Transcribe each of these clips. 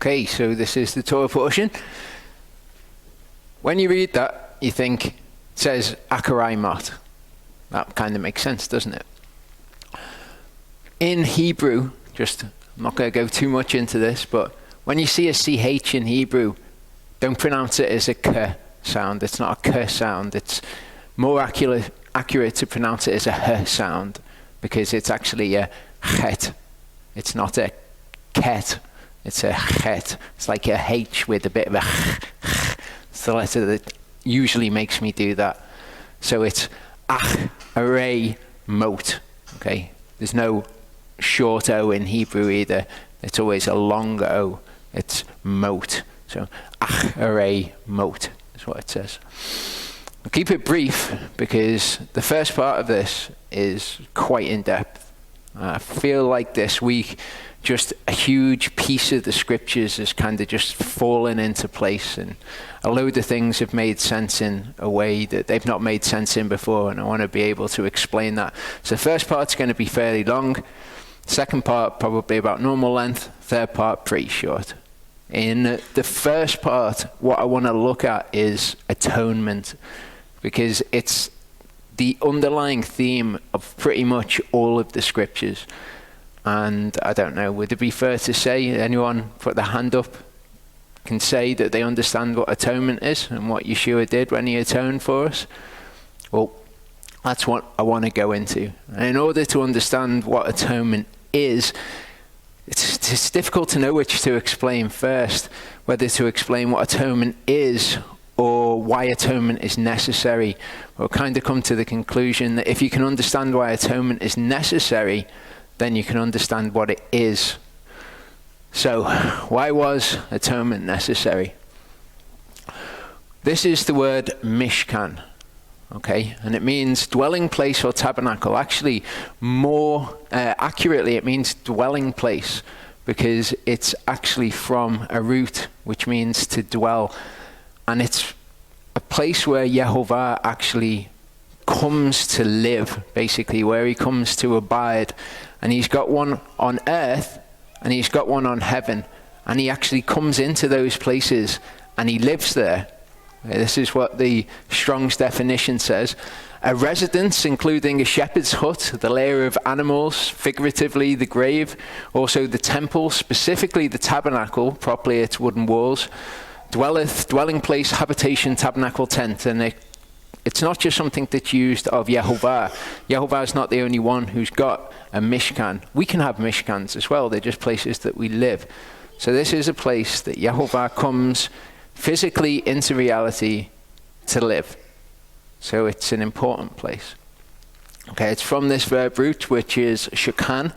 Okay, so this is the Torah portion. When you read that, you think it says Akarai Mot. That kind of makes sense, doesn't it? In Hebrew, I'm not going to go too much into this, but when you see a CH in Hebrew, don't pronounce it as a K sound. It's not a K sound. It's more accurate to pronounce it as a H sound, because it's actually a Chet. It's not a Ket. It's a Chet. It's like a H with a bit of a It's the letter that usually makes me do that. So it's Akarai Mot. Okay? There's no short O in Hebrew either. It's always a long O. It's Mot. So Akarai Mot is what it says. I'll keep it brief because the first part of this is quite in depth. I feel like this week just a huge piece of the scriptures has kind of just fallen into place, and a load of things have made sense in a way that they've not made sense in before, and I want to be able to explain that. So the first part's going to be fairly long. Second part probably about normal length. Third part pretty short. In the first part, what I want to look at is atonement, because it's the underlying theme of pretty much all of the scriptures. And I don't know, would it be fair to say, anyone put their hand up, can say that they understand what atonement is and what Yeshua did when he atoned for us? Well, that's what I want to go into. And in order to understand what atonement is, it's difficult to know which to explain first, whether to explain what atonement is or why atonement is necessary. We'll kind of come to the conclusion that if you can understand why atonement is necessary, then you can understand what it is. So, why was atonement necessary? This is the word Mishkan, okay? And it means dwelling place or tabernacle. Actually, more accurately, it means dwelling place, because it's actually from a root which means to dwell. And it's a place where Yehovah actually comes to live, basically, where he comes to abide. And he's got one on earth, and he's got one on heaven. And he actually comes into those places, and he lives there. This is what the Strong's definition says. A residence, including a shepherd's hut, the lair of animals, figuratively the grave, also the temple, specifically the tabernacle, properly its wooden walls, dwelling place, habitation, tabernacle, tent. And it's not just something that's used of Yehovah. Yehovah is not the only one who's got a Mishkan. We can have Mishkans as well. They're just places that we live. So this is a place that Yehovah comes physically into reality to live. So it's an important place. Okay, it's from this verb root, which is shakan.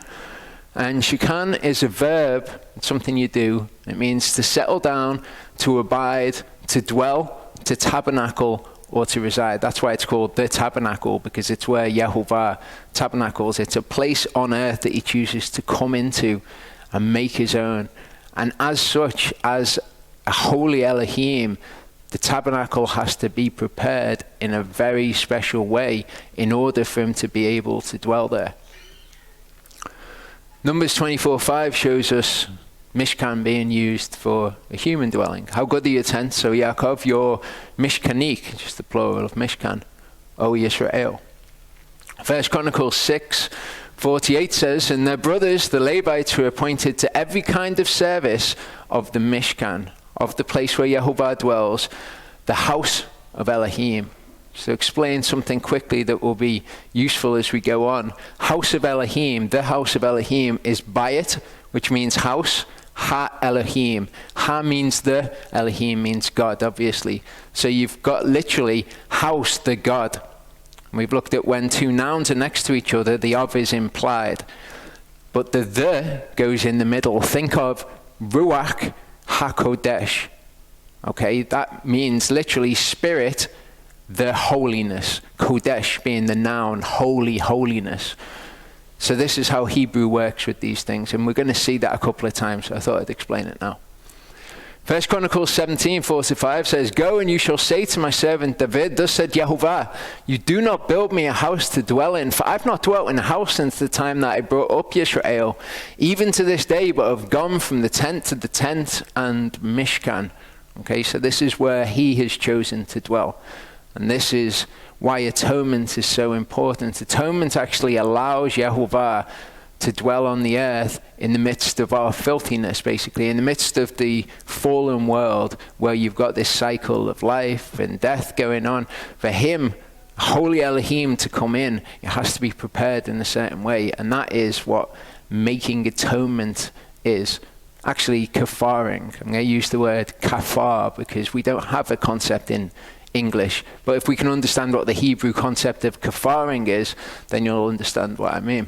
And shakan is a verb. It's something you do. It means to settle down, to abide, to dwell, to tabernacle, or to reside. That's why it's called the tabernacle, because it's where Yehovah tabernacles. It's a place on earth that he chooses to come into and make his own. And as such, as a holy Elohim, the tabernacle has to be prepared in a very special way in order for him to be able to dwell there. Numbers 24:5 shows us Mishkan being used for a human dwelling. How good are your tents, so Yaakov, your Mishkanik, just the plural of Mishkan, O Yisrael. 1 Chronicles 6:48 says, and their brothers, the Levites, were appointed to every kind of service of the Mishkan, of the place where Yehovah dwells, the house of Elohim. So explain something quickly that will be useful as we go on. House of Elohim, the house of Elohim is Bayit, which means house. Ha Elohim. Ha means the, Elohim means God, obviously. So you've got literally house, the God. We've looked at when two nouns are next to each other, the of is implied. But the goes in the middle. Think of Ruach HaKodesh. Okay, that means literally spirit, the holiness. Kodesh being the noun, holy, holiness. So this is how Hebrew works with these things, and we're going to see that a couple of times, so I thought I'd explain it now. 1 Chronicles 17:4-5 says, "Go and you shall say to my servant David, thus said Yehovah, you do not build me a house to dwell in, for I've not dwelt in a house since the time that I brought up Yisrael, even to this day, but have gone from the tent to the tent and Mishkan." Okay, so this is where he has chosen to dwell. And this is why atonement is so important. Atonement actually allows Yehovah to dwell on the earth in the midst of our filthiness, basically, in the midst of the fallen world where you've got this cycle of life and death going on. For him, Holy Elohim, to come in, it has to be prepared in a certain way. And that is what making atonement is. Actually, kafaring. I'm going to use the word kafar because we don't have a concept in English. But if we can understand what the Hebrew concept of kafaring is, then you'll understand what I mean.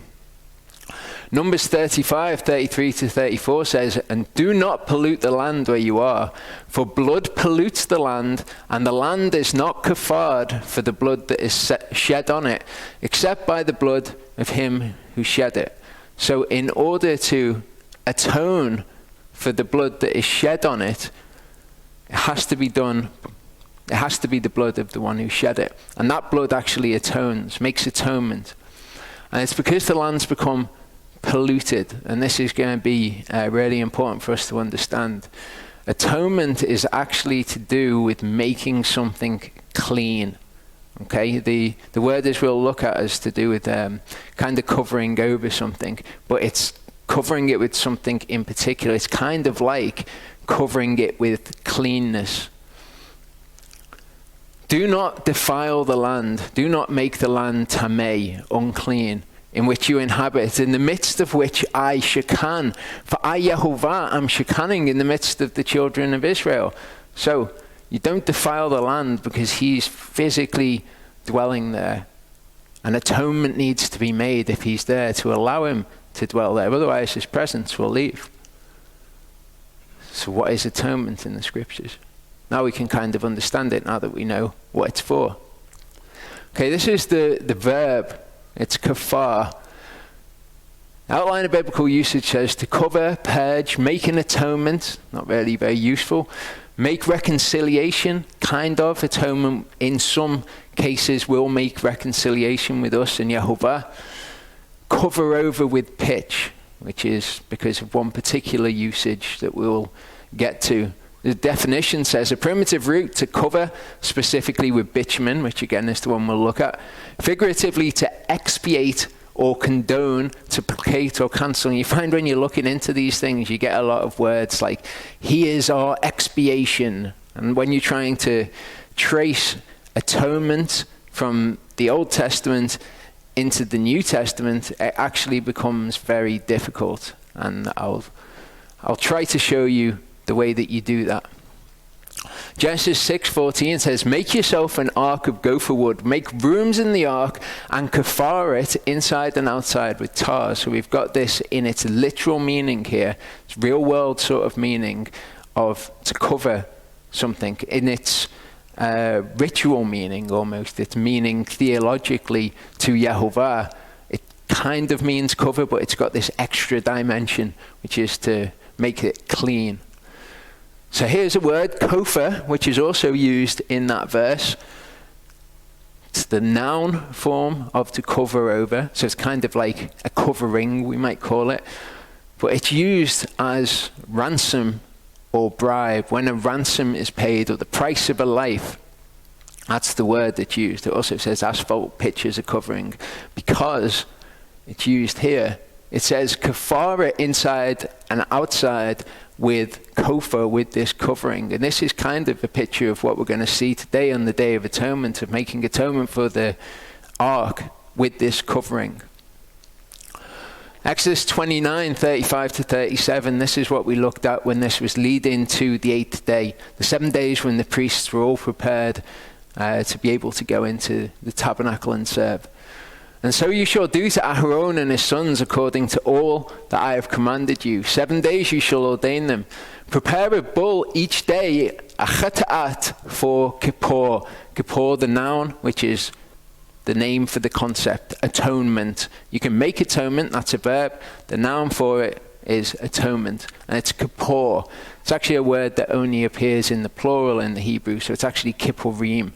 Numbers 35:33-34 says, "And do not pollute the land where you are, for blood pollutes the land, and the land is not kafared for the blood that is shed on it, except by the blood of him who shed it." So in order to atone for the blood that is shed on it, it has to be done. It has to be the blood of the one who shed it. And that blood actually atones, makes atonement. And it's because the land's become polluted, and this is going to be really important for us to understand. Atonement is actually to do with making something clean. Okay, the word as we'll look at is to do with kind of covering over something, but it's covering it with something in particular. It's kind of like covering it with cleanness. Do not defile the land. Do not make the land tamei, unclean, in which you inhabit, in the midst of which I shekan. For I, Yehovah, am shekaning in the midst of the children of Israel. So you don't defile the land because he's physically dwelling there. An atonement needs to be made if he's there to allow him to dwell there. Otherwise his presence will leave. So what is atonement in the scriptures? Now we can kind of understand it now that we know what it's for. Okay, this is the verb. It's kafar. Outline of biblical usage says to cover, purge, make an atonement. Not really very useful. Make reconciliation, kind of. Atonement in some cases will make reconciliation with us and Yehovah. Cover over with pitch, which is because of one particular usage that we'll get to. The definition says a primitive root to cover, specifically with bitumen, which again is the one we'll look at. Figuratively, to expiate or condone, to placate or cancel. And you find when you're looking into these things, you get a lot of words like, he is our expiation. And when you're trying to trace atonement from the Old Testament into the New Testament, it actually becomes very difficult. And I'll try to show you the way that you do that. Genesis 6:14 says, "Make yourself an ark of gopher wood, make rooms in the ark, and kafar it inside and outside with tar." So we've got this in its literal meaning here. It's real world sort of meaning of to cover something. In its ritual meaning almost, its meaning theologically to Yehovah, it kind of means cover, but it's got this extra dimension, which is to make it clean. So here's a word, kofar, which is also used in that verse. It's the noun form of to cover over. So it's kind of like a covering, we might call it. But it's used as ransom or bribe. When a ransom is paid, or the price of a life, that's the word that's used. It also says asphalt, pitch as a covering. Because it's used here, it says kafara inside and outside with kofar, with this covering. And this is kind of a picture of what we're going to see today on the Day of Atonement, of making atonement for the ark with this covering. Exodus 29:35-37, this is what we looked at when this was leading to the 8th day. The 7 days when the priests were all prepared to be able to go into the tabernacle and serve. "And so you shall do to Aaron and his sons according to all that I have commanded you. 7 days you shall ordain them. Prepare a bull each day, a chata'at for Kippur." Kippur, the noun, which is the name for the concept, atonement. You can make atonement, that's a verb. The noun for it is atonement, and it's kippur. It's actually a word that only appears in the plural in the Hebrew, so it's actually kippurim.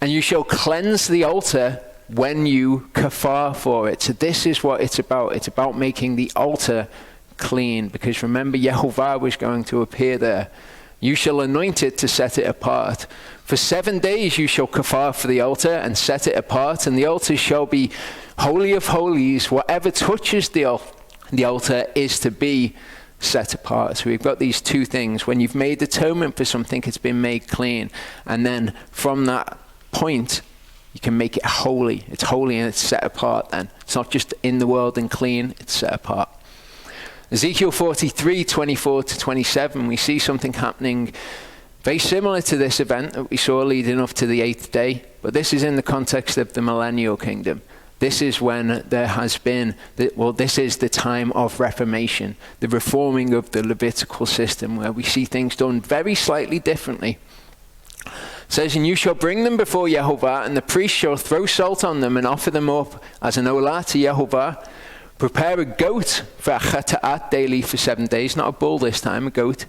And you shall cleanse the altar when you kafar for it. So this is what it's about. It's about making the altar clean, because remember, Yehovah was going to appear there. You shall anoint it to set it apart. For 7 days you shall kafar for the altar and set it apart, and the altar shall be holy of holies. Whatever touches the altar is to be set apart. So we've got these two things. When you've made atonement for something, it's been made clean. And then from that point, you can make it holy. It's holy and it's set apart then. It's not just in the world and clean, it's set apart. Ezekiel 43, 24 to 27, we see something happening very similar to this event that we saw leading up to the 8th day, but this is in the context of the millennial kingdom. This is when there has been, this is the time of reformation, the reforming of the Levitical system, where we see things done very slightly differently. It says, and you shall bring them before Yehovah, and the priest shall throw salt on them and offer them up as an olah to Yehovah. Prepare a goat for a chata'at daily for 7 days, not a bull this time, a goat.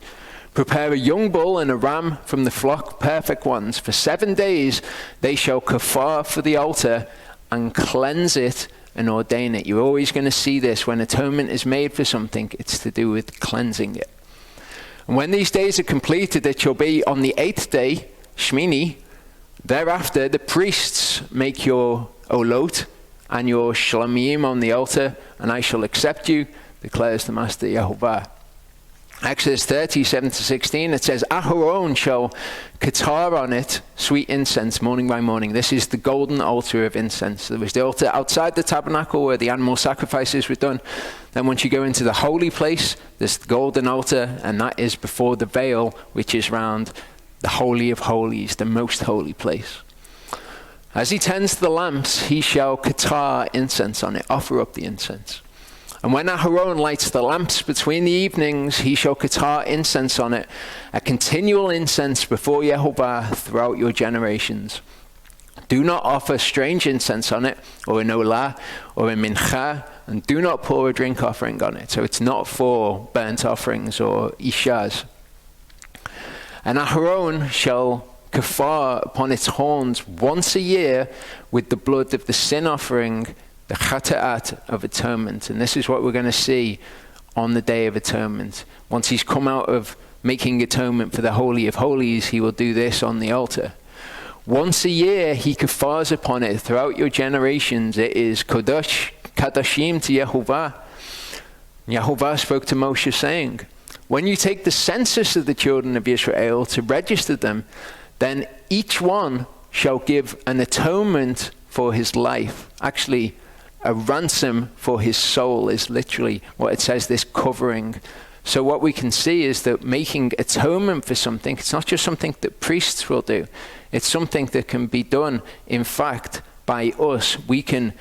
Prepare a young bull and a ram from the flock, perfect ones. For 7 days they shall kafar for the altar and cleanse it and ordain it. You're always going to see this when atonement is made for something. It's to do with cleansing it. And when these days are completed, it shall be on the 8th day, Shmini. Thereafter the priests make your olot and your shlamim on the altar, and I shall accept you, declares the Master Yehovah. Exodus 30, 7 to 16, it says, Aharon shall katar on it sweet incense morning by morning. This is the golden altar of incense. There was the altar outside the tabernacle where the animal sacrifices were done. Then once you go into the holy place, there's the golden altar, and that is before the veil, which is round the Holy of Holies, the most holy place. As he tends the lamps, he shall katar incense on it, offer up the incense. And when Aharon lights the lamps between the evenings, he shall katar incense on it, a continual incense before Yehovah throughout your generations. Do not offer strange incense on it, or an olah, or a mincha, and do not pour a drink offering on it. So it's not for burnt offerings or ishas. And Aharon shall kafar upon its horns once a year with the blood of the sin offering, the chata'at of atonement. And this is what we're going to see on the Day of Atonement. Once he's come out of making atonement for the Holy of Holies, he will do this on the altar. Once a year he kafars upon it throughout your generations. It is kadashim to Yehovah. Yehovah spoke to Moshe saying, when you take the census of the children of Israel to register them, then each one shall give an atonement for his life. Actually, a ransom for his soul is literally what it says, this covering. So what we can see is that making atonement for something, it's not just something that priests will do. It's something that can be done, in fact, by us. We can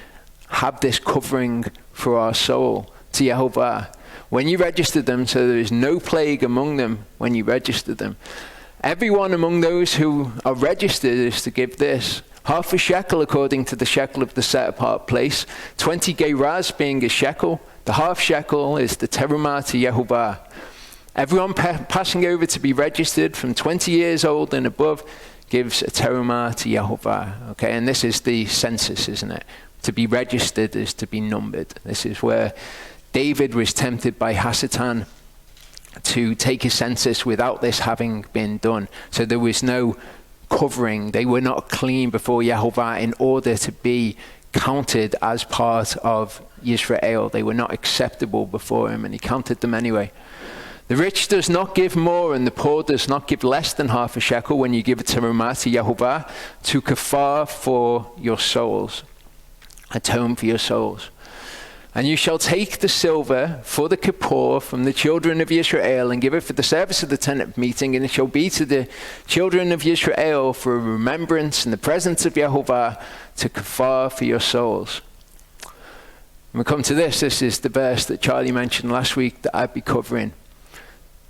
have this covering for our soul to Yehovah. When you register them, so there is no plague among them when you register them. Everyone among those who are registered is to give this. Half a shekel according to the shekel of the set apart place. 20 geras being a shekel. The half shekel is the terumah to Yehovah. Everyone passing over to be registered from 20 years old and above gives a terumah to Yehovah. Okay, and this is the census, isn't it? To be registered is to be numbered. This is where David was tempted by Hasatan to take a census without this having been done. So there was no covering. They were not clean before Yehovah in order to be counted as part of Israel. They were not acceptable before him, and he counted them anyway. The rich does not give more, and the poor does not give less than half a shekel when you give it to terumah to Yehovah, to kafar for your souls, atone for your souls. And you shall take the silver for the kippur from the children of Israel and give it for the service of the tent of meeting, and it shall be to the children of Israel for a remembrance in the presence of Yehovah to kafar for your souls. When we come to this is the verse that Charlie mentioned last week that I'd be covering.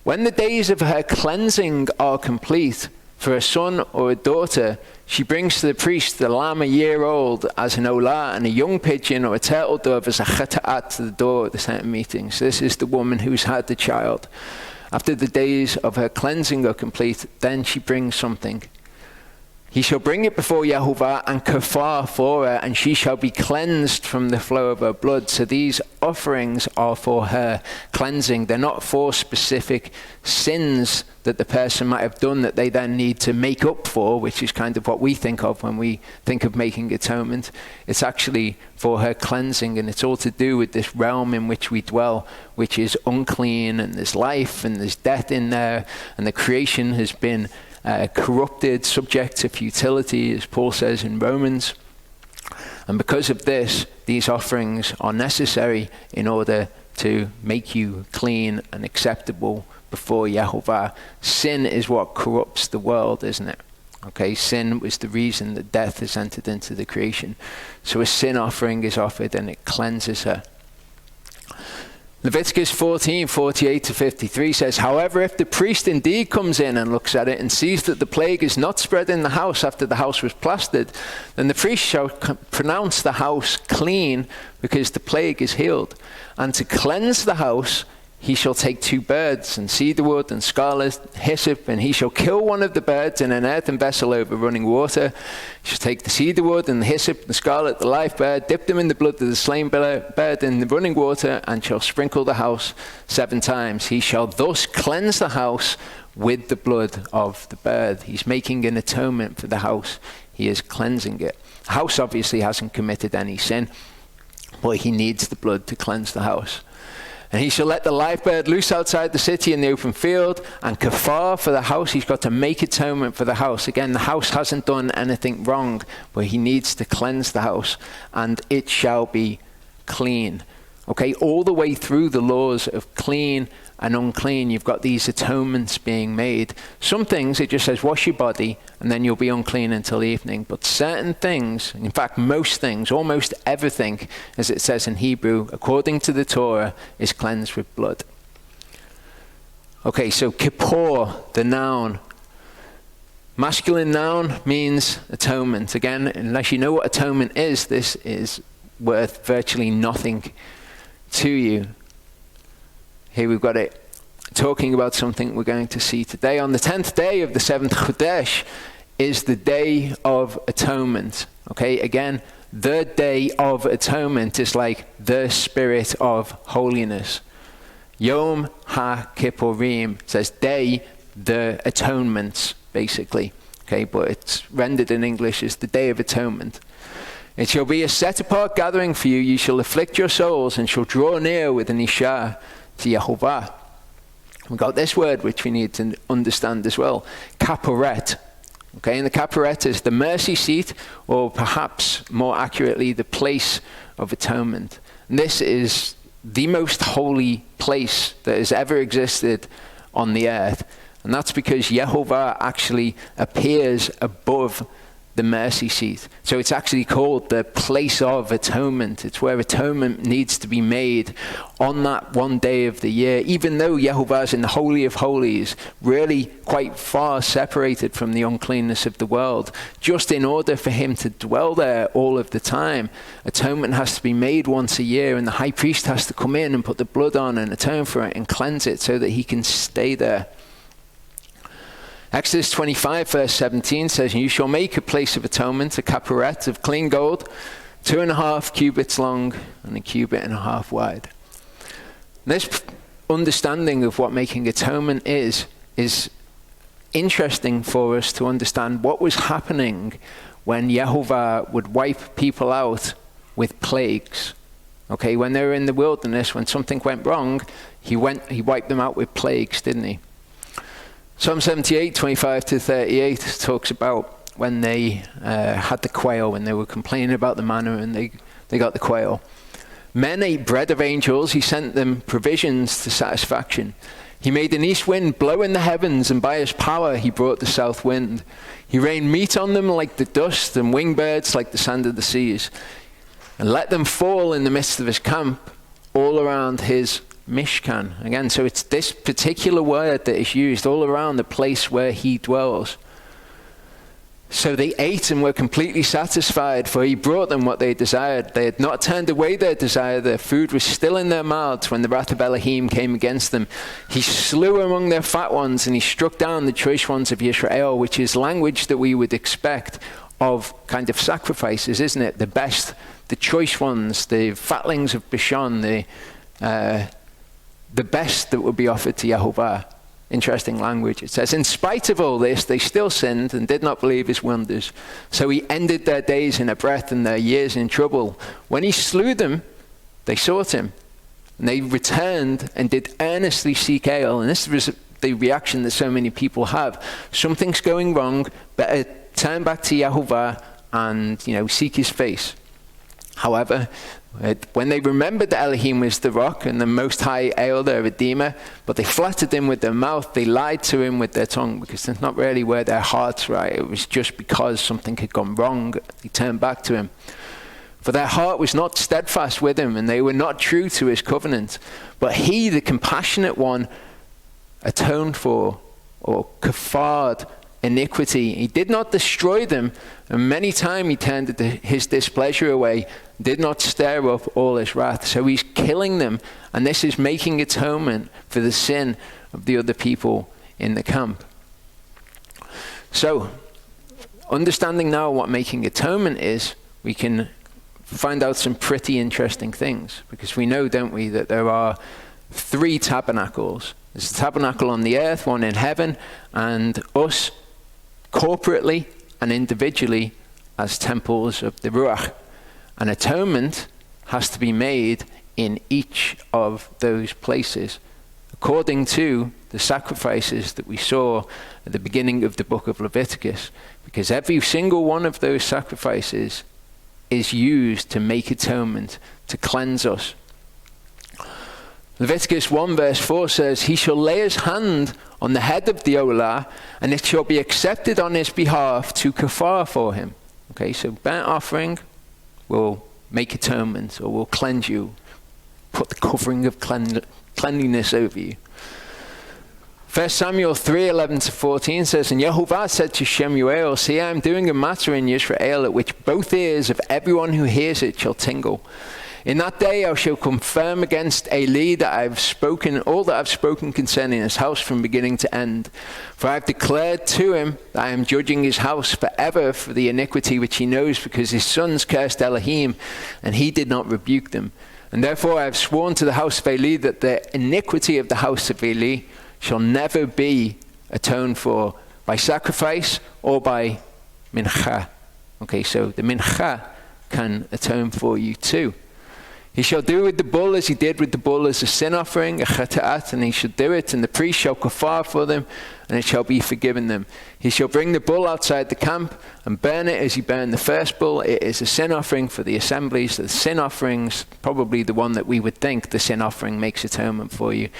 When the days of her cleansing are complete, For a son or a daughter, she brings to the priest the lamb a year old as an olah, and a young pigeon or a turtle dove as a cheta'at to the door of the tent of meetings. This is the woman who's had the child. After the days of her cleansing are complete, then she brings something. He shall bring it before Yehovah and kafar for her, and she shall be cleansed from the flow of her blood. So these offerings are for her cleansing. They're not for specific sins that the person might have done that they then need to make up for, which is kind of what we think of when we think of making atonement. It's actually for her cleansing, and it's all to do with this realm in which we dwell, which is unclean, and there's life and there's death in there, and the creation has been corrupted, subject to futility, as Paul says in Romans. And because of this, these offerings are necessary in order to make you clean and acceptable before Yehovah. Sin is what corrupts the world, isn't it? Okay, sin was the reason that death has entered into the creation. So a sin offering is offered and it cleanses her. Leviticus 14:48-53 says, however, if the priest indeed comes in and looks at it and sees that the plague is not spread in the house after the house was plastered, then the priest shall pronounce the house clean because the plague is healed. And to cleanse the house, he shall take 2 birds and cedar wood and scarlet hyssop, and he shall kill one of the birds in an earthen vessel over running water. He shall take the cedar wood and the hyssop, the scarlet, the live bird, dip them in the blood of the slain bird in the running water, and shall sprinkle the house 7 times. He shall thus cleanse the house with the blood of the bird. He's making an atonement for the house. He is cleansing it. The house obviously hasn't committed any sin, but he needs the blood to cleanse the house. And he shall let the live bird loose outside the city in the open field, and kafar for the house. He's got to make atonement for the house. Again, the house hasn't done anything wrong, but he needs to cleanse the house, and it shall be clean. Okay, all the way through the laws of clean and unclean, you've got these atonements being made. Some things, it just says wash your body and then you'll be unclean until evening. But certain things, in fact most things, almost everything, as it says in Hebrew, according to the Torah, is cleansed with blood. Okay, so Kippur, the noun. Masculine noun means atonement. Again, unless you know what atonement is, this is worth virtually nothing to you. Here we've got it talking about something we're going to see today. On the 10th day of the 7th Chodesh is the Day of Atonement. Okay, again, the Day of Atonement is like the Spirit of Holiness. Yom HaKippurim says day, the atonements, basically. Okay, but it's rendered in English as the Day of Atonement. It shall be a set-apart gathering for you. You shall afflict your souls and shall draw near with an Isha to Yehovah. We've got this word which we need to understand as well. Kaporet. Okay, and the Kaporet is the mercy seat, or perhaps more accurately, the place of atonement. And this is the most holy place that has ever existed on the earth. And that's because Yehovah actually appears above the mercy seat. So it's actually called the place of atonement. It's where atonement needs to be made on that one day of the year, even though Yehovah is in the Holy of Holies, really quite far separated from the uncleanness of the world. Just in order for him to dwell there all of the time, atonement has to be made once a year, and the high priest has to come in and put the blood on and atone for it and cleanse it so that he can stay there. Exodus 25 verse 17 says, you shall make a place of atonement, a kaporet of clean gold, 2.5 cubits long and 1.5 cubits wide. This understanding of what making atonement is interesting for us to understand what was happening when Yehovah would wipe people out with plagues. Okay, when they were in the wilderness, when something went wrong, he wiped them out with plagues, didn't he? Psalm 78, 25-38 talks about when they had the quail, when they were complaining about the manna and they got the quail. Men ate bread of angels. He sent them provisions to satisfaction. He made an east wind blow in the heavens, and by his power he brought the south wind. He rained meat on them like the dust, and winged birds like the sand of the seas, and let them fall in the midst of his camp, all around his Mishkan. Again, so it's this particular word that is used all around the place where he dwells. So they ate and were completely satisfied, for he brought them what they desired. They had not turned away their desire. Their food was still in their mouths when the wrath of Elohim came against them. He slew among their fat ones, and he struck down the choice ones of Israel, which is language that we would expect of kind of sacrifices, isn't it? The best, the choice ones, the fatlings of Bashan, the best that would be offered to Yehovah. Interesting language. It says, in spite of all this, they still sinned and did not believe his wonders. So he ended their days in a breath and their years in trouble. When he slew them, they sought him. And they returned and did earnestly seek Ale. And this was the reaction that so many people have. Something's going wrong, better turn back to Yehovah and, seek his face. However, when they remembered that Elohim was the rock and the Most High Ale, their Redeemer, but they flattered him with their mouth, they lied to him with their tongue, because that's not really where their heart's right. It was just because something had gone wrong, they turned back to him. For their heart was not steadfast with him, and they were not true to his covenant. But he, the compassionate one, atoned for, or kafared, iniquity. He did not destroy them, and many times he turned his displeasure away, did not stir up all his wrath. So he's killing them, and this is making atonement for the sin of the other people in the camp. So, understanding now what making atonement is, we can find out some pretty interesting things, because we know, don't we, that there are 3 tabernacles. There's a tabernacle on the earth, one in heaven, and us corporately and individually as temples of the Ruach. An atonement has to be made in each of those places, according to the sacrifices that we saw at the beginning of the book of Leviticus, because every single one of those sacrifices is used to make atonement, to cleanse us. Leviticus 1 verse 4 says, he shall lay his hand on the head of the olah, and it shall be accepted on his behalf to kafar for him. Okay, so burnt offering will make atonement, or will cleanse you, put the covering of cleanliness over you. 1 Samuel 3:11-14 says, and Yehovah said to Shemuel, see, I am doing a matter in Yisrael at which both ears of everyone who hears it shall tingle. In that day I shall confirm against Eli that I have spoken, all that I have spoken concerning his house from beginning to end. For I have declared to him that I am judging his house forever for the iniquity which he knows, because his sons cursed Elohim, and he did not rebuke them. And therefore I have sworn to the house of Eli that the iniquity of the house of Eli shall never be atoned for by sacrifice or by mincha. Okay, so the mincha can atone for you too. He shall do with the bull as he did with the bull as a sin offering, a chata'at, and he shall do it, and the priest shall kafar for them, and it shall be forgiven them. He shall bring the bull outside the camp and burn it as he burned the first bull. It is a sin offering for the assemblies. The sin offerings, probably the one that we would think the sin offering makes atonement for you.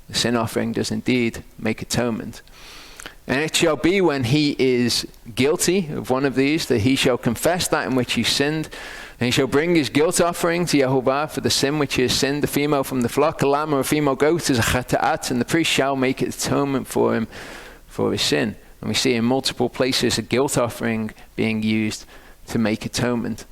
The sin offering does indeed make atonement. And it shall be when he is guilty of one of these, that he shall confess that in which he sinned, and he shall bring his guilt offering to Yehovah for the sin which he has sinned, a female from the flock, a lamb or a female goat as a chata'at, and the priest shall make atonement for him for his sin. And we see in multiple places a guilt offering being used to make atonement.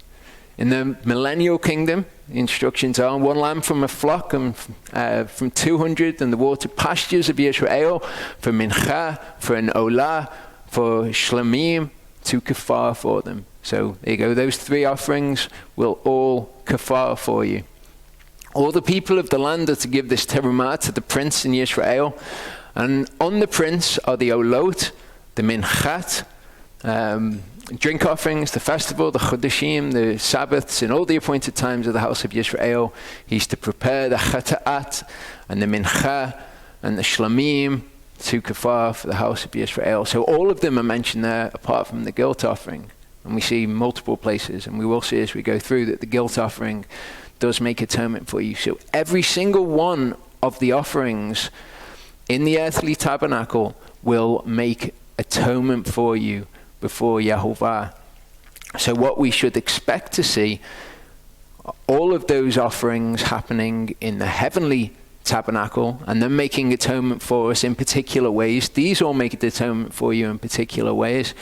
In the millennial kingdom, the instructions are one lamb from a flock and from 200, and the watered pastures of Israel for mincha, for an olah, for shlamim, to kafar for them. So there you go. Those 3 offerings will all kafar for you. All the people of the land are to give this terumah to the prince in Israel, and on the prince are the olot, the minchat, drink offerings, the festival, the chodeshim, the Sabbaths, and all the appointed times of the house of Israel. He's to prepare the chata'at and the mincha and the shlamim to kafar for the house of Israel. So all of them are mentioned there, apart from the guilt offering. And we see multiple places, and we will see as we go through, that the guilt offering does make atonement for you. So every single one of the offerings in the earthly tabernacle will make atonement for you before Yehovah. So what we should expect to see, all of those offerings happening in the heavenly tabernacle, and then making atonement for us in particular ways. These all make atonement for you in particular ways.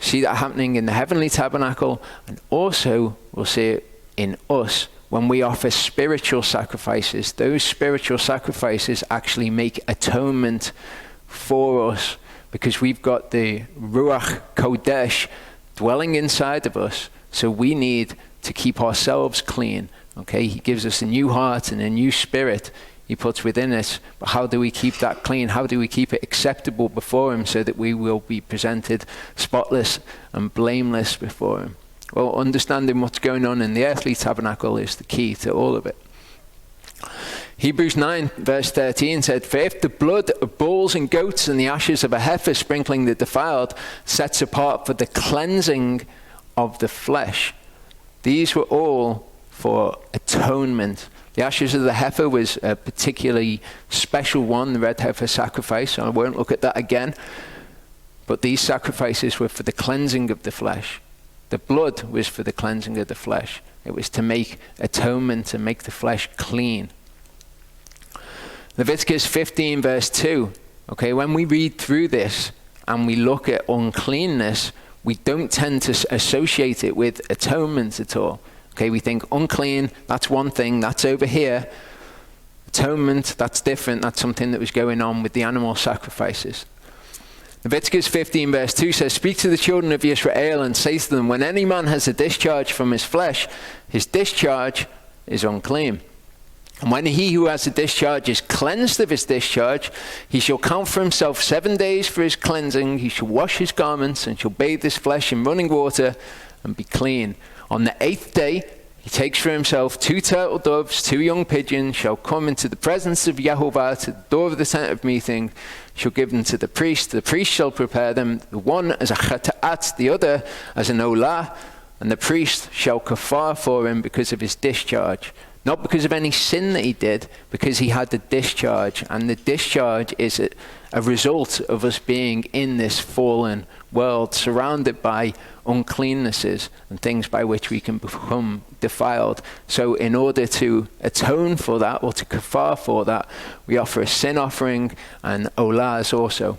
See that happening in the heavenly tabernacle, and also we'll see it in us when we offer spiritual sacrifices. Those spiritual sacrifices actually make atonement for us, because we've got the Ruach Kodesh dwelling inside of us. So we need to keep ourselves clean. Okay, he gives us a new heart and a new spirit he puts within us. But how do we keep that clean? How do we keep it acceptable before him so that we will be presented spotless and blameless before him? Well, understanding what's going on in the earthly tabernacle is the key to all of it. Hebrews 9 verse 13 said, "For if the blood of bulls and goats and the ashes of a heifer sprinkling the defiled sets apart for the cleansing of the flesh, these were all for atonement." The ashes of the heifer was a particularly special one, the red heifer sacrifice. I won't look at that again. But these sacrifices were for the cleansing of the flesh. The blood was for the cleansing of the flesh. It was to make atonement and make the flesh clean. Leviticus 15 verse 2. Okay, when we read through this and we look at uncleanness, we don't tend to associate it with atonement at all. Okay, we think unclean, that's one thing, that's over here. Atonement, that's different, that's something that was going on with the animal sacrifices. Leviticus 15 verse 2 says, "Speak to the children of Israel and say to them, when any man has a discharge from his flesh, his discharge is unclean. And when he who has a discharge is cleansed of his discharge, he shall count for himself 7 days for his cleansing. He shall wash his garments and shall bathe his flesh in running water and be clean. On the 8th day, he takes for himself 2 turtle doves, 2 young pigeons, shall come into the presence of Yehovah to the door of the tent of meeting, shall give them to the priest. The priest shall prepare them, the one as a chata'at, the other as an olah, and the priest shall kafar for him because of his discharge. Not because of any sin that he did, because he had the discharge. And the discharge is a result of us being in this fallen world, surrounded by uncleannesses and things by which we can become defiled. So in order to atone for that, or to kafar for that, we offer a sin offering and olahs also.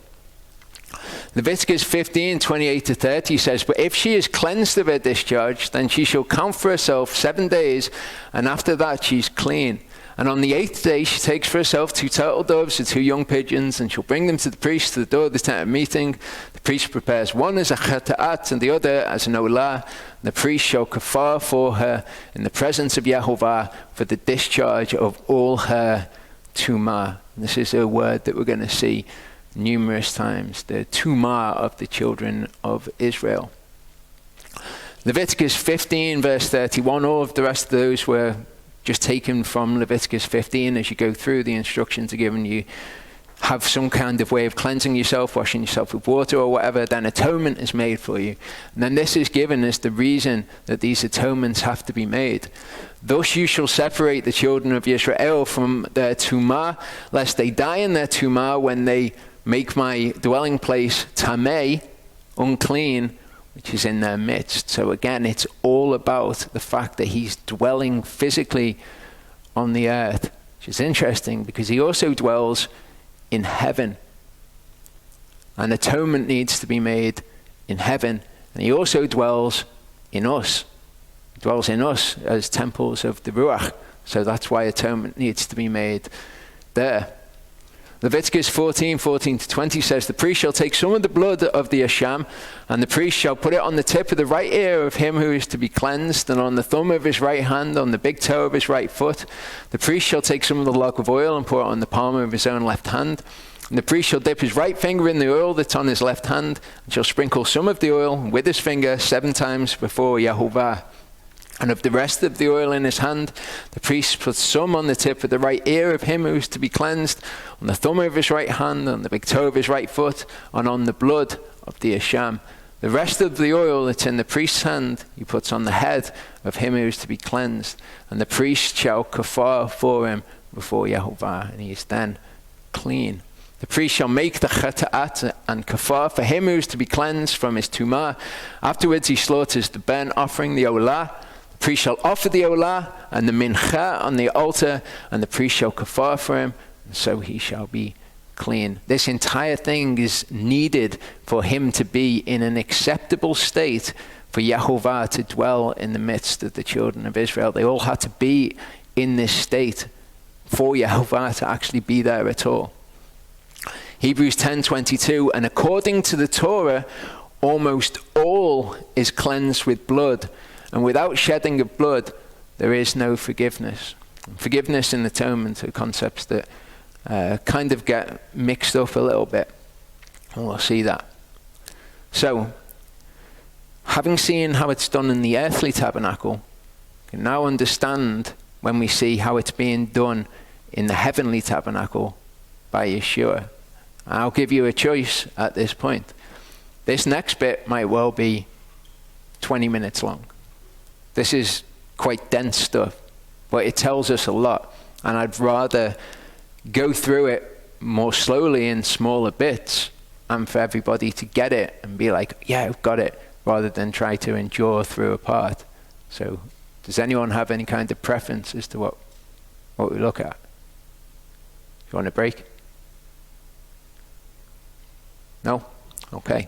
Leviticus 15, 28 to 30 says, "But if she is cleansed of her discharge, then she shall count for herself 7 days, and after that she's clean. And on the 8th day she takes for herself 2 turtle doves and 2 young pigeons, and shall bring them to the priest to the door of the tent of meeting. The priest prepares one as a chata'at and the other as an olah. And the priest shall kafar for her in the presence of Yehovah for the discharge of all her tumah." This is a word that we're going to see numerous times, the tumah of the children of Israel. Leviticus 15 verse 31, all of the rest of those were just taken from Leviticus 15. As you go through, the instructions are given you, have some kind of way of cleansing yourself, washing yourself with water or whatever, then atonement is made for you. And then this is given as the reason that these atonements have to be made. "Thus you shall separate the children of Israel from their tumah, lest they die in their tumah when they make my dwelling place tameh, unclean, which is in their midst." So again, it's all about the fact that he's dwelling physically on the earth, which is interesting because he also dwells in heaven. And atonement needs to be made in heaven. And he also dwells in us. He dwells in us as temples of the Ruach. So that's why atonement needs to be made there. Leviticus 14, 14 to 20 says, "The priest shall take some of the blood of the asham, and the priest shall put it on the tip of the right ear of him who is to be cleansed, and on the thumb of his right hand, on the big toe of his right foot. The priest shall take some of the log of oil and pour it on the palm of his own left hand. And the priest shall dip his right finger in the oil that's on his left hand, and shall sprinkle some of the oil with his finger 7 times before Yehovah. And of the rest of the oil in his hand, the priest puts some on the tip of the right ear of him who is to be cleansed, on the thumb of his right hand, on the big toe of his right foot, and on the blood of the asham. The rest of the oil that's in the priest's hand he puts on the head of him who is to be cleansed, and the priest shall kafar for him before Yehovah, and he is then clean. The priest shall make the chata'at and kafar for him who is to be cleansed from his tumah. Afterwards he slaughters the burnt offering, the olah. The priest shall offer the olah and the mincha on the altar, and the priest shall kafar for him, and so he shall be clean. This entire thing is needed for him to be in an acceptable state for Yehovah to dwell in the midst of the children of Israel. They all had to be in this state for Yehovah to actually be there at all. Hebrews 10:22, and according to the Torah, almost all is cleansed with blood, and without shedding of blood, there is no forgiveness. Forgiveness and atonement are concepts that kind of get mixed up a little bit, and we'll see that. So, having seen how it's done in the earthly tabernacle, we can now understand when we see how it's being done in the heavenly tabernacle by Yeshua. I'll give you a choice at this point. This next bit might well be 20 minutes long. This is quite dense stuff, but it tells us a lot. And I'd rather go through it more slowly in smaller bits and for everybody to get it and be like, yeah, I've got it, rather than try to endure through a part. So does anyone have any kind of preference as to what we look at? You want a break? No? Okay.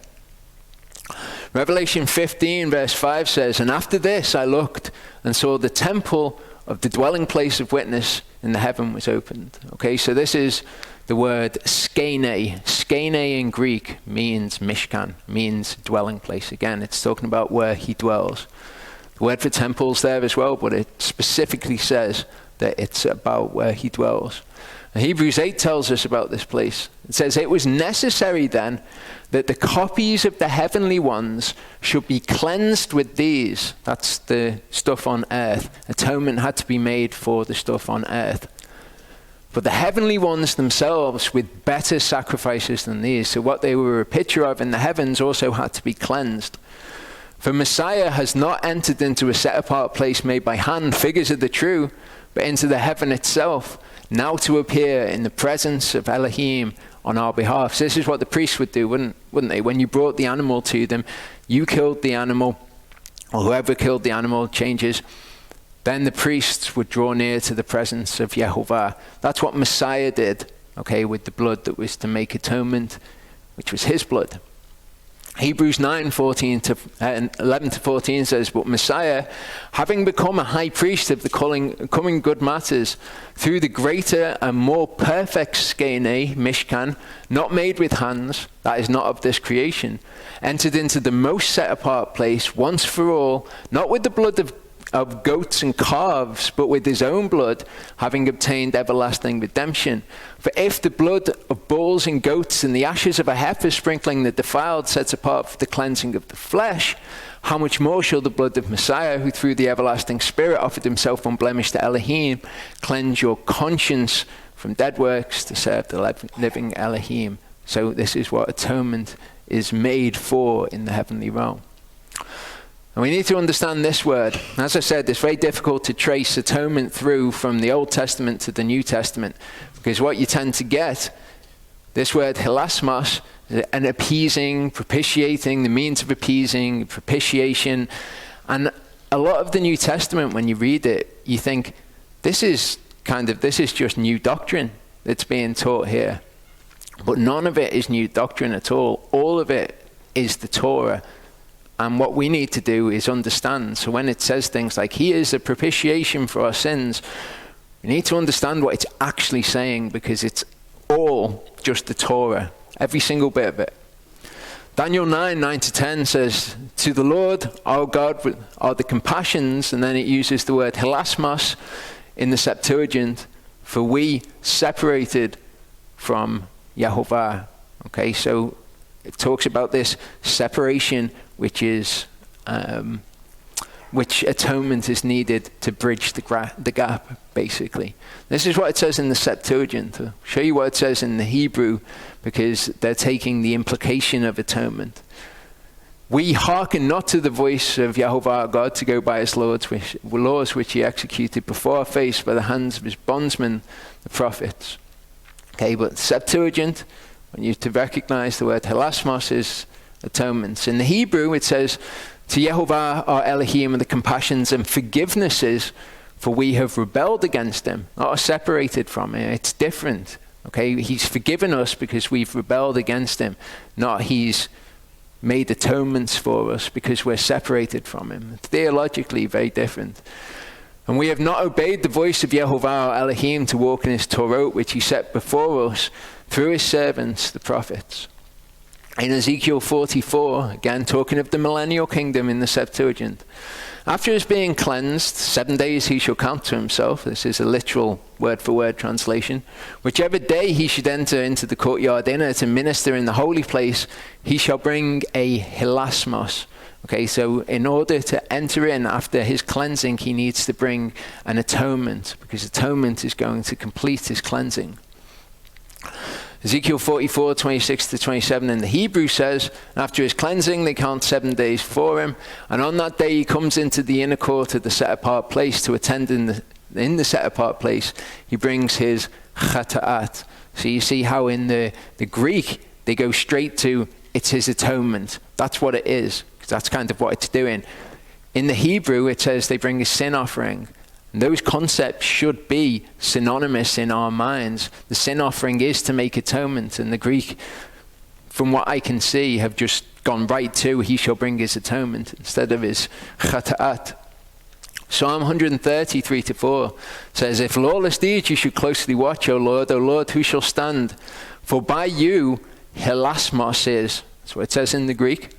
Revelation 15 verse 5 says, and after this I looked and saw the temple of the dwelling place of witness in the heaven was opened. Okay, so this is the word skene. Skene in Greek means Mishkan, means dwelling place. Again, it's talking about where he dwells. The word for temple's there as well, but it specifically says that it's about where he dwells. And Hebrews 8 tells us about this place. It says, it was necessary then that the copies of the heavenly ones should be cleansed with these. That's the stuff on earth. Atonement had to be made for the stuff on earth. But the heavenly ones themselves with better sacrifices than these. So what they were a picture of in the heavens also had to be cleansed. For Messiah has not entered into a set-apart place made by hand, figures of the true, but into the heaven itself, now to appear in the presence of Elohim on our behalf. So this is what the priests would do, wouldn't they? When you brought the animal to them, you killed the animal, or whoever killed the animal changes, then the priests would draw near to the presence of Yehovah. That's what Messiah did, okay, with the blood that was to make atonement, which was his blood. Hebrews 9:11-14 says, but Messiah, having become a high priest of the coming good matters, through the greater and more perfect skene, Mishkan, not made with hands, that is not of this creation, entered into the most set apart place once for all, not with the blood of goats and calves, but with his own blood, having obtained everlasting redemption. For if the blood of bulls and goats and the ashes of a heifer sprinkling the defiled sets apart for the cleansing of the flesh, how much more shall the blood of Messiah, who through the everlasting Spirit offered himself unblemished to Elohim, cleanse your conscience from dead works to serve the living Elohim. So this is what atonement is made for in the heavenly realm. And we need to understand this word. As I said, it's very difficult to trace atonement through from the Old Testament to the New Testament, because what you tend to get, this word hilasmos, an appeasing, propitiating, the means of appeasing, propitiation. And a lot of the New Testament, when you read it, you think, this is just new doctrine that's being taught here. But none of it is new doctrine at all. All of it is the Torah. And what we need to do is understand. So when it says things like, he is a propitiation for our sins, we need to understand what it's actually saying, because it's all just the Torah, every single bit of it. Daniel 9:9-10 says, to the Lord our God are the compassions, and then it uses the word hilasmos in the Septuagint, for we separated from Yehovah. Okay, so it talks about this separation, which atonement is needed to bridge the gap, basically. This is what it says in the Septuagint. I'll show you what it says in the Hebrew, because they're taking the implication of atonement. We hearken not to the voice of Yehovah our God to go by his laws which he executed before our face by the hands of his bondsmen, the prophets. Okay, but Septuagint, when you to recognize the word hilasmos is atonements. In the Hebrew, it says, to Yehovah our Elohim are the compassions and forgivenesses, for we have rebelled against him, not separated from him. It's different. Okay, he's forgiven us because we've rebelled against him, not he's made atonements for us because we're separated from him. Theologically, very different. And we have not obeyed the voice of Yehovah our Elohim to walk in his Torah, which he set before us through his servants, the prophets. In Ezekiel 44, again talking of the millennial kingdom in the Septuagint, after his being cleansed, 7 days he shall count to himself. This is a literal word-for-word translation. Whichever day he should enter into the courtyard inner to minister in the holy place, he shall bring a hilasmos. Okay, so in order to enter in after his cleansing, he needs to bring an atonement, because atonement is going to complete his cleansing. Ezekiel 44, 26 to 27 in the Hebrew says, after his cleansing, they count 7 days for him. And on that day, he comes into the inner court of the set-apart place to attend in the set-apart place. He brings his chata'at. So you see how in the Greek, they go straight to, it's his atonement. That's what it is, because that's kind of what it's doing. In the Hebrew, it says they bring a sin offering. And those concepts should be synonymous in our minds. The sin offering is to make atonement, and the Greek, from what I can see, have just gone right to he shall bring his atonement instead of his chata'at. Psalm 133-4 says, if lawless deeds you should closely watch, O Lord, who shall stand? For by you hilasmos is. That's what it says in the Greek.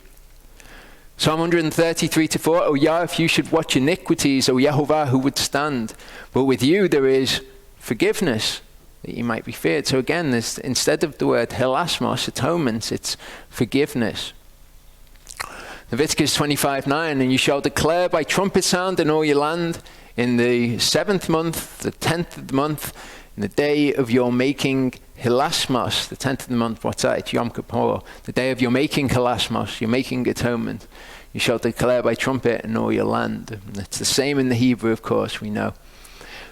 Psalm 133-4, O Yah, if you should watch iniquities, O Yehovah, who would stand? But with you there is forgiveness, that you might be feared. So again, there's, instead of the word hilasmos, atonement, it's forgiveness. Leviticus 25:9, and you shall declare by trumpet sound in all your land, in the 7th month, the 10th of the month, in the day of your making hilasmos, the 10th of the month, what's that? It's Yom Kippur. The day of your making hilasmos, you're making atonement. You shall declare by trumpet in all your land. And it's the same in the Hebrew, of course, we know.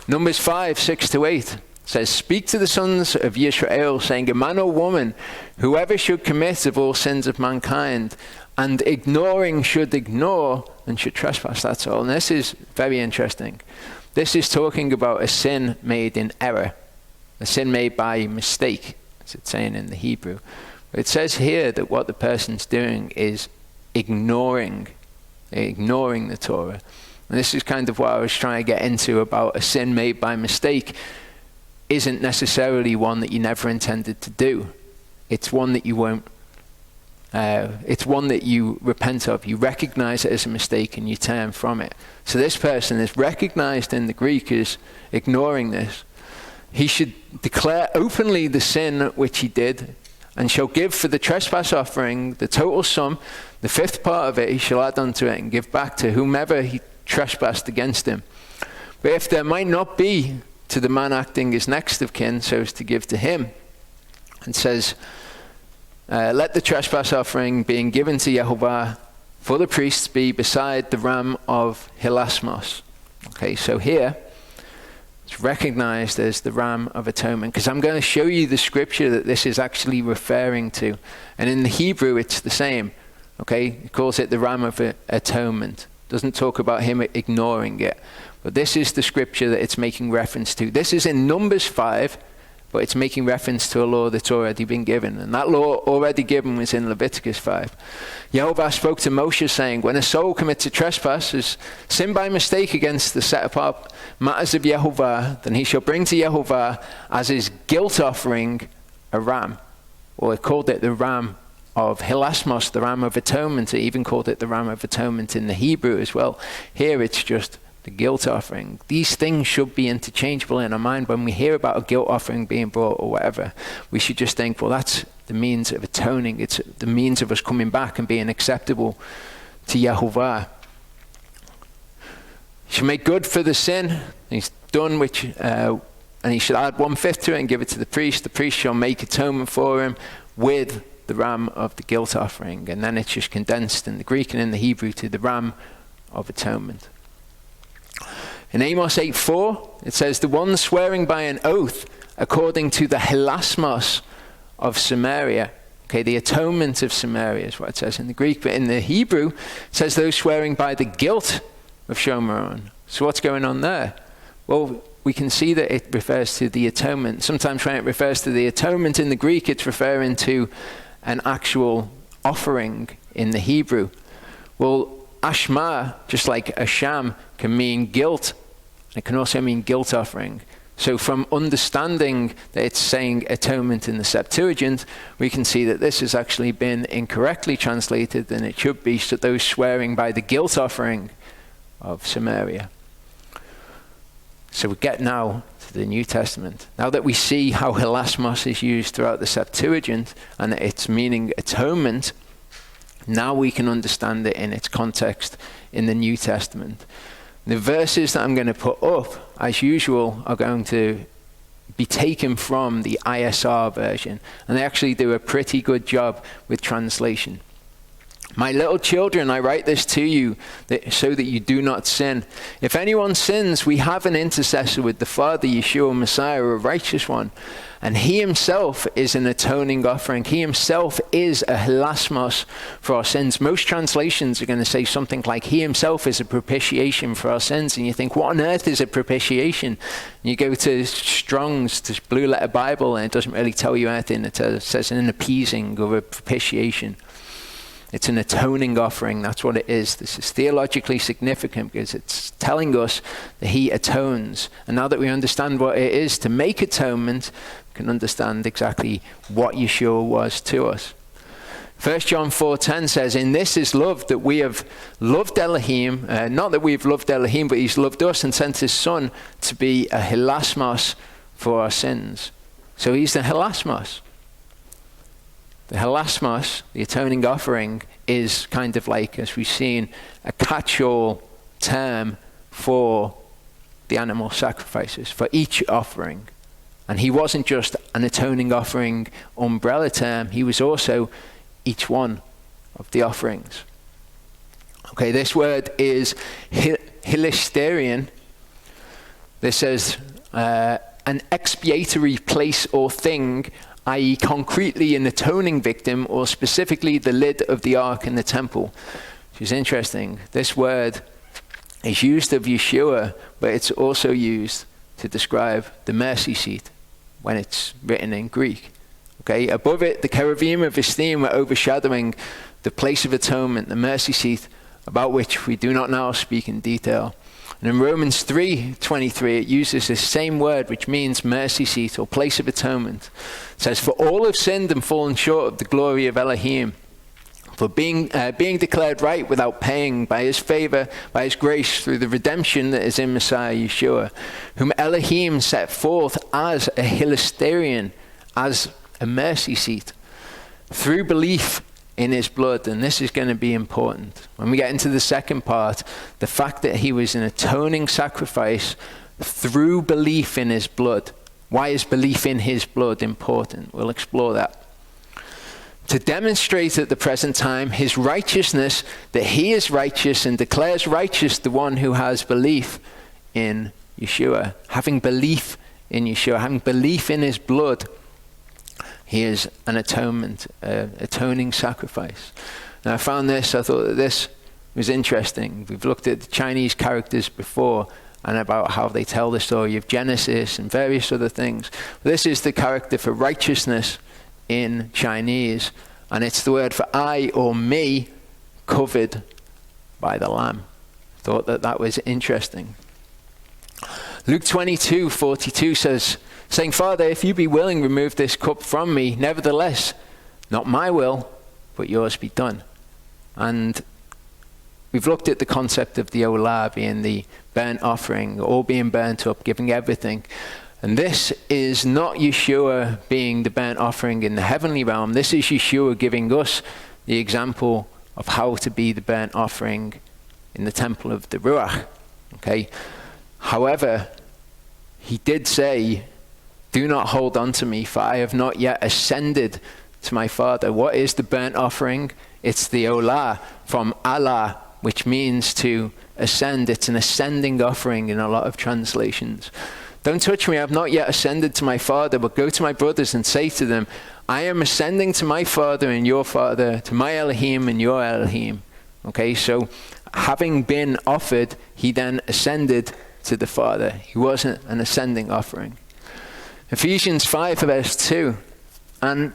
Numbers 5, 6-8 says, speak to the sons of Yisrael, saying, a man or woman, whoever should commit of all sins of mankind, and ignoring should ignore and should trespass. That's all. And this is very interesting. This is talking about a sin made in error, a sin made by mistake, as it's saying in the Hebrew. But it says here that what the person's doing is ignoring the Torah. And this is kind of what I was trying to get into about a sin made by mistake isn't necessarily one that you never intended to do. It's one that you won't. It's one that you repent of. You recognize it as a mistake and you turn from it. So this person is recognized in the Greek as ignoring this. He should declare openly the sin which he did, and shall give for the trespass offering the total sum, the 5th part of it he shall add unto it and give back to whomever he trespassed against him. But if there might not be to the man acting as next of kin, so as to give to him, and says, let the trespass offering being given to Yehovah for the priests be beside the ram of hilasmos. Okay, so here it's recognized as the ram of atonement, because I'm going to show you the scripture that this is actually referring to. And in the Hebrew it's the same. Okay, it calls it the ram of atonement. Doesn't talk about him ignoring it. But this is the scripture that it's making reference to. This is in Numbers 5. But it's making reference to a law that's already been given. And that law already given was in Leviticus 5. Yehovah spoke to Moshe saying, when a soul commits a trespass, is sin by mistake against the set-apart matters of Yehovah, then he shall bring to Yehovah as his guilt offering a ram. Or it called it the ram of hilasmos, the ram of atonement. It even called it the ram of atonement in the Hebrew as well. Here it's just the guilt offering. These things should be interchangeable in our mind. When we hear about a guilt offering being brought or whatever, we should just think, well, that's the means of atoning. It's the means of us coming back and being acceptable to Yehovah. He should make good for the sin he's done, which and he should add 1/5 to it and give it to the priest. The priest shall make atonement for him with the ram of the guilt offering. And then it's just condensed in the Greek and in the Hebrew to the ram of atonement. In Amos 8:4, it says, the one swearing by an oath according to the hilasmos of Samaria. Okay, the atonement of Samaria is what it says in the Greek. But in the Hebrew, it says those swearing by the guilt of Shomeron. So what's going on there? Well, we can see that it refers to the atonement. Sometimes when it refers to the atonement in the Greek, it's referring to an actual offering in the Hebrew. Well, ashma, just like asham, can mean guilt. It can also mean guilt offering. So from understanding that it's saying atonement in the Septuagint, we can see that this has actually been incorrectly translated, and it should be so those swearing by the guilt offering of Samaria. So we get now to the New Testament. Now that we see how hilasmos is used throughout the Septuagint and its meaning atonement, now we can understand it in its context in the New Testament. The verses that I'm going to put up, as usual, are going to be taken from the ISR version, and they actually do a pretty good job with translation. My little children, I write this to you so that you do not sin. If anyone sins, we have an intercessor with the Father, Yeshua Messiah, a righteous one. And he himself is an atoning offering. He himself is a hilasmos for our sins. Most translations are going to say something like, he himself is a propitiation for our sins. And you think, what on earth is a propitiation? And you go to Strong's, to Blue Letter Bible, and it doesn't really tell you anything. It says an appeasing or a propitiation. It's an atoning offering. That's what it is. This is theologically significant because it's telling us that he atones. And now that we understand what it is to make atonement, we can understand exactly what Yeshua was to us. 1 John 4:10 says, in this is love, that we have loved Elohim. Not that we've loved Elohim, but he's loved us and sent his son to be a hilasmos for our sins. So he's the hilasmos. The hilasmos, the atoning offering, is kind of like, as we've seen, a catch-all term for the animal sacrifices, for each offering. And he wasn't just an atoning offering umbrella term, he was also each one of the offerings. Okay, this word is hilasterion. This says an expiatory place or thing, i.e. concretely an atoning victim, or specifically the lid of the ark in the temple. Which is interesting. This word is used of Yeshua, but it's also used to describe the mercy seat when it's written in Greek. Okay, above it, the cherubim of esteem were overshadowing the place of atonement, the mercy seat, about which we do not now speak in detail. And in Romans 3:23, it uses this same word, which means mercy seat or place of atonement. It says, for all have sinned and fallen short of the glory of Elohim. For being declared right without paying by his favor, by his grace, through the redemption that is in Messiah Yeshua, whom Elohim set forth as a hilasterion, as a mercy seat, through belief in his blood. And this is going to be important. When we get into the second part, the fact that he was an atoning sacrifice through belief in his blood. Why is belief in his blood important? We'll explore that. To demonstrate at the present time his righteousness, that he is righteous and declares righteous the one who has belief in Yeshua. Having belief in Yeshua, having belief in his blood, he is an atoning sacrifice. Now I found this, I thought that this was interesting. We've looked at the Chinese characters before and about how they tell the story of Genesis and various other things. This is the character for righteousness in Chinese, and it's the word for I or me covered by the Lamb. Thought that was interesting. Luke 22:42 says, saying, Father, if you be willing, remove this cup from me. Nevertheless, not my will, but yours be done. And we've looked at the concept of the olah being the burnt offering, all being burnt up, giving everything. And this is not Yeshua being the burnt offering in the heavenly realm. This is Yeshua giving us the example of how to be the burnt offering in the temple of the Ruach. Okay. However, he did say, do not hold on to me, for I have not yet ascended to my Father. What is the burnt offering? It's the olah from Allah, which means to ascend. It's an ascending offering in a lot of translations. Don't touch me, I have not yet ascended to my Father, but go to my brothers and say to them, I am ascending to my Father and your Father, to my Elohim and your Elohim. Okay, so having been offered, he then ascended to the Father. He wasn't an ascending offering. Ephesians 5 verse 2. And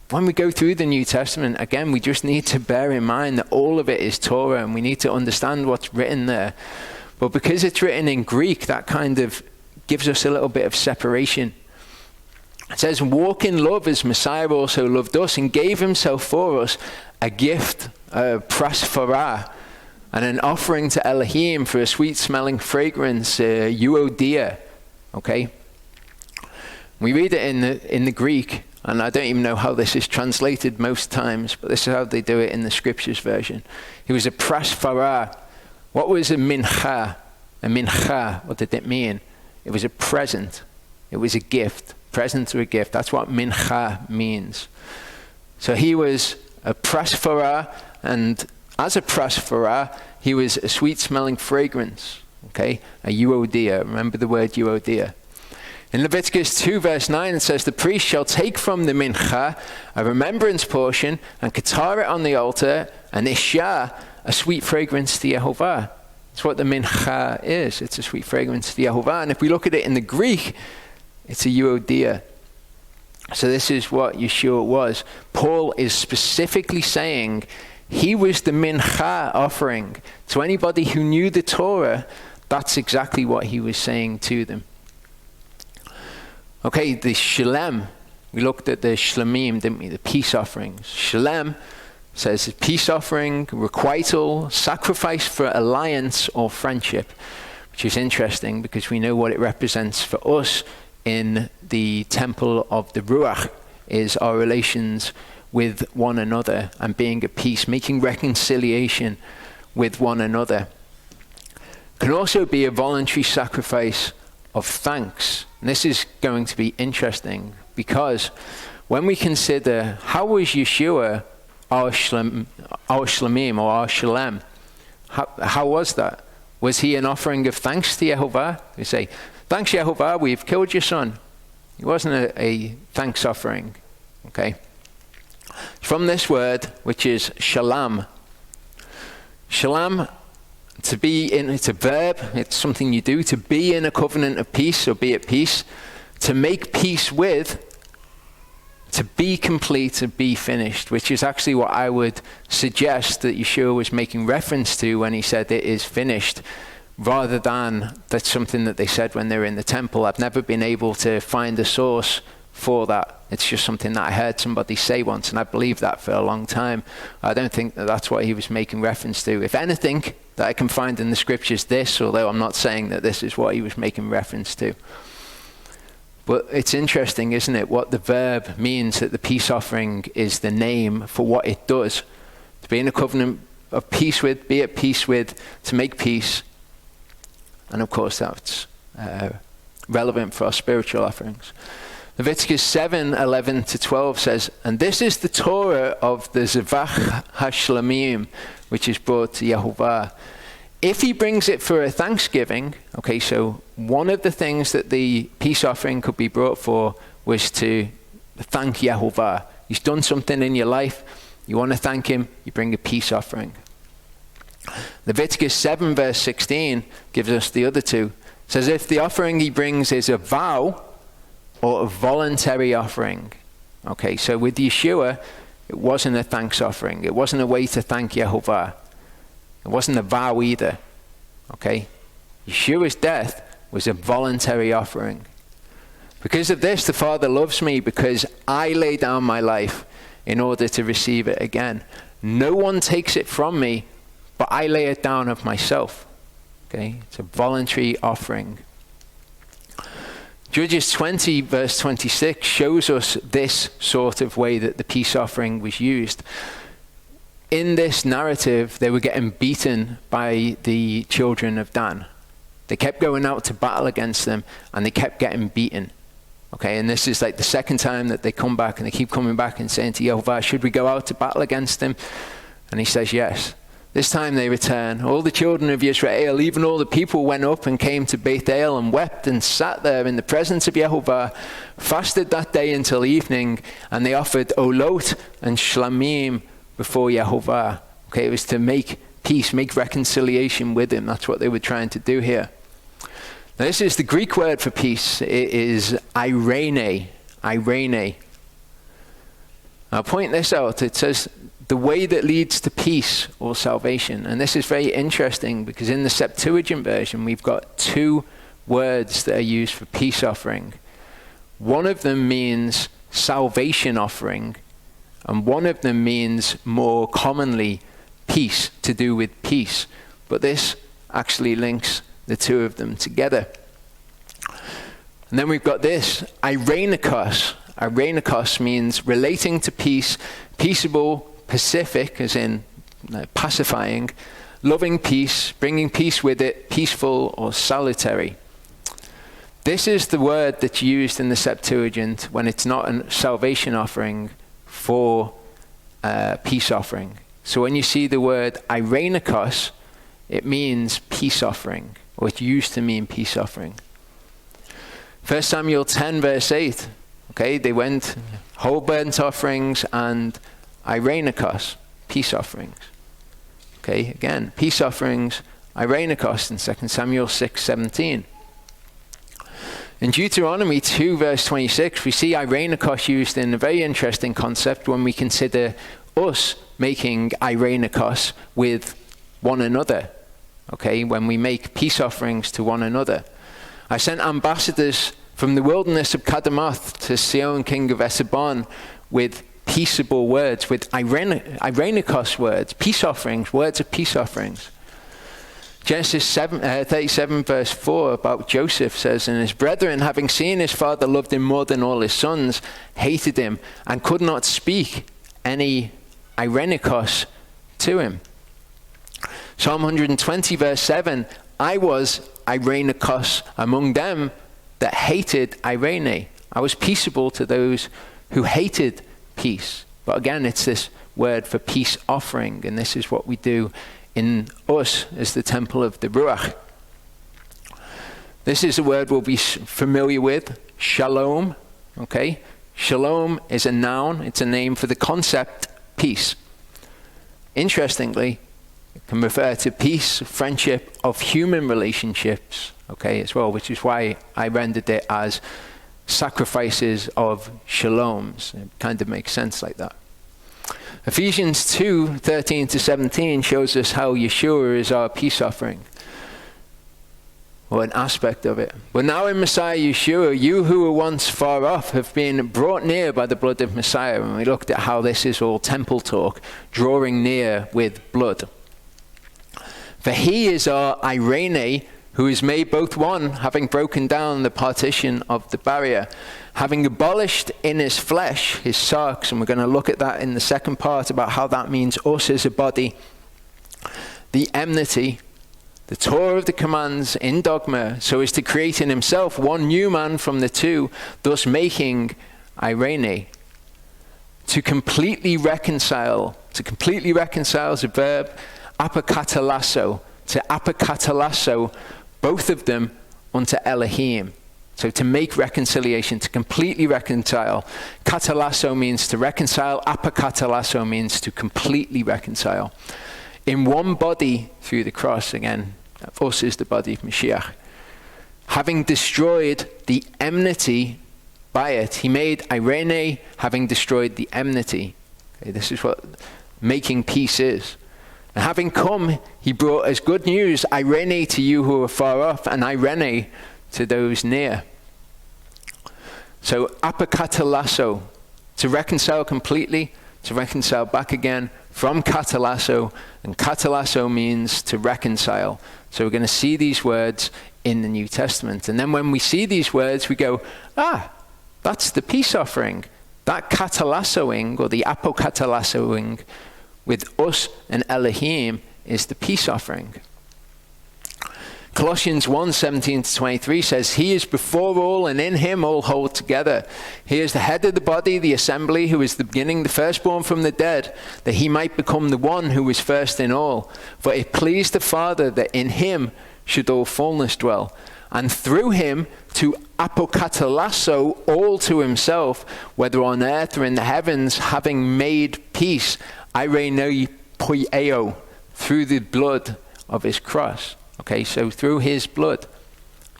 when we go through the New Testament, again, we just need to bear in mind that all of it is Torah, and we need to understand what's written there. But because it's written in Greek, that kind of gives us a little bit of separation. It says, walk in love as Messiah also loved us and gave himself for us a gift, a prasphara, and an offering to Elohim for a sweet-smelling fragrance, euodia. Okay? We read it in the Greek, and I don't even know how this is translated most times, but this is how they do it in the Scriptures version. It was a prasphara. What was a mincha? A mincha, what did it mean? It was a present. It was a gift. Present or a gift. That's what mincha means. So he was a prasphara, and as a prasphara, he was a sweet-smelling fragrance. Okay? A euodia. Remember the word euodia. In Leviticus 2 verse 9 it says, the priest shall take from the mincha a remembrance portion and katar it on the altar, and isha, a sweet fragrance to Yehovah. That's what the mincha is. It's a sweet fragrance to Yehovah. And if we look at it in the Greek, it's a euodia. So this is what Yeshua was. Paul is specifically saying he was the mincha offering. To anybody who knew the Torah, that's exactly what he was saying to them. Okay, the shalem. We looked at the shlemim, didn't we? The peace offerings. Shalem says peace offering, requital, sacrifice for alliance or friendship, which is interesting because we know what it represents for us in the temple of the Ruach is our relations with one another and being at peace, making reconciliation with one another. Can also be a voluntary sacrifice of thanks. And this is going to be interesting because when we consider how was Yeshua our shlemim or our shalem, how was that? Was he an offering of thanks to Yehovah? We say, thanks Yehovah, we've killed your son. He wasn't a thanks offering. Okay. From this word, which is shalom. Shalom, to be in, it's a verb, it's something you do, to be in a covenant of peace or be at peace, to make peace with, to be complete, to be finished, which is actually what I would suggest that Yeshua was making reference to when he said it is finished, rather than that's something that they said when they were in the temple. I've never been able to find a source for that. It's just something that I heard somebody say once, and I believed that for a long time. I don't think that that's what he was making reference to. If anything that I can find in the scriptures this, although I'm not saying that this is what he was making reference to. But it's interesting, isn't it, what the verb means, that the peace offering is the name for what it does. To be in a covenant of peace with, be at peace with, to make peace. And of course that's relevant for our spiritual offerings. Leviticus 7:11-12 says, and this is the Torah of the Zevach HaShlamim, which is brought to Yehovah. If he brings it for a thanksgiving, okay, so one of the things that the peace offering could be brought for was to thank Yehovah. He's done something in your life, you want to thank him, you bring a peace offering. Leviticus 7 verse 16 gives us the other two. It says, if the offering he brings is a vow or a voluntary offering. Okay, so with Yeshua, it wasn't a thanks offering. It wasn't a way to thank Yehovah. It wasn't a vow either. Okay? Yeshua's death was a voluntary offering. Because of this, the Father loves me, because I lay down my life in order to receive it again. No one takes it from me, but I lay it down of myself. Okay? It's a voluntary offering. Judges 20 verse 26 shows us this sort of way that the peace offering was used. In this narrative, they were getting beaten by the children of Dan. They kept going out to battle against them, and they kept getting beaten. Okay, and this is like the second time that they come back, and they keep coming back and saying to Yehovah, should we go out to battle against them? And he says, yes. This time they return. All the children of Israel, even all the people, went up and came to Bethel and wept and sat there in the presence of Yehovah, fasted that day until evening, and they offered olot and shlamim before Yehovah. Okay, it was to make peace, make reconciliation with him. That's what they were trying to do here. Now, this is the Greek word for peace. It is eirene. Eirene. I'll point this out. It says the way that leads to peace or salvation. And this is very interesting because in the Septuagint version, we've got two words that are used for peace offering. One of them means salvation offering, and one of them means more commonly peace, to do with peace. But this actually links the two of them together. And then we've got this, eirenikos. Eirenikos means relating to peace, peaceable, pacific, as in pacifying, loving peace, bringing peace with it, peaceful or salutary. This is the word that's used in the Septuagint when it's not a salvation offering for peace offering. So when you see the word eirenikos, it means peace offering, or it's used to mean peace offering. 1 Samuel 10 verse 8, okay, they went whole burnt offerings and eirenikos, peace offerings. Okay, again, peace offerings, eirenikos in 2 Samuel 6:17. In Deuteronomy 2 verse 26, we see eirenikos used in a very interesting concept when we consider us making eirenikos with one another. Okay, when we make peace offerings to one another. I sent ambassadors from the wilderness of Kedemoth to Sihon, king of Heshbon, with peaceable words, with eirenikos words, peace offerings, words of peace offerings. Genesis 37 verse 4 about Joseph says, and his brethren, having seen his father loved him more than all his sons, hated him and could not speak any eirenikos to him. Psalm 120 verse 7, I was eirenikos among them that hated eirene. I was peaceable to those who hated peace. But again, it's this word for peace offering, and this is what we do in us as the temple of the Ruach. This is a word we'll be familiar with, shalom. Okay, shalom is a noun. It's a name for the concept peace. Interestingly, it can refer to peace, friendship of human relationships, okay, as well, which is why I rendered it as sacrifices of shaloms. It kind of makes sense like that. Ephesians 2:13-17 shows us how Yeshua is our peace offering, or an aspect of it. But now in Messiah Yeshua, you who were once far off have been brought near by the blood of Messiah. And we looked at how this is all temple talk, drawing near with blood. For he is our eirene, who is made both one, having broken down the partition of the barrier, having abolished in his flesh his sarks, and we're going to look at that in the second part about how that means us as a body, the enmity, the Torah of the commands in dogma, so as to create in himself one new man from the two, thus making eirene, to completely reconcile is a verb, apokatalasso, to apokatalasso, both of them unto Elohim. So to make reconciliation, to completely reconcile. Katalasso means to reconcile. Apokatalasso means to completely reconcile. In one body through the cross, again, us is the body of Mashiach. Having destroyed the enmity by it, he made eirene, having destroyed the enmity. Okay, this is what making peace is. And having come, he brought as good news, eirene to you who are far off, and eirene to those near. So apokatalasso, to reconcile completely, to reconcile back again from katalasso, and katalasso means to reconcile. So we're going to see these words in the New Testament. And then when we see these words, we go, that's the peace offering. That katalassoing, or the apokatalassoing, with us and Elohim is the peace offering. Colossians 1:17-23 says, he is before all, and in him all hold together. He is the head of the body, the assembly, who is the beginning, the firstborn from the dead, that he might become the one who is first in all. For it pleased the Father that in him should all fullness dwell, and through him to apokatalasso all to himself, whether on earth or in the heavens, having made peace, eirene poieo, through the blood of his cross. Okay, so through his blood,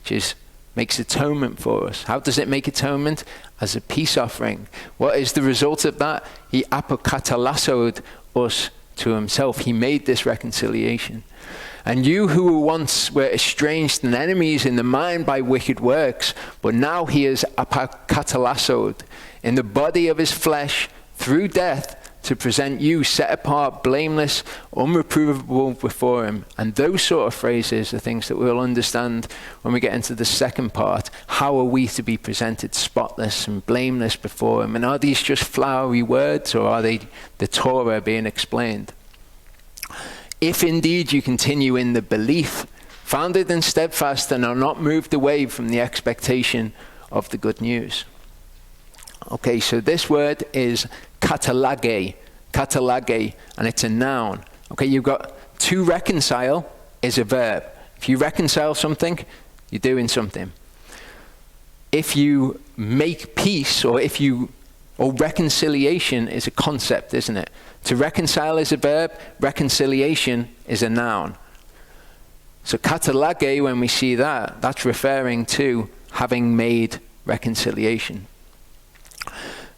which makes atonement for us. How does it make atonement? As a peace offering. What is the result of that? He apokatalassoed us to himself. He made this reconciliation. And you who once were estranged and enemies in the mind by wicked works, but now he is apokatalassoed in the body of his flesh through death, to present you set apart, blameless, unreprovable before him. And those sort of phrases are things that we'll understand when we get into the second part. How are we to be presented spotless and blameless before him? And are these just flowery words, or are they the Torah being explained? If indeed you continue in the belief, founded and steadfast, and are not moved away from the expectation of the good news. Okay, so this word is katalage, and it's a noun. Okay, you've got to reconcile is a verb. If you reconcile something, you're doing something. If you make peace, or reconciliation is a concept, isn't it? To reconcile is a verb, reconciliation is a noun. So katalage, when we see that, that's referring to having made reconciliation.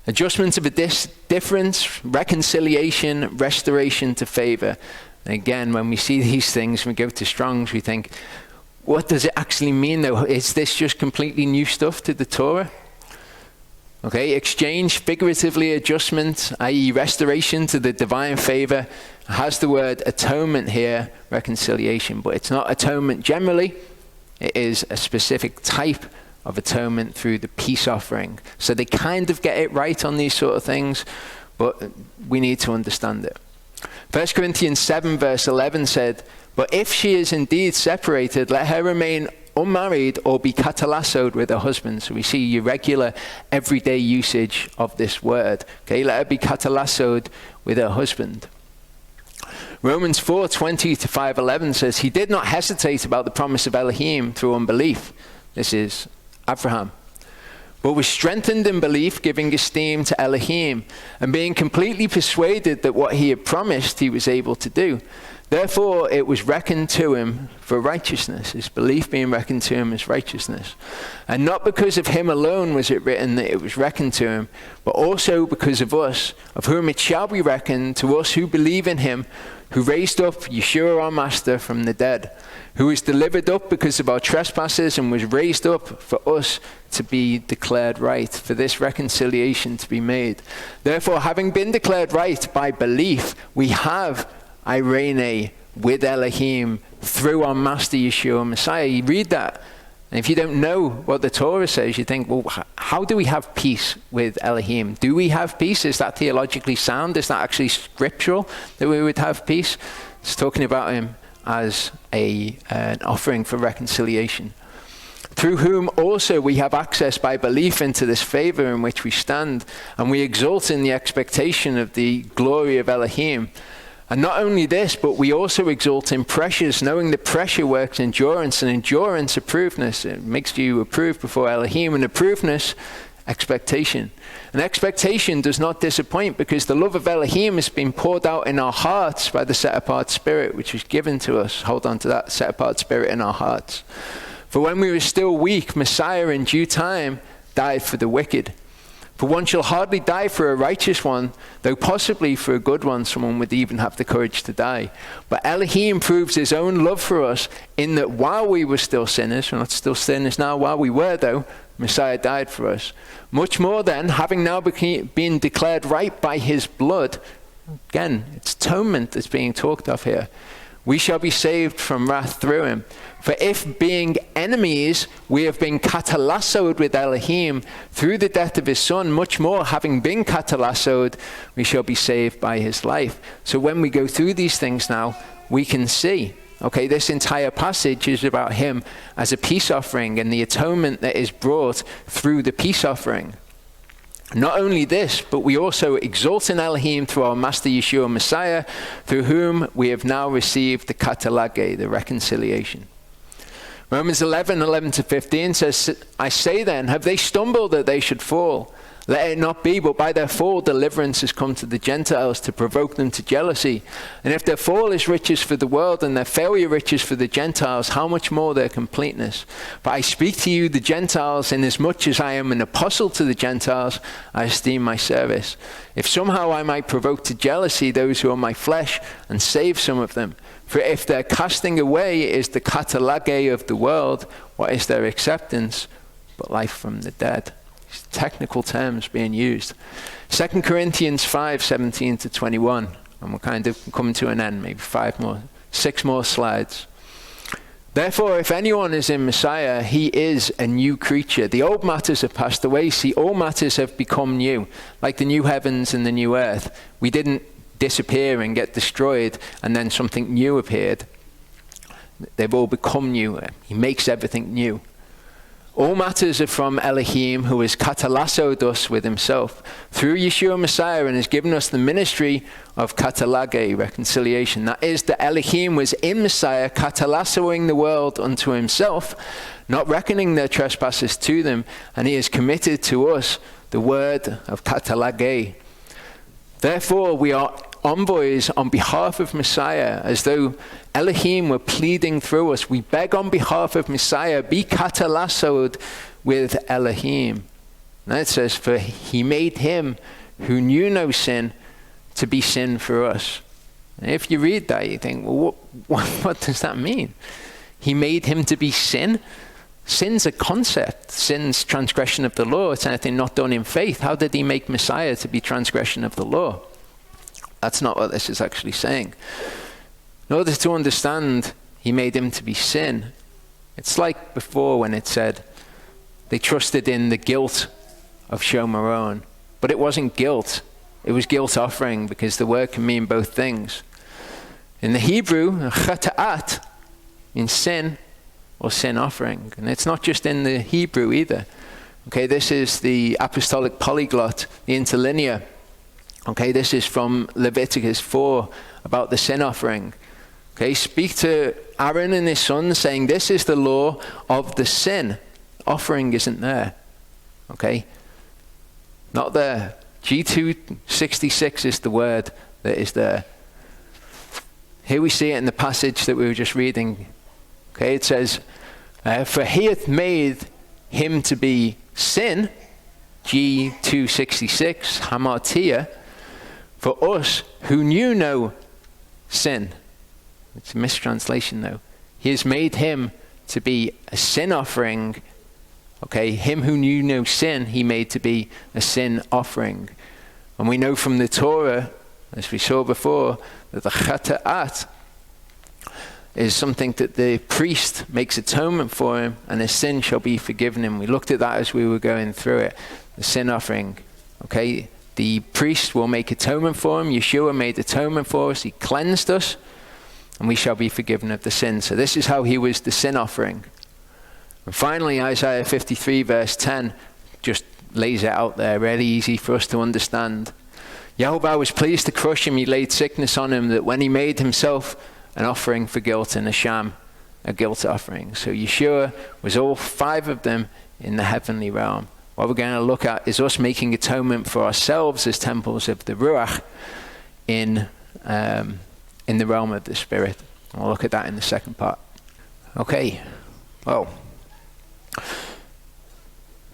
Adjustment of a difference, reconciliation, restoration to favor. And again, when we see these things, when we go to Strong's, we think, what does it actually mean though? Is this just completely new stuff to the Torah? Okay, exchange, figuratively adjustment, i.e. restoration to the divine favor, has the word atonement here, reconciliation, but it's not atonement generally. It is a specific type of atonement through the peace offering. So they kind of get it right on these sort of things, but we need to understand it. 1 Corinthians 7 verse 11 said, but if she is indeed separated, let her remain unmarried or be katalassoed with her husband. So we see your regular everyday usage of this word. Okay, let her be katalassoed with her husband. Romans 4:20 to 5:11 says, he did not hesitate about the promise of Elohim through unbelief. This is Abraham. But was strengthened in belief, giving esteem to Elohim, and being completely persuaded that what he had promised he was able to do. Therefore it was reckoned to him for righteousness, his belief being reckoned to him as righteousness. And not because of him alone was it written that it was reckoned to him, but also because of us, of whom it shall be reckoned to us who believe in him, who raised up Yeshua our Master from the dead, who was delivered up because of our trespasses and was raised up for us to be declared right, for this reconciliation to be made. Therefore, having been declared right by belief, we have Irene with Elohim through our Master Yeshua Messiah. You read that, and if you don't know what the Torah says, you think, well, how do we have peace with Elohim? Do we have peace? Is that theologically sound? Is that actually scriptural that we would have peace? It's talking about him as an offering for reconciliation. Through whom also we have access by belief into this favor in which we stand, and we exult in the expectation of the glory of Elohim. And not only this, but we also exult in pressures, knowing that pressure works endurance, and endurance approvedness. It makes you approved before Elohim, and approvedness, expectation. And expectation does not disappoint, because the love of Elohim has been poured out in our hearts by the set-apart Spirit, which was given to us. Hold on to that set-apart Spirit in our hearts. For when we were still weak, Messiah in due time died for the wicked. For one shall hardly die for a righteous one, though possibly for a good one someone would even have the courage to die. But Elohim proves his own love for us in that while we were still sinners, we're not still sinners now, while we were though, Messiah died for us. Much more then, having now been declared right by his blood, again, it's atonement that's being talked of here, we shall be saved from wrath through him. For if being enemies, we have been katalassoed with Elohim through the death of his son, much more having been katalassoed, we shall be saved by his life. So when we go through these things now, we can see, okay, this entire passage is about him as a peace offering and the atonement that is brought through the peace offering. Not only this, but we also exalt in Elohim through our Master Yeshua Messiah, through whom we have now received the katalage, the reconciliation. Romans 11:11 to 15 says, I say then, have they stumbled that they should fall? Let it not be, but by their fall deliverance has come to the Gentiles to provoke them to jealousy. And if their fall is riches for the world and their failure riches for the Gentiles, how much more their completeness? But I speak to you, the Gentiles, inasmuch as I am an apostle to the Gentiles, I esteem my service. If somehow I might provoke to jealousy those who are my flesh and save some of them. For if their casting away is the katalage of the world, what is their acceptance but life from the dead? Technical terms being used. 2 Corinthians 5:17 to 21, and we're kind of coming to an end, maybe 6 more slides. Therefore, if anyone is in Messiah, he is a new creature. The old matters have passed away. See, all matters have become new, like the new heavens and the new earth. We didn't disappear and get destroyed, and then something new appeared. They've all become new. He makes everything new. All matters are from Elohim, who has katalassoed us with himself through Yeshua Messiah and has given us the ministry of katalage, reconciliation. That is, that Elohim was in Messiah katalassoing the world unto himself, not reckoning their trespasses to them, and he has committed to us the word of katalage. Therefore, we are envoys on behalf of Messiah, as though Elohim were pleading through us. We beg on behalf of Messiah, be katalassoed with Elohim. And it says, for he made him who knew no sin to be sin for us. And if you read that, you think, well, what does that mean? He made him to be sin? Sin's a concept. Sin's transgression of the law. It's anything not done in faith. How did he make Messiah to be transgression of the law? That's not what this is actually saying. In order to understand, he made him to be sin. It's like before when it said they trusted in the guilt of Shomaron. But it wasn't guilt. It was guilt offering, because the word can mean both things. In the Hebrew, chata'at means sin or sin offering. And it's not just in the Hebrew either. Okay, this is the apostolic polyglot, the interlinear. Okay, this is from Leviticus 4 about the sin offering. Okay, speak to Aaron and his sons, saying, this is the law of the sin. Offering isn't there. Okay, not there. G266 is the word that is there. Here we see it in the passage that we were just reading. Okay, it says, for he hath made him to be sin, G266, hamartia, for us who knew no sin. It's a mistranslation though. He has made him to be a sin offering. Okay, him who knew no sin, he made to be a sin offering. And we know from the Torah, as we saw before, that the chata'at is something that the priest makes atonement for him, and his sin shall be forgiven him. We looked at that as we were going through it. The sin offering. Okay, the priest will make atonement for him. Yeshua made atonement for us. He cleansed us, and we shall be forgiven of the sin. So this is how he was the sin offering. And finally, Isaiah 53 verse 10 just lays it out there, really easy for us to understand. Yehovah was pleased to crush him. He laid sickness on him, that when he made himself an offering for guilt and a sham, a guilt offering. So Yeshua was all 5 of them in the heavenly realm. What we're going to look at is us making atonement for ourselves as temples of the Ruach in the realm of the Spirit. And we'll look at that in the second part. Okay, well,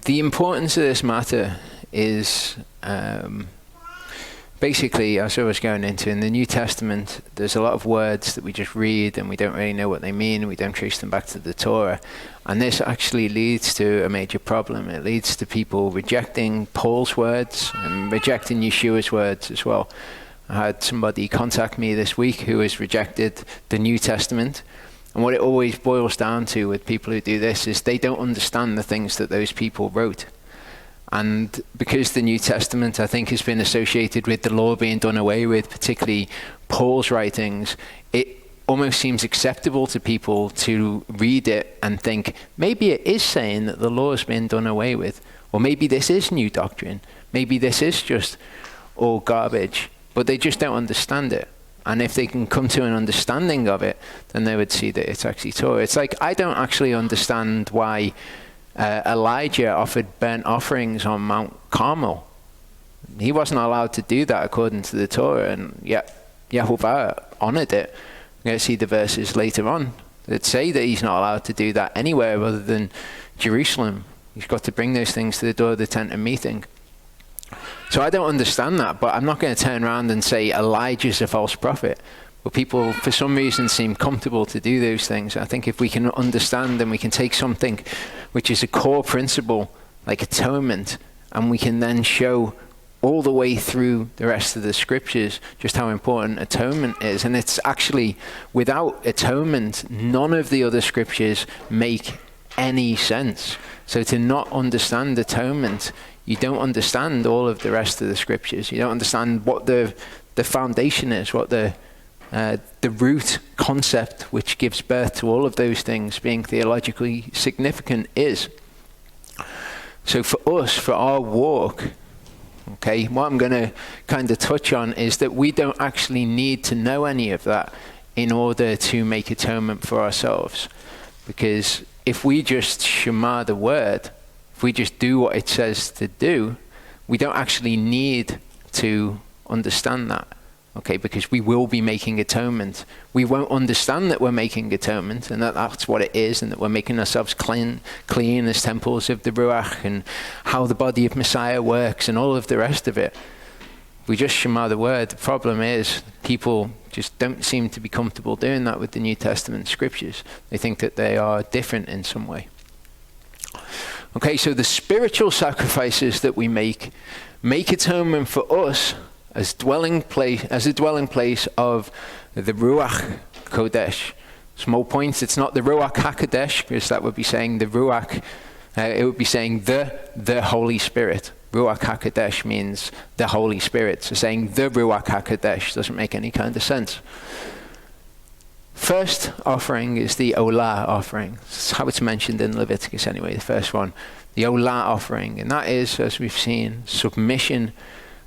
the importance of this matter is basically, as I was going into, in the New Testament, there's a lot of words that we just read and we don't really know what they mean. We don't trace them back to the Torah. And this actually leads to a major problem. It leads to people rejecting Paul's words and rejecting Yeshua's words as well. I had somebody contact me this week who has rejected the New Testament. And what it always boils down to with people who do this is they don't understand the things that those people wrote. And because the New Testament, I think, has been associated with the law being done away with, particularly Paul's writings, it almost seems acceptable to people to read it and think, maybe it is saying that the law has been done away with. Or maybe this is new doctrine. Maybe this is just all garbage. But they just don't understand it. And if they can come to an understanding of it, then they would see that it's actually Torah. It's like, I don't actually understand why Elijah offered burnt offerings on Mount Carmel. He wasn't allowed to do that according to the Torah, and yet Yehovah honored it. We're going to see the verses later on that say that he's not allowed to do that anywhere other than Jerusalem. He's got to bring those things to the door of the tent of meeting. So I don't understand that, but I'm not going to turn around and say Elijah's a false prophet. But people, for some reason, seem comfortable to do those things. I think if we can understand and we can take something which is a core principle, like atonement, and we can then show all the way through the rest of the scriptures just how important atonement is. And it's actually, without atonement, none of the other scriptures make any sense. So to not understand atonement, you don't understand all of the rest of the scriptures. You don't understand what the foundation is, what the root concept which gives birth to all of those things being theologically significant is. So for us, for our walk, okay, what I'm going to kind of touch on is that we don't actually need to know any of that in order to make atonement for ourselves. Because if we just shema the word, if we just do what it says to do, we don't actually need to understand that. Okay, because we will be making atonement. We won't understand that we're making atonement and that that's what it is, and that we're making ourselves clean as temples of the Ruach, and how the body of Messiah works and all of the rest of it. We just shema the word. The problem is people just don't seem to be comfortable doing that with the New Testament scriptures. They think that they are different in some way. Okay, so the spiritual sacrifices that we make atonement for us as a dwelling place of the Ruach Kodesh. Small points, it's not the Ruach HaKodesh, because that would be saying the Ruach, it would be saying the Holy Spirit. Ruach HaKodesh means the Holy Spirit. So saying the Ruach HaKodesh doesn't make any kind of sense. First offering is the Olah offering. That's how it's mentioned in Leviticus anyway, the first one. The Olah offering. And that is, as we've seen, submission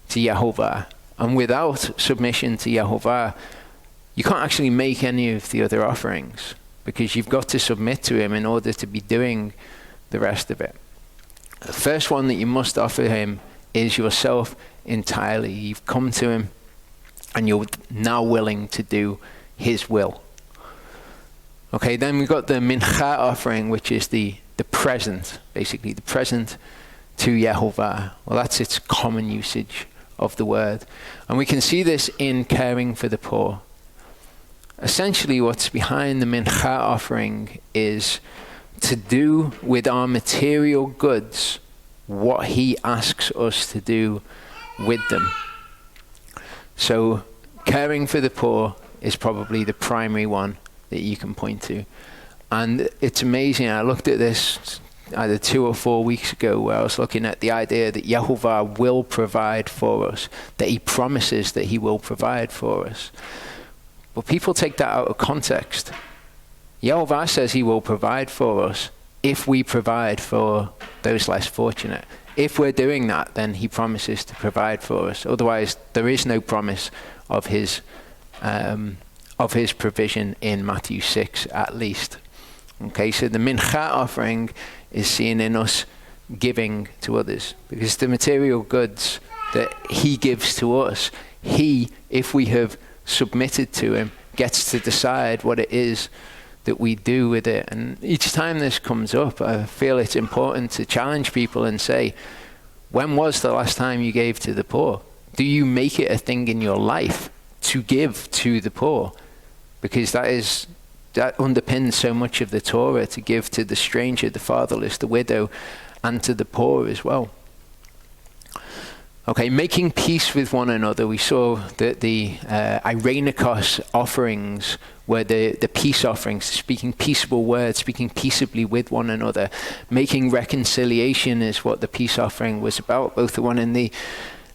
to Yehovah. And without submission to Yehovah, you can't actually make any of the other offerings, because you've got to submit to him in order to be doing the rest of it. The first one that you must offer him is yourself entirely. You've come to him and you're now willing to do his will. Okay, then we've got the mincha offering, which is the present, basically the present to Yehovah. Well, that's its common usage of the word. And we can see this in caring for the poor. Essentially, what's behind the mincha offering is to do with our material goods what he asks us to do with them. So caring for the poor is probably the primary one that you can point to. And it's amazing. I looked at this either 2 or 4 weeks ago, where I was looking at the idea that Yehovah will provide for us, that he promises that he will provide for us. But people take that out of context. Yehovah says he will provide for us if we provide for those less fortunate. If we're doing that, then he promises to provide for us. Otherwise, there is no promise of his provision in Matthew 6, at least. Okay, so the mincha offering is seen in us giving to others, because the material goods that he gives to us, he, if we have submitted to him, gets to decide what it is that we do with it. And each time this comes up, I feel it's important to challenge people and say, when was the last time you gave to the poor? Do you make it a thing in your life to give to the poor? Because that underpins so much of the Torah, to give to the stranger, the fatherless, the widow, and to the poor as well. Okay, making peace with one another. We saw that the Irenikos offerings were the peace offerings, speaking peaceable words, speaking peaceably with one another. Making reconciliation is what the peace offering was about, both the one in the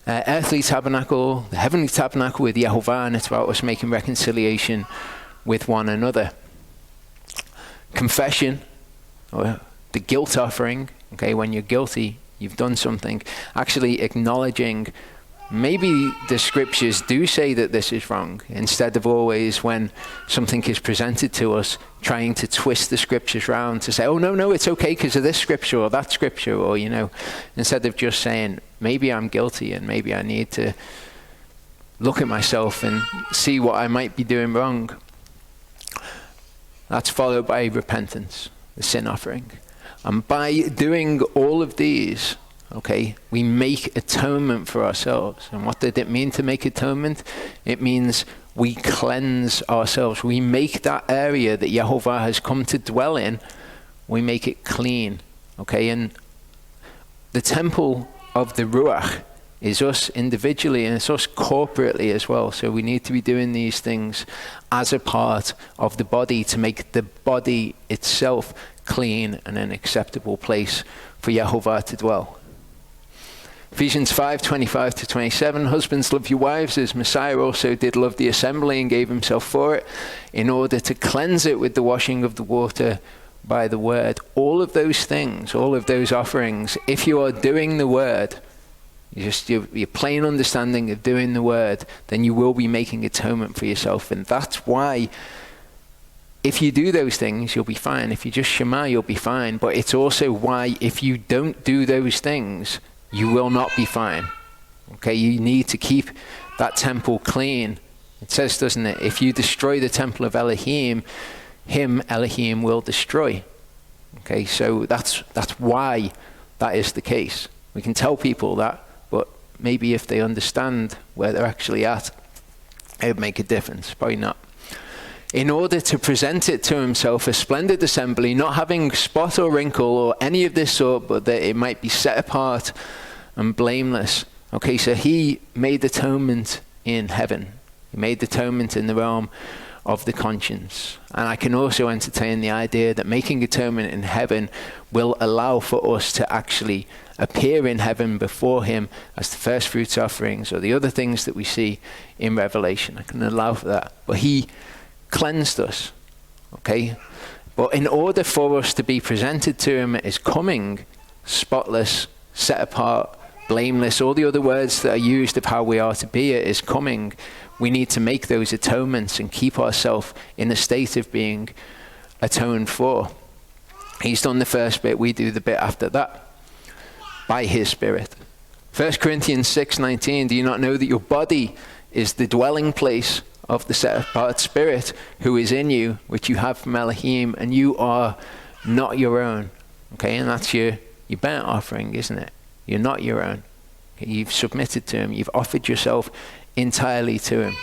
earthly tabernacle, the heavenly tabernacle with Yehovah, and it's about us making reconciliation with one another. Confession, or the guilt offering, okay, when you're guilty, you've done something, actually acknowledging maybe the scriptures do say that this is wrong, instead of always, when something is presented to us, trying to twist the scriptures around to say, oh, no, it's okay because of this scripture or that scripture, or, instead of just saying, maybe I'm guilty and maybe I need to look at myself and see what I might be doing wrong. That's followed by repentance, the sin offering. And by doing all of these, okay, we make atonement for ourselves. And what did it mean to make atonement? It means we cleanse ourselves. We make that area that Yehovah has come to dwell in, we make it clean. Okay, and the temple of the Ruach is us individually, and it's us corporately as well. So we need to be doing these things as a part of the body to make the body itself clean and an acceptable place for Yehovah to dwell. Ephesians 5:25-27, husbands, love your wives as Messiah also did love the assembly and gave himself for it, in order to cleanse it with the washing of the water by the word. All of those things, all of those offerings, if you are doing the word, your plain understanding of doing the word, then you will be making atonement for yourself. And that's why, if you do those things, you'll be fine. If you just Shema, you'll be fine. But it's also why, if you don't do those things, you will not be fine. Okay, you need to keep that temple clean. It says, doesn't it? If you destroy the temple of Elohim, him Elohim will destroy. Okay, so that's why that is the case. We can tell people that, but maybe if they understand where they're actually at, it would make a difference. Probably not. In order to present it to himself a splendid assembly, not having spot or wrinkle or any of this sort, but that it might be set apart and blameless. Okay, so he made atonement in heaven. He made atonement in the realm of the conscience. And I can also entertain the idea that making atonement in heaven will allow for us to actually appear in heaven before him as the first fruits offerings or the other things that we see in Revelation. I can allow for that. But he cleansed us, okay? But in order for us to be presented to him as coming spotless, set apart, blameless, all the other words that are used of how we are to be it is coming, we need to make those atonements and keep ourselves in a state of being atoned for. He's done the first bit, we do the bit after that, by his Spirit. 1 Corinthians 6:19, do you not know that your body is the dwelling place of the set apart Spirit who is in you, which you have from Elohim, and you are not your own? Okay, and that's your burnt offering, isn't it? You're not your own. Okay, you've submitted to him. You've offered yourself entirely to him.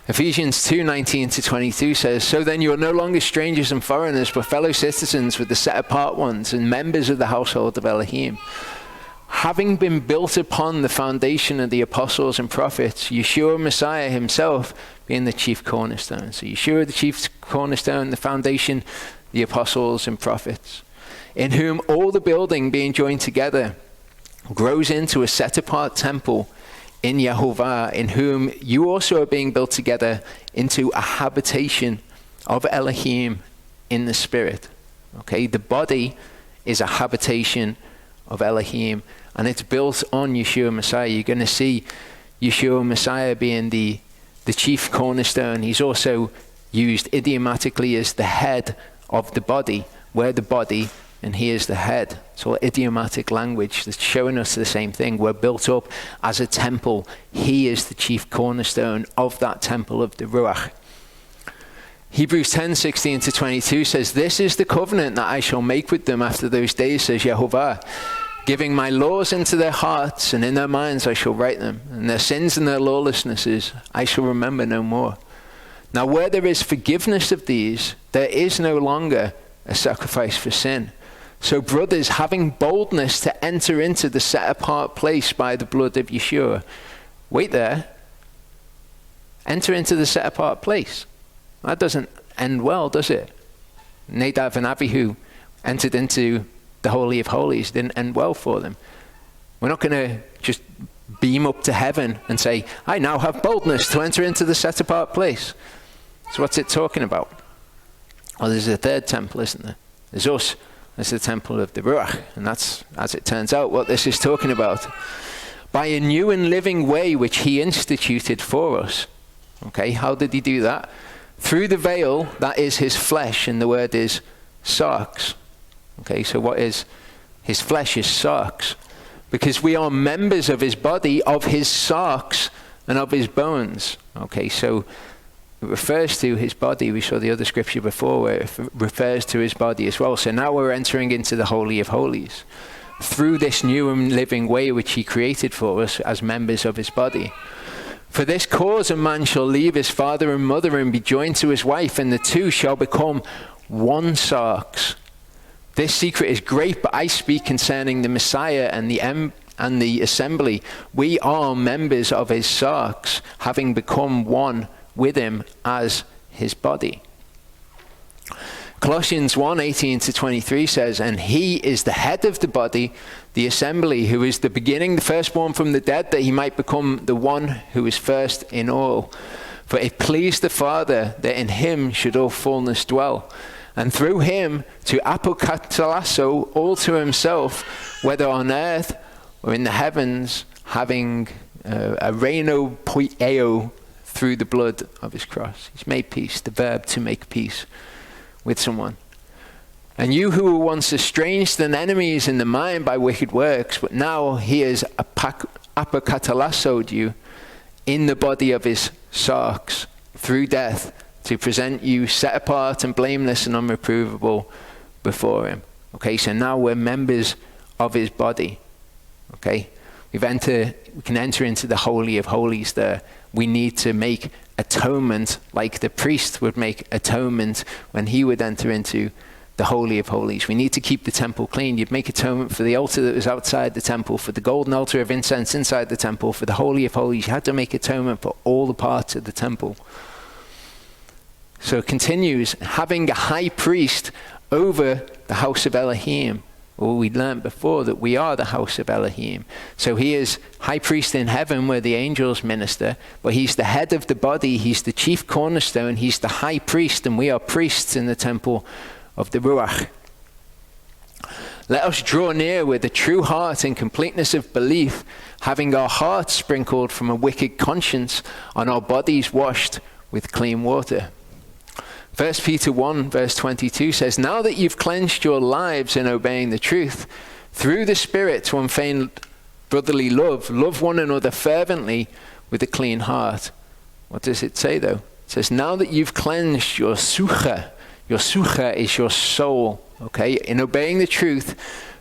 Ephesians 2:19-22 says, so then you are no longer strangers and foreigners, but fellow citizens with the set apart ones and members of the household of Elohim, having been built upon the foundation of the apostles and prophets, Yeshua Messiah himself being the chief cornerstone. So Yeshua, the chief cornerstone, the foundation, the apostles and prophets, in whom all the building being joined together grows into a set apart temple in Yehovah, in whom you also are being built together into a habitation of Elohim in the Spirit. Okay, the body is a habitation of Elohim, and it's built on Yeshua Messiah. You're going to see Yeshua Messiah being the chief cornerstone. He's also used idiomatically as the head of the body. We're the body, and he is the head. It's all idiomatic language that's showing us the same thing. We're built up as a temple. He is the chief cornerstone of that temple of the Ruach. Hebrews 10:16-22 says, this is the covenant that I shall make with them after those days, says Yehovah, giving my laws into their hearts, and in their minds I shall write them, and their sins and their lawlessnesses I shall remember no more. Now where there is forgiveness of these, there is no longer a sacrifice for sin. So brothers, having boldness to enter into the set apart place by the blood of Yeshua. Wait there. Enter into the set apart place. That doesn't end well, does it? Nadab and Abihu entered into the Holy of Holies. Didn't end well for them. We're not going to just beam up to heaven and say, I now have boldness to enter into the set apart place. So what's it talking about? Well, there's a third temple, isn't there? There's us. There's the temple of the Ruach. And that's, as it turns out, what this is talking about. by a new and living way which he instituted for us. Okay, how did he do that? Through the veil, that is his flesh, and the word is sarx. Okay, so what is his flesh? Is sarx. Because we are members of his body, of his sarx, and of his bones. Okay, so it refers to his body. We saw the other scripture before where it refers to his body as well. So now we're entering into the Holy of Holies through this new and living way which he created for us as members of his body. For this cause a man shall leave his father and mother and be joined to his wife, and the two shall become one sarx. This secret is great, but I speak concerning the Messiah and the assembly. We are members of his sarx, having become one with him as his body. Colossians 1:18-23 says, and he is the head of the body, the assembly, who is the beginning, the firstborn from the dead, that he might become the one who is first in all. For it pleased the Father that in him should all fullness dwell, and through him to apokatallasso all to himself, whether on earth or in the heavens, having a reino poieo through the blood of his cross. He's made peace, the verb to make peace with someone. And you who were once estranged and enemies in the mind by wicked works, but now he has apokatalassoed you in the body of his sarx through death, to present you set apart and blameless and unreprovable before him. Okay, so now we're members of his body. Okay, we can enter into the Holy of Holies there. We need to make atonement like the priest would make atonement when he would enter into the Holy of Holies. We need to keep the temple clean. You'd make atonement for the altar that was outside the temple, for the golden altar of incense inside the temple, for the Holy of Holies. You had to make atonement for all the parts of the temple. So it continues, having a high priest over the house of Elohim. Well, we learned before that we are the house of Elohim. So he is high priest in heaven where the angels minister, but he's the head of the body, he's the chief cornerstone, he's the high priest, and we are priests in the temple of the Ruach. Let us draw near with a true heart and completeness of belief, having our hearts sprinkled from a wicked conscience, and our bodies washed with clean water. 1 Peter 1 verse 22 says, now that you've cleansed your lives in obeying the truth, through the Spirit to unfeigned brotherly love, love one another fervently with a clean heart. What does it say though? It says, now that you've cleansed your sucha is your soul, okay, in obeying the truth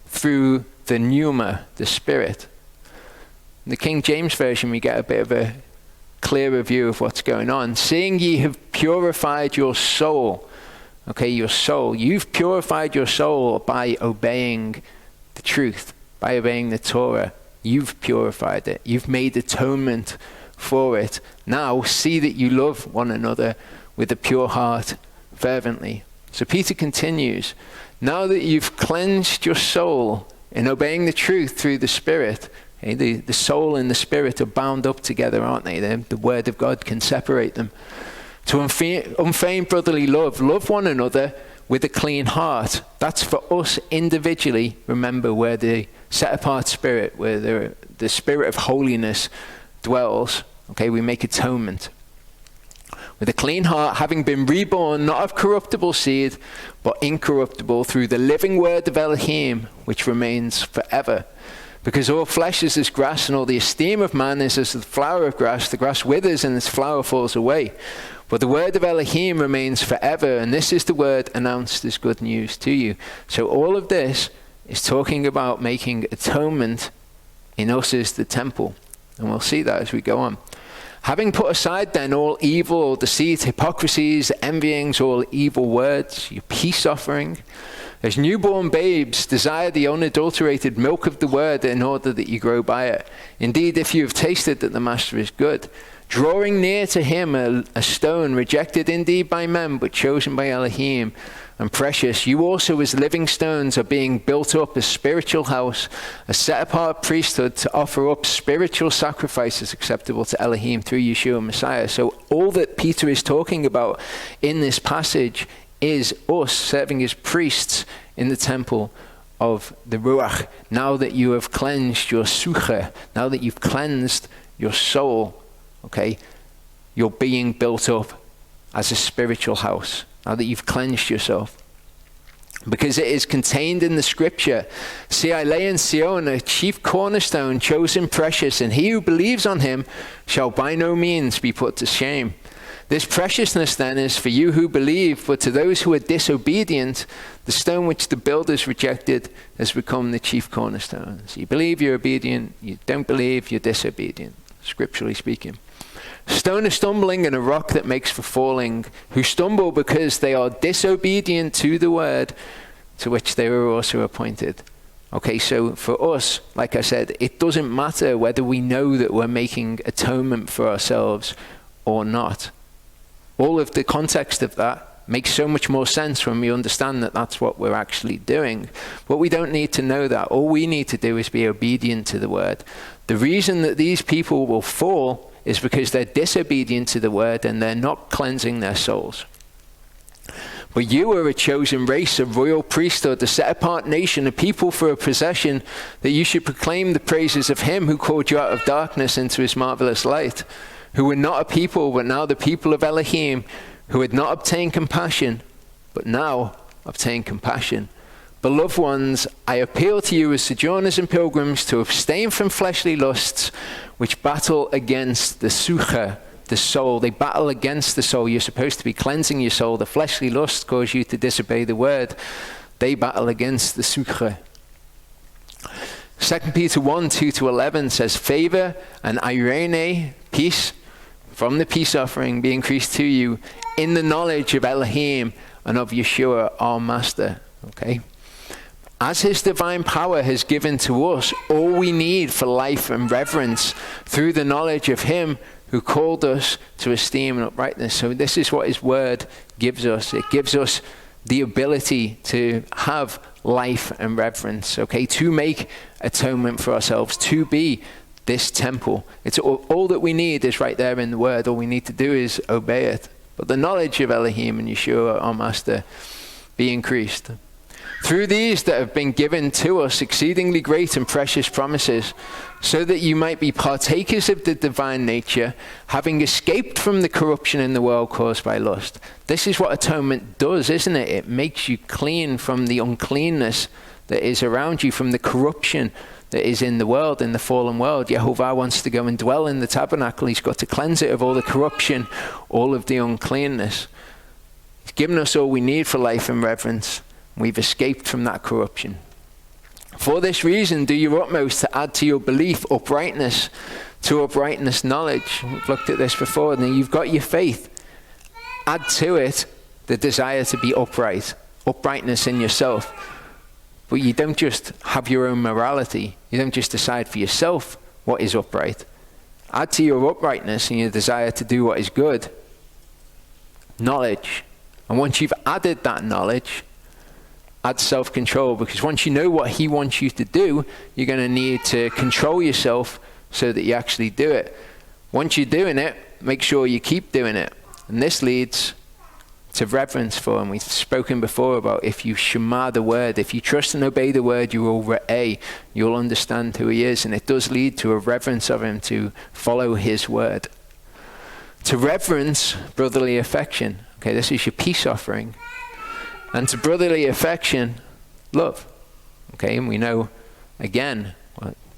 through the pneuma, the Spirit. In the King James Version, we get a bit of a clearer view of what's going on. Seeing ye have purified your soul. Okay, your soul. You've purified your soul by obeying the truth, by obeying the Torah. You've purified it. You've made atonement for it. Now see that you love one another with a pure heart fervently. So Peter continues, now that you've cleansed your soul in obeying the truth through the Spirit. Okay, the soul and the spirit are bound up together, aren't they? The word of God can separate them. To unfeigned brotherly love, love one another with a clean heart. That's for us individually. Remember, where the set apart spirit, where the spirit of holiness dwells. Okay, we make atonement. With a clean heart, having been reborn, not of corruptible seed, but incorruptible, through the living word of Elohim, which remains forever. Because all flesh is as grass, and all the esteem of man is as the flower of grass. The grass withers and its flower falls away. But the word of Elohim remains forever, and this is the word announced as good news to you. So all of this is talking about making atonement in us as the temple. And we'll see that as we go on. Having put aside then all evil, all deceit, hypocrisies, envyings, all evil words, your peace offering, as newborn babes, desire the unadulterated milk of the word in order that you grow by it. Indeed, if you have tasted that the master is good, drawing near to him a stone rejected indeed by men, but chosen by Elohim and precious, you also as living stones are being built up a spiritual house, a set apart priesthood to offer up spiritual sacrifices acceptable to Elohim through Yeshua Messiah. So all that Peter is talking about in this passage is us serving as priests in the temple of the Ruach. Now that you have cleansed your sucha, now that you've cleansed your soul, okay, you're being built up as a spiritual house. Now that you've cleansed yourself. Because it is contained in the scripture, see, I lay in Sion a chief cornerstone, chosen precious, and he who believes on him shall by no means be put to shame. This preciousness then is for you who believe, but to those who are disobedient, the stone which the builders rejected has become the chief cornerstone. So you believe, you're obedient. You don't believe, you're disobedient, scripturally speaking. Stone of stumbling and a rock that makes for falling, who stumble because they are disobedient to the word to which they were also appointed. Okay, so for us, like I said, it doesn't matter whether we know that we're making atonement for ourselves or not. All of the context of that makes so much more sense when we understand that that's what we're actually doing. But we don't need to know that. All we need to do is be obedient to the word. The reason that these people will fall is because they're disobedient to the word and they're not cleansing their souls. But you are a chosen race, a royal priesthood, a set-apart nation, a people for a possession, that you should proclaim the praises of him who called you out of darkness into his marvelous light, who were not a people, but now the people of Elohim, who had not obtained compassion, but now obtain compassion. Beloved ones, I appeal to you as sojourners and pilgrims to abstain from fleshly lusts, which battle against the sucha, the soul. They battle against the soul. You're supposed to be cleansing your soul. The fleshly lusts cause you to disobey the word. They battle against the sucha. 2 Peter 1, 2-11 says, favor and irene, peace, from the peace offering be increased to you in the knowledge of Elohim and of Yeshua, our Master. Okay? As his divine power has given to us all we need for life and reverence through the knowledge of him who called us to esteem and uprightness. So this is what his word gives us. It gives us the ability to have life and reverence, okay, to make atonement for ourselves, to be this temple. It's all that we need is right there in the word. All we need to do is obey it. But the knowledge of Elohim and Yeshua, our Master, be increased. Through these that have been given to us exceedingly great and precious promises, so that you might be partakers of the divine nature, having escaped from the corruption in the world caused by lust. This is what atonement does, isn't it? It makes you clean from the uncleanness that is around you, from the corruption that is in the world, in the fallen world. Yehovah wants to go and dwell in the tabernacle. He's got to cleanse it of all the corruption, all of the uncleanness. He's given us all we need for life and reverence. We've escaped from that corruption. For this reason, do your utmost to add to your belief uprightness, to uprightness knowledge. We've looked at this before. And you've got your faith. Add to it the desire to be upright, uprightness in yourself. But you don't just have your own morality. You don't just decide for yourself what is upright. Add to your uprightness and your desire to do what is good, knowledge. And once you've added that knowledge, add self-control, because once you know what he wants you to do, you're going to need to control yourself so that you actually do it. Once you're doing it, make sure you keep doing it. And this leads to reverence for him. We've spoken before about if you shema the word, if you trust and obey the word, you will re'eh, you'll understand who he is. And it does lead to a reverence of him, to follow his word. To reverence brotherly affection. Okay, this is your peace offering. And to brotherly affection, love. Okay, and we know, again,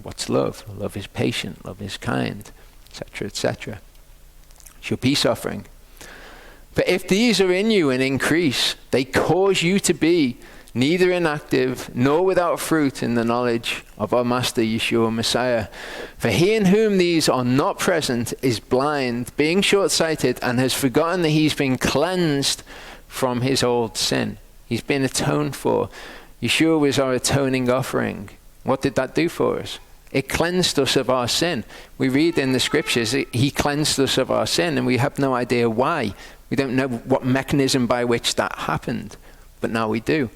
what's love? Love is patient, love is kind, etc., etc. It's your peace offering. But if these are in you and increase, they cause you to be neither inactive nor without fruit in the knowledge of our Master Yeshua Messiah. For he in whom these are not present is blind, being short-sighted, and has forgotten that he's been cleansed from his old sin. He's been atoned for. Yeshua was our atoning offering. What did that do for us? It cleansed us of our sin. We read in the scriptures, he cleansed us of our sin, and we have no idea why. We don't know what mechanism by which that happened, but now we do.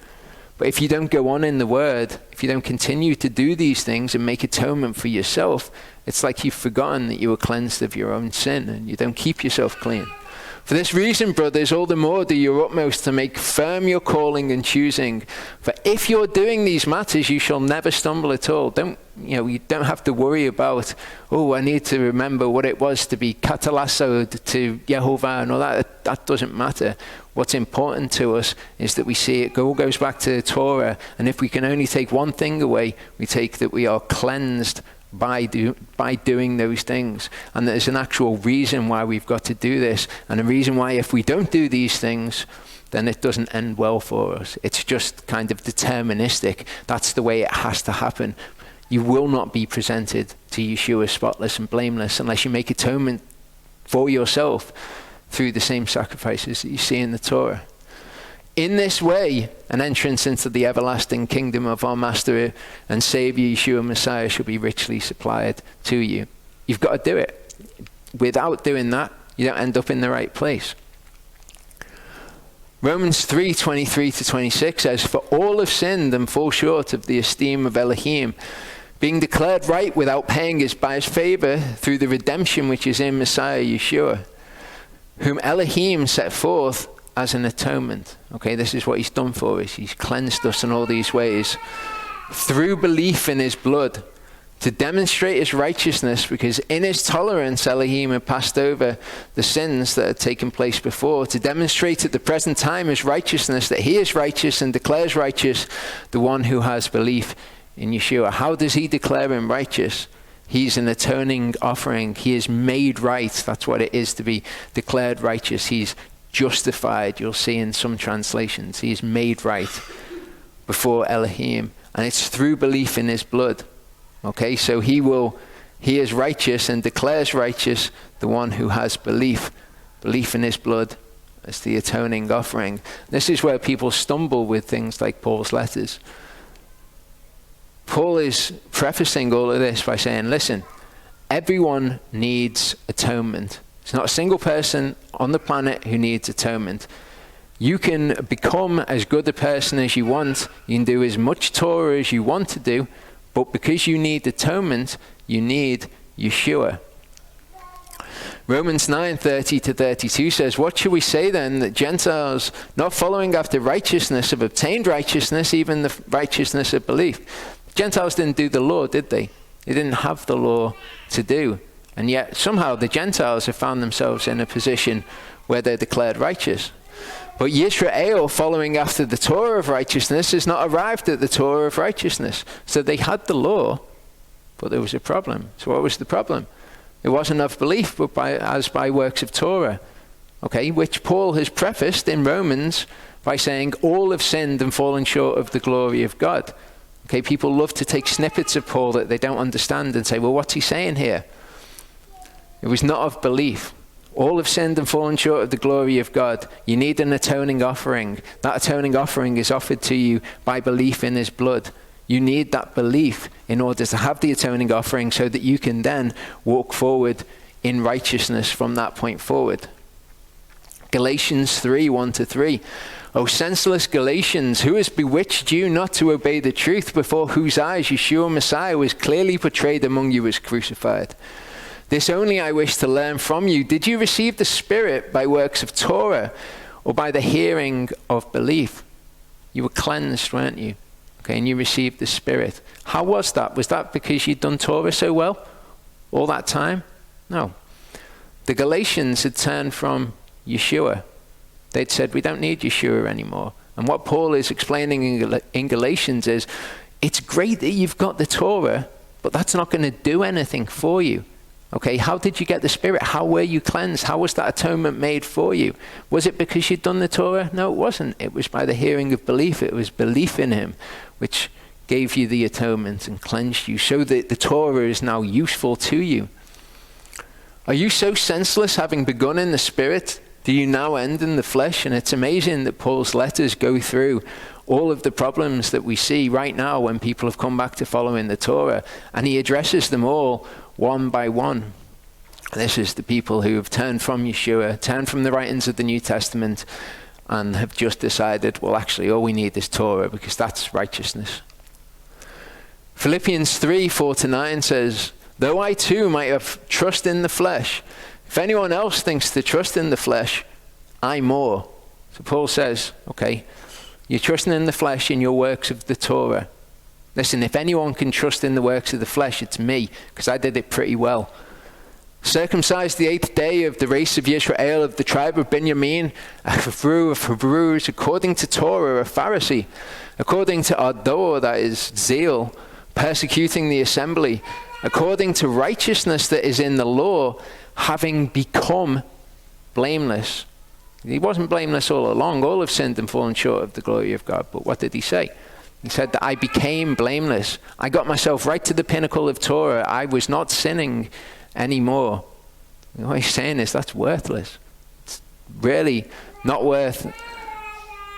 But if you don't go on in the word, if you don't continue to do these things and make atonement for yourself, it's like you've forgotten that you were cleansed of your own sin, and you don't keep yourself clean. For this reason, brothers, all the more do your utmost to make firm your calling and choosing. For if you're doing these matters, you shall never stumble at all. You don't have to worry about, I need to remember what it was to be katalassoed to Yehovah and all that. That doesn't matter. What's important to us is that we see it all goes back to the Torah. And if we can only take one thing away, we take that we are cleansed by doing those things. And there's an actual reason why we've got to do this, and a reason why if we don't do these things, then it doesn't end well for us. It's just kind of deterministic. That's the way it has to happen. You will not be presented to Yeshua spotless and blameless unless you make atonement for yourself through the same sacrifices that you see in the Torah. In this way, an entrance into the everlasting kingdom of our Master and Savior Yeshua Messiah shall be richly supplied to you. You've got to do it. Without doing that, you don't end up in the right place. Romans 3:23-26 says, "For all have sinned and fall short of the esteem of Elohim, being declared right without paying us by his favor through the redemption which is in Messiah Yeshua, whom Elohim set forth as an atonement." Okay, this is what he's done for us. He's cleansed us in all these ways through belief in his blood, to demonstrate his righteousness, because in his tolerance Elohim had passed over the sins that had taken place before, to demonstrate at the present time his righteousness, that he is righteous and declares righteous the one who has belief in Yeshua. How does he declare him righteous? He's an atoning offering. He is made right. That's what it is to be declared righteous. He's justified, you'll see in some translations. He is made right before Elohim. And it's through belief in his blood. Okay, so he is righteous and declares righteous the one who has belief in his blood as the atoning offering. This is where people stumble with things like Paul's letters. Paul is prefacing all of this by saying, listen, everyone needs atonement. There's not a single person on the planet who needs atonement. You can become as good a person as you want. You can do as much Torah as you want to do. But because you need atonement, you need Yeshua. Romans 9:30-32 says, "What shall we say then, that Gentiles, not following after righteousness, have obtained righteousness, even the righteousness of belief?" Gentiles didn't do the law, did they? They didn't have the law to do. And yet somehow the Gentiles have found themselves in a position where they're declared righteous. But Yisrael, following after the Torah of righteousness, has not arrived at the Torah of righteousness. So they had the law, but there was a problem. So what was the problem? It wasn't of belief, but by works of Torah. Okay, which Paul has prefaced in Romans by saying, all have sinned and fallen short of the glory of God. Okay, people love to take snippets of Paul that they don't understand and say, well, what's he saying here? It was not of belief. All have sinned and fallen short of the glory of God. You need an atoning offering. That atoning offering is offered to you by belief in his blood. You need that belief in order to have the atoning offering so that you can then walk forward in righteousness from that point forward. Galatians 3:1-3. O senseless Galatians, who has bewitched you not to obey the truth, before whose eyes Yeshua Messiah was clearly portrayed among you as crucified? This only I wish to learn from you. Did you receive the Spirit by works of Torah or by the hearing of belief? You were cleansed, weren't you? Okay, and you received the Spirit. How was that? Was that because you'd done Torah so well all that time? No. The Galatians had turned from Yeshua. They'd said, we don't need Yeshua anymore. And what Paul is explaining in Galatians is, it's great that you've got the Torah, but that's not going to do anything for you. Okay, how did you get the Spirit? How were you cleansed? How was that atonement made for you? Was it because you'd done the Torah? No, it wasn't. It was by the hearing of belief. It was belief in him, which gave you the atonement and cleansed you, so that the Torah is now useful to you. Are you so senseless, having begun in the Spirit? Do you now end in the flesh? And it's amazing that Paul's letters go through all of the problems that we see right now when people have come back to following the Torah, and he addresses them all one by one. This is the people who have turned from Yeshua, turned from the writings of the New Testament, and have just decided, well, actually, all we need is Torah, because that's righteousness. Philippians 3:4-9 says, though I too might have trust in the flesh, if anyone else thinks to trust in the flesh, I more. So Paul says, okay, you're trusting in the flesh in your works of the Torah. Listen, if anyone can trust in the works of the flesh, it's me, because I did it pretty well. Circumcised the 8th day of the race of Yisrael, of the tribe of Benjamin, a Hebrew of Hebrews, according to Torah, a Pharisee, according to ardor, that is zeal, persecuting the assembly, according to righteousness that is in the law, having become blameless. He wasn't blameless all along. All have sinned and fallen short of the glory of God. But what did he say? He said that I became blameless. I got myself right to the pinnacle of Torah. I was not sinning anymore. And what he's saying is that's worthless. It's really not worth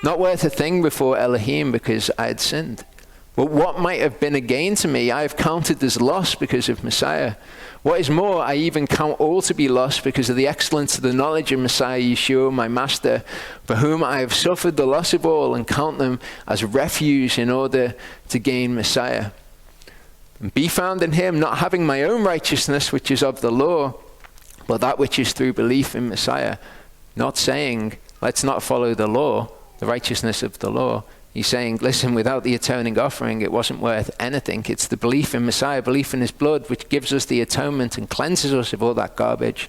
a thing before Elohim because I had sinned. But what might have been a gain to me, I have counted as loss because of Messiah. What is more, I even count all to be lost because of the excellence of the knowledge of Messiah Yeshua, my Master, for whom I have suffered the loss of all, and count them as refuge in order to gain Messiah. And be found in him, not having my own righteousness, which is of the law, but that which is through belief in Messiah. Not saying, let's not follow the law, the righteousness of the law. He's saying, listen, without the atoning offering, it wasn't worth anything. It's the belief in Messiah, belief in his blood, which gives us the atonement and cleanses us of all that garbage,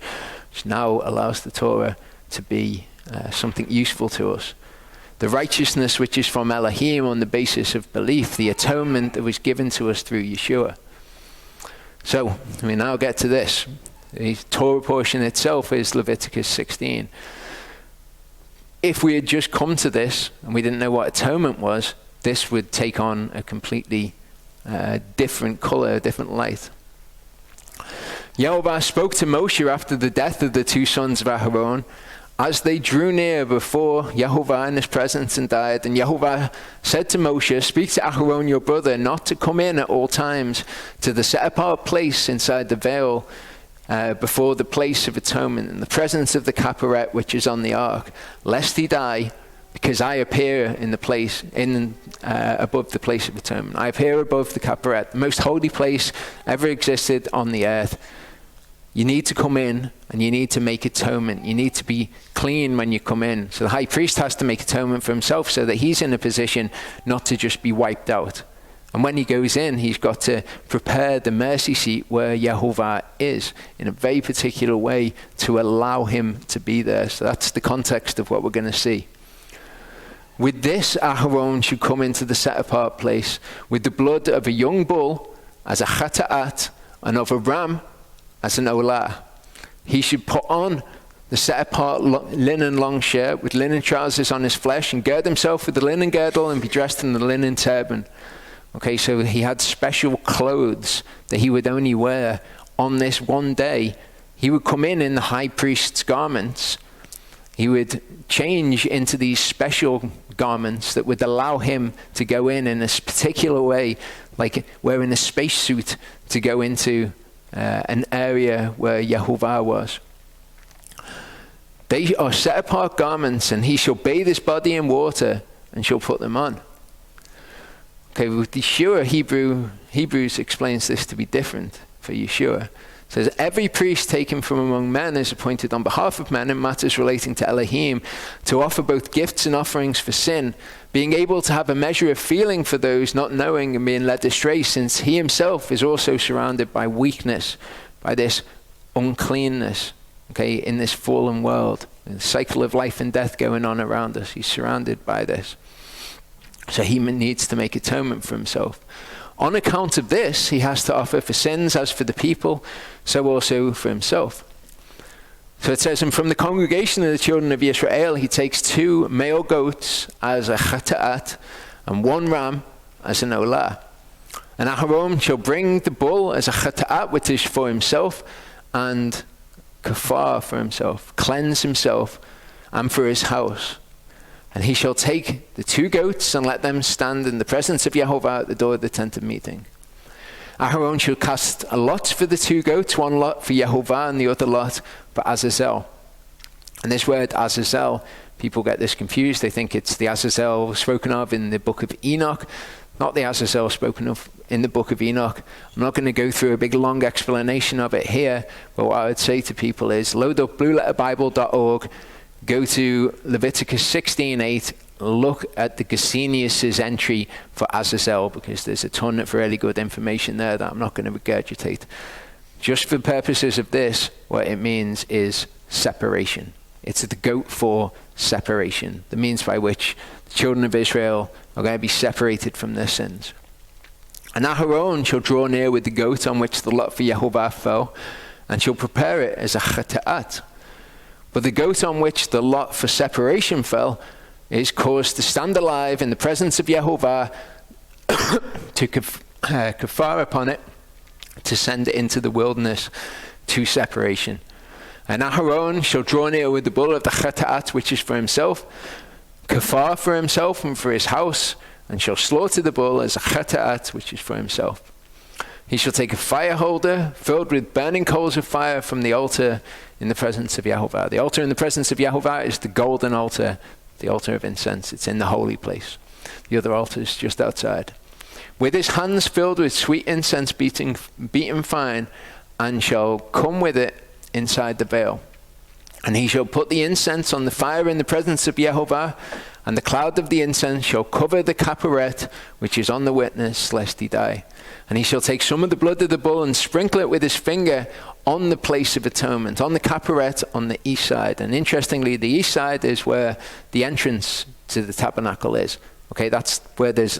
which now allows the Torah to be something useful to us. The righteousness which is from Elohim on the basis of belief, the atonement that was given to us through Yeshua. So, we now get to this. The Torah portion itself is Leviticus 16. If we had just come to this and we didn't know what atonement was, this would take on a completely different color, a different light. Yehovah spoke to Moshe after the death of the two sons of Aaron, as they drew near before Yehovah in his presence and died. And Yehovah said to Moshe, speak to Aaron your brother not to come in at all times to the set apart place inside the veil, before the place of atonement, in the presence of the Kaparet which is on the ark, lest he die, because I appear in the place, above the place of atonement. I appear above the Kaparet, the most holy place ever existed on the earth. You need to come in and you need to make atonement. You need to be clean when you come in. So the high priest has to make atonement for himself so that he's in a position not to just be wiped out. And when he goes in, he's got to prepare the mercy seat where Yehovah is in a very particular way to allow him to be there. So that's the context of what we're going to see. With this, Aaron should come into the set-apart place with the blood of a young bull as a chata'at and of a ram as an olah. He should put on the set-apart linen long shirt with linen trousers on his flesh and gird himself with the linen girdle and be dressed in the linen turban. Okay, so he had special clothes that he would only wear on this one day. He would come in the high priest's garments. He would change into these special garments that would allow him to go in this particular way, like wearing a spacesuit to go into an area where Yehovah was. They are set apart garments, and he shall bathe his body in water and shall put them on. Okay, with Yeshua, Hebrews explains this to be different for Yeshua. It says, every priest taken from among men is appointed on behalf of men in matters relating to Elohim to offer both gifts and offerings for sin, being able to have a measure of feeling for those not knowing and being led astray, since he himself is also surrounded by weakness, by this uncleanness, okay, in this fallen world. The cycle of life and death going on around us. He's surrounded by this. So he needs to make atonement for himself. On account of this, he has to offer for sins as for the people, so also for himself. So it says, and from the congregation of the children of Israel, he takes 2 male goats as a chata'at and 1 ram as an olah. And Aaron shall bring the bull as a chata'at, which is for himself, and kafar for himself, cleanse himself, and for his house. And he shall take the 2 goats and let them stand in the presence of Yehovah at the door of the tent of meeting. Aaron shall cast a lot for the 2 goats, 1 lot for Yehovah and the other lot for Azazel. And this word Azazel, people get this confused. They think it's the Azazel spoken of in the book of Enoch, not the Azazel spoken of in the book of Enoch. I'm not going to go through a big long explanation of it here, but what I would say to people is load up blueletterbible.org, go to Leviticus 16:8. Look at the Gesenius' entry for Azazel, because there's a ton of really good information there that I'm not going to regurgitate. Just for purposes of this, what it means is separation. It's the goat for separation, the means by which the children of Israel are going to be separated from their sins. And Aharon shall draw near with the goat on which the lot for Yehovah fell, and shall prepare it as a chata'at. But the goat on which the lot for separation fell is caused to stand alive in the presence of Yehovah to kafar upon it, to send it into the wilderness to separation. And Aharon shall draw near with the bull of the chata'at, which is for himself, kafar for himself and for his house, and shall slaughter the bull as a chata'at, which is for himself. He shall take a fire holder filled with burning coals of fire from the altar in the presence of Yehovah. The altar in the presence of Yehovah is the golden altar, the altar of incense. It's in the holy place. The other altar is just outside. With his hands filled with sweet incense beaten fine, and shall come with it inside the veil. And he shall put the incense on the fire in the presence of Yehovah, and the cloud of the incense shall cover the kaparet which is on the witness, lest he die. And he shall take some of the blood of the bull and sprinkle it with his finger on the place of atonement, on the kaparet on the east side. And interestingly, the east side is where the entrance to the tabernacle is. Okay, that's where there's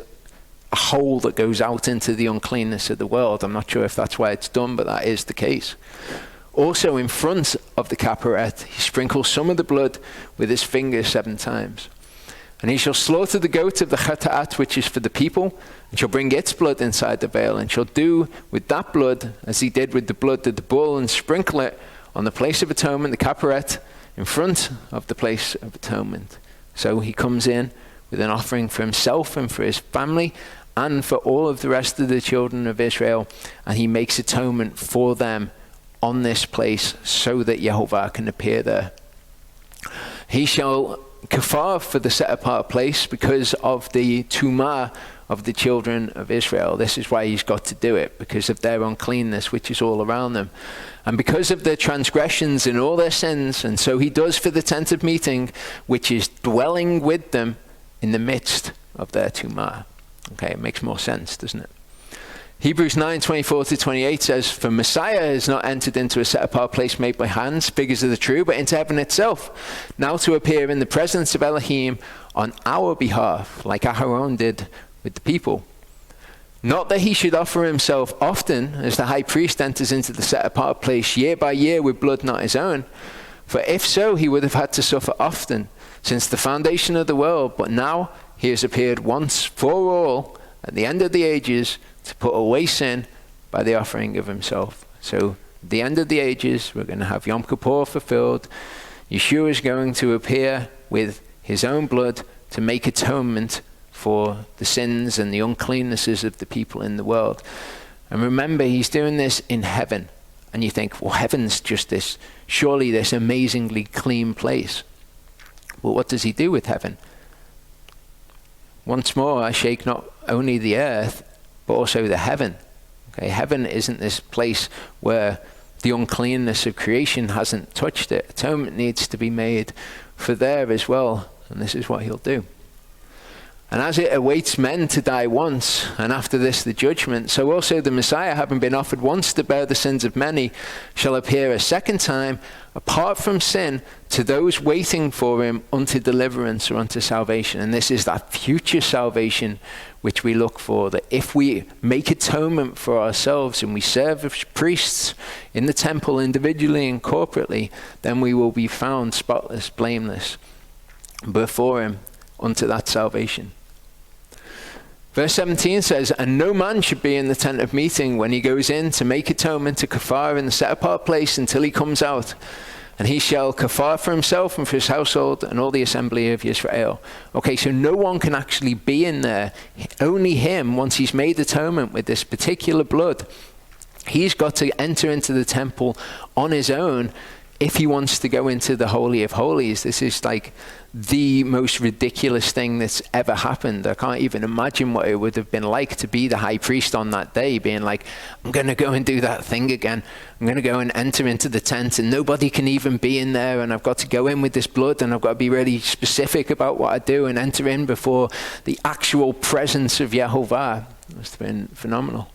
a hole that goes out into the uncleanness of the world. I'm not sure if that's why it's done, but that is the case. Also in front of the kaparet, he sprinkles some of the blood with his finger 7 times. And he shall slaughter the goat of the chata'at, which is for the people, and shall bring its blood inside the veil, and shall do with that blood as he did with the blood of the bull, and sprinkle it on the place of atonement, the kaparet, in front of the place of atonement. So he comes in with an offering for himself and for his family, and for all of the rest of the children of Israel, and he makes atonement for them on this place so that Yehovah can appear there. He shall kafar for the set apart place because of the tumah of the children of Israel. This is why he's got to do it, because of their uncleanness which is all around them, and because of their transgressions and all their sins. And so he does for the tent of meeting, which is dwelling with them in the midst of their tumah. Okay, it makes more sense, doesn't it? Hebrews 9:24-28 says, for Messiah has not entered into a set-apart place made by hands, figures of the true, but into heaven itself, now to appear in the presence of Elohim on our behalf, like Aharon did with the people. Not that he should offer himself often, as the high priest enters into the set-apart place year by year with blood not his own, for if so, he would have had to suffer often, since the foundation of the world, but now he has appeared once for all at the end of the ages to put away sin by the offering of himself. So at the end of the ages, we're going to have Yom Kippur fulfilled. Yeshua is going to appear with his own blood to make atonement for the sins and the uncleannesses of the people in the world. And remember, he's doing this in heaven. And you think, well, heaven's just this, surely this amazingly clean place. Well, what does he do with heaven? Once more, I shake not only the earth, but also the heaven. Okay, heaven isn't this place where the uncleanness of creation hasn't touched it. Atonement needs to be made for there as well, and this is what he'll do. And as it awaits men to die once, and after this the judgment, so also the Messiah, having been offered once to bear the sins of many, shall appear a second time, apart from sin, to those waiting for him unto deliverance or unto salvation. And this is that future salvation which we look for, that if we make atonement for ourselves and we serve as priests in the temple individually and corporately, then we will be found spotless, blameless before him unto that salvation. Verse 17 says, and no man should be in the tent of meeting when he goes in to make atonement to kafar in the set apart place until he comes out. And he shall kafar for himself and for his household and all the assembly of Israel. Okay, so no one can actually be in there. Only him, once he's made atonement with this particular blood, he's got to enter into the temple on his own if he wants to go into the Holy of Holies, this is like the most ridiculous thing that's ever happened. I can't even imagine what it would have been like to be the high priest on that day, being like, I'm going to go and do that thing again. I'm going to go and enter into the tent and nobody can even be in there, and I've got to go in with this blood, and I've got to be really specific about what I do and enter in before the actual presence of Yehovah. It must have been phenomenal.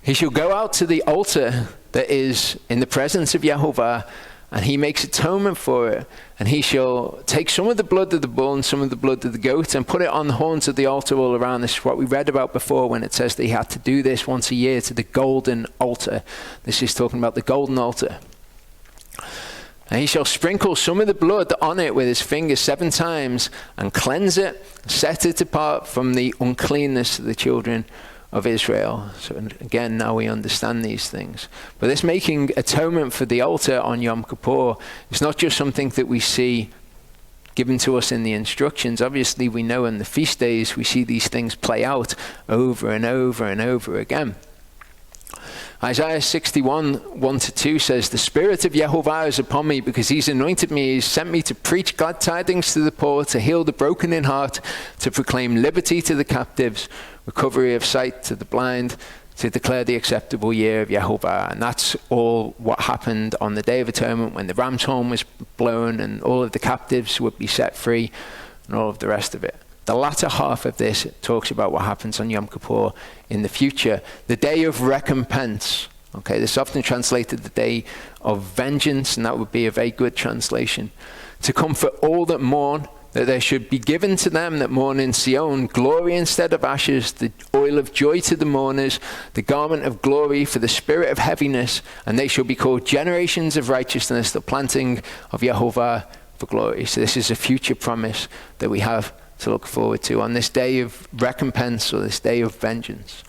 He shall go out to the altar that is in the presence of Yehovah, and he makes atonement for it. And he shall take some of the blood of the bull and some of the blood of the goat and put it on the horns of the altar all around. This is what we read about before when it says that he had to do this once a year to the golden altar. This is talking about the golden altar. And he shall sprinkle some of the blood on it with his finger 7 times and cleanse it, set it apart from the uncleanness of the children of Israel. So again, now we understand these things. But this making atonement for the altar on Yom Kippur is not just something that we see given to us in the instructions. Obviously, we know in the feast days, we see these things play out over and over and over again. Isaiah 61, 1-2 says, the Spirit of Yehovah is upon me because he's anointed me. He's sent me to preach glad tidings to the poor, to heal the broken in heart, to proclaim liberty to the captives, recovery of sight to the blind, to declare the acceptable year of Yehovah. And that's all what happened on the Day of Atonement when the ram's horn was blown and all of the captives would be set free and all of the rest of it. The latter half of this talks about what happens on Yom Kippur in the future, the day of recompense. Okay, this is often translated the day of vengeance, and that would be a very good translation. To comfort all that mourn, that there should be given to them that mourn in Sion glory instead of ashes, the oil of joy to the mourners, the garment of glory for the spirit of heaviness, and they shall be called generations of righteousness, the planting of Yehovah for glory. So this is a future promise that we have to look forward to on this day of recompense, or this day of vengeance.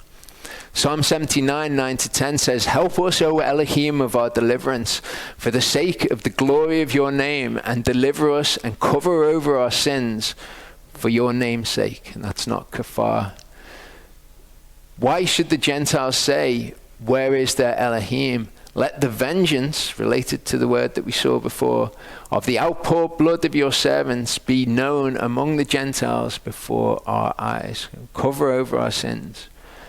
Psalm 79, 9-10 says, help us, O Elohim of our deliverance, for the sake of the glory of your name, and deliver us and cover over our sins for your name's sake. And that's not kafar. Why should the Gentiles say, where is their Elohim? Let the vengeance, related to the word that we saw before, of the outpoured blood of your servants be known among the Gentiles before our eyes. Cover over our sins.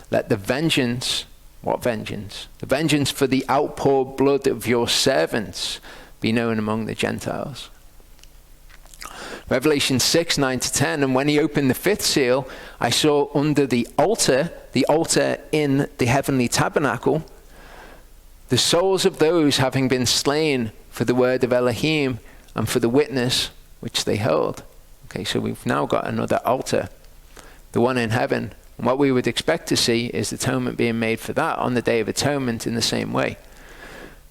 Let the vengeance, what vengeance? The vengeance for the outpoured blood of your servants be known among the Gentiles. Revelation 6, 9-10, and when he opened the 5th seal, I saw under the altar in the heavenly tabernacle, the souls of those having been slain for the word of Elohim and for the witness which they held. Okay, so we've now got another altar, the one in heaven. And what we would expect to see is atonement being made for that on the Day of Atonement in the same way.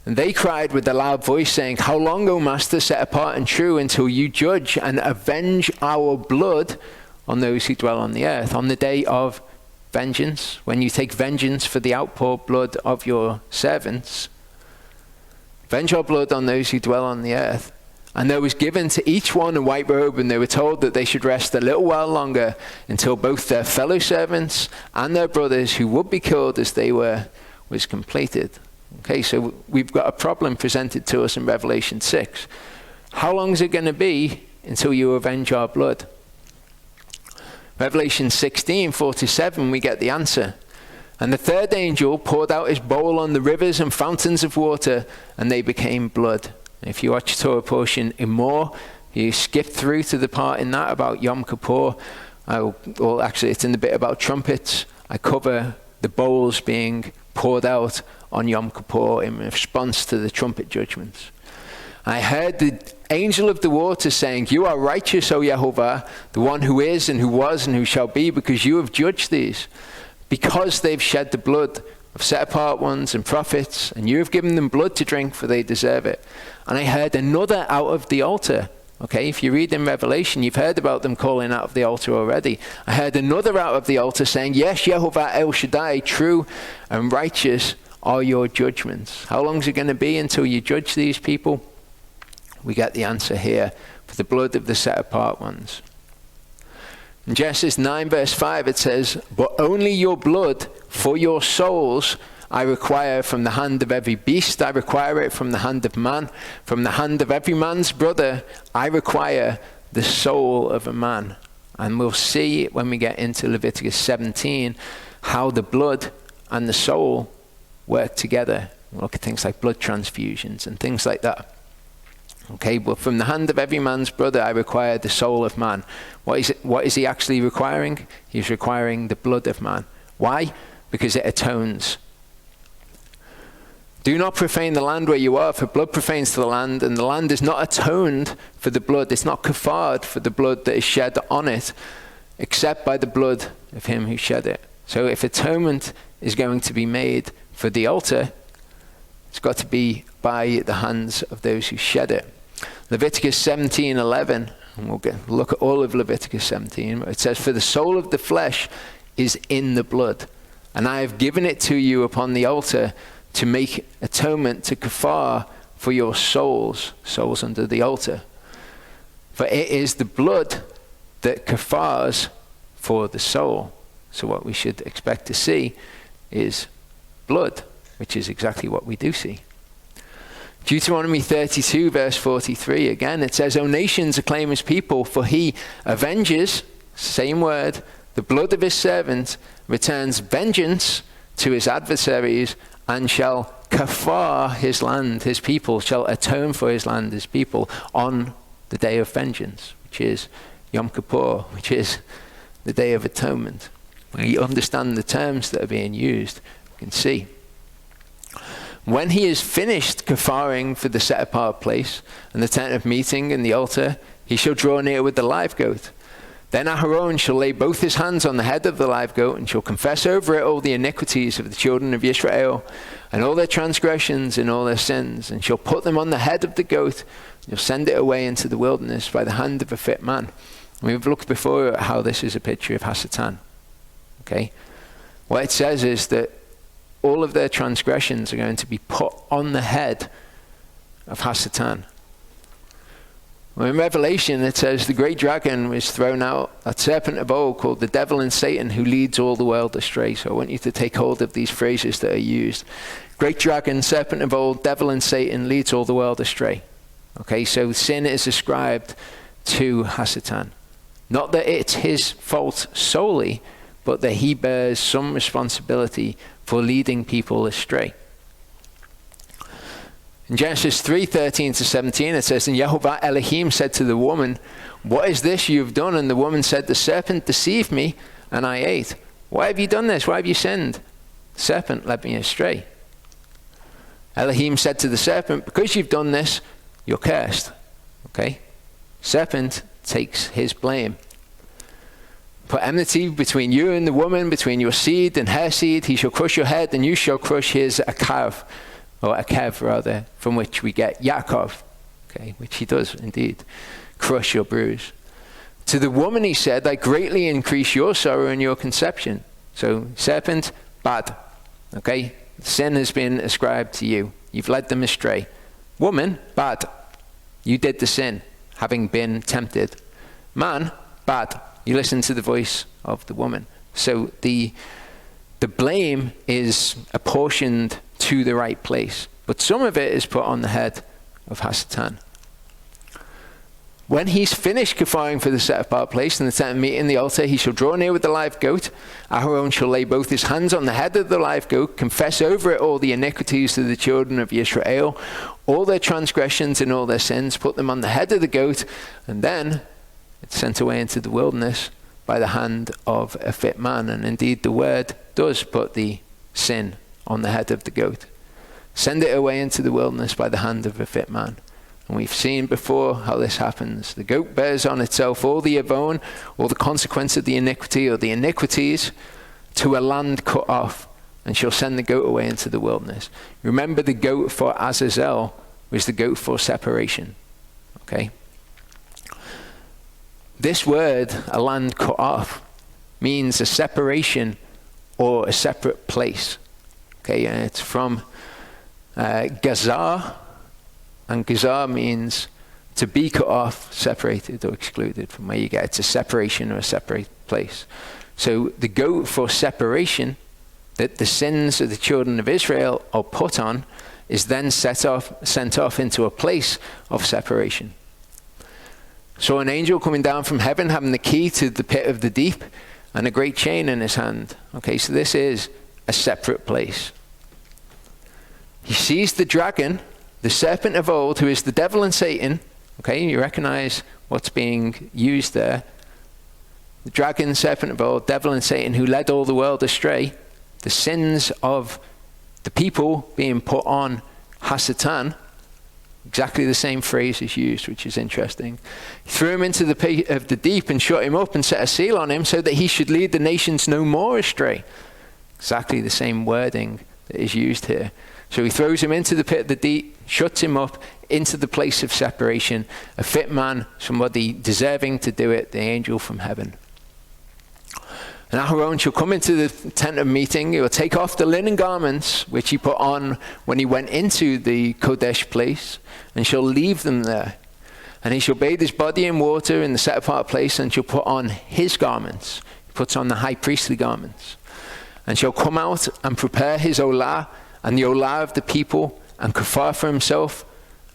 And they cried with a loud voice, saying, how long, O Master, set apart and true, until you judge and avenge our blood on those who dwell on the earth, on the day of vengeance, when you take vengeance for the outpoured blood of your servants. Avenge our blood on those who dwell on the earth. And there was given to each one a white robe, and they were told that they should rest a little while longer until both their fellow servants and their brothers who would be killed as they were was completed. Okay, so we've got a problem presented to us in Revelation 6. How long is it going to be until you avenge our blood? Revelation 16, 4-7, we get the answer. And the 3rd angel poured out his bowl on the rivers and fountains of water, and they became blood. If you watch Torah portion in more, you skip through to the part in that about Yom Kippur. Actually, it's in the bit about trumpets. I cover the bowls being poured out on Yom Kippur in response to the trumpet judgments. I heard the angel of the water saying, you are righteous, O Yehovah, the one who is and who was and who shall be, because you have judged these, because they've shed the blood of set apart ones and prophets, and you have given them blood to drink, for they deserve it. And I heard another out of the altar. Okay, if you read in Revelation, you've heard about them calling out of the altar already. I heard another out of the altar saying, yes, Yehovah El Shaddai, true and righteous are your judgments. How long is it going to be until you judge these people? We get the answer here, for the blood of the set apart ones. In Genesis 9 verse 5 it says, but only your blood for your souls I require from the hand of every beast, I require it from the hand of man. From the hand of every man's brother, I require the soul of a man. And we'll see when we get into Leviticus 17 how the blood and the soul work together. We'll look at things like blood transfusions and things like that. Okay, but from the hand of every man's brother, I require the soul of man. What is he actually requiring? He's requiring the blood of man. Why? Because it atones. Do not profane the land where you are, for blood profanes the land, and the land is not atoned for the blood. It's not kafared for the blood that is shed on it, except by the blood of him who shed it. So if atonement is going to be made for the altar, it's got to be by the hands of those who shed it. Leviticus 17:11, and we'll look at all of Leviticus 17. It says, "For the soul of the flesh is in the blood, and I have given it to you upon the altar to make atonement, to kafar for your souls under the altar. For it is the blood that kafars for the soul." So what we should expect to see is blood, which is exactly what we do see. Deuteronomy 32 verse 43, again it says, "O nations, acclaim his people, for he avenges," same word, "the blood of his servant, returns vengeance to his adversaries, and shall kafar his land," his people, shall atone for his land, his people, on the day of vengeance, which is Yom Kippur, which is the Day of Atonement. When you understand the terms that are being used, you can see. When he is finished kafaring for the set-apart place, and the tent of meeting, and the altar, he shall draw near with the live goat. Then Aharon shall lay both his hands on the head of the live goat, and shall confess over it all the iniquities of the children of Israel, and all their transgressions and all their sins, and shall put them on the head of the goat, and shall send it away into the wilderness by the hand of a fit man. And we've looked before at how this is a picture of Hasatan. Okay? What it says is that all of their transgressions are going to be put on the head of Hasatan. Well, in Revelation it says the great dragon was thrown out, that serpent of old called the devil and Satan, who leads all the world astray. So I want you to take hold of these phrases that are used. Great dragon, serpent of old, devil and Satan, leads all the world astray. Okay, so sin is ascribed to Hasatan. Not that it's his fault solely, but that he bears some responsibility for leading people astray. In Genesis 3:13-17 it says, "And Yehovah Elohim said to the woman, 'What is this you have done?' And the woman said, 'The serpent deceived me, and I ate.' 'Why have you done this? Why have you sinned?' 'The serpent led me astray.' Elohim said to the serpent, 'Because you've done this, you're cursed.'" Okay? Serpent takes his blame. "Put enmity between you and the woman, between your seed and her seed. He shall crush your head, and you shall crush his akav," or akev rather, from which we get Yaakov, okay, which he does indeed crush or bruise. "To the woman he said, I greatly increase your sorrow and your conception." So serpent, bad. Okay, sin has been ascribed to you. You've led them astray. Woman, bad. You did the sin, having been tempted. Man, bad. You listen to the voice of the woman. So the blame is apportioned to the right place, but some of it is put on the head of Hasatan. "When he's finished kafaring for the set-apart place and the tent of meeting, the altar, he shall draw near with the live goat. Aharon shall lay both his hands on the head of the live goat, confess over it all the iniquities of the children of Israel, all their transgressions and all their sins, put them on the head of the goat, and then it's sent away into the wilderness by the hand of a fit man." And indeed the word does put the sin on the head of the goat. Send it away into the wilderness by the hand of a fit man. And we've seen before how this happens. The goat bears on itself all the avon, or the consequence of the iniquity or the iniquities, to a land cut off, and shall send the goat away into the wilderness. Remember, the goat for Azazel was the goat for separation. Okay? This word, a land cut off, means a separation or a separate place. Okay, and it's from Gazar, and Gazar means to be cut off, separated or excluded, from where you get it's a separation or a separate place. So the goat for separation that the sins of the children of Israel are put on is then sent off into a place of separation. So an angel coming down from heaven having the key to the pit of the deep and a great chain in his hand. Okay, so this is a separate place. He sees the dragon, the serpent of old, who is the devil and Satan. Okay, you recognize what's being used there. The dragon, serpent of old, devil and Satan, who led all the world astray. The sins of the people being put on Hasatan. Exactly the same phrase is used, which is interesting. He threw him into the pit of the deep and shut him up and set a seal on him so that he should lead the nations no more astray. Exactly the same wording that is used here. So he throws him into the pit of the deep, shuts him up into the place of separation. A fit man, somebody deserving to do it, the angel from heaven. And Aharon shall come into the tent of meeting. He will take off the linen garments which he put on when he went into the Kodesh place, and shall leave them there. And he shall bathe his body in water in the set apart place, and shall put on his garments. He puts on the high priestly garments. And shall come out and prepare his olah, and the olah of the people, and kafar for himself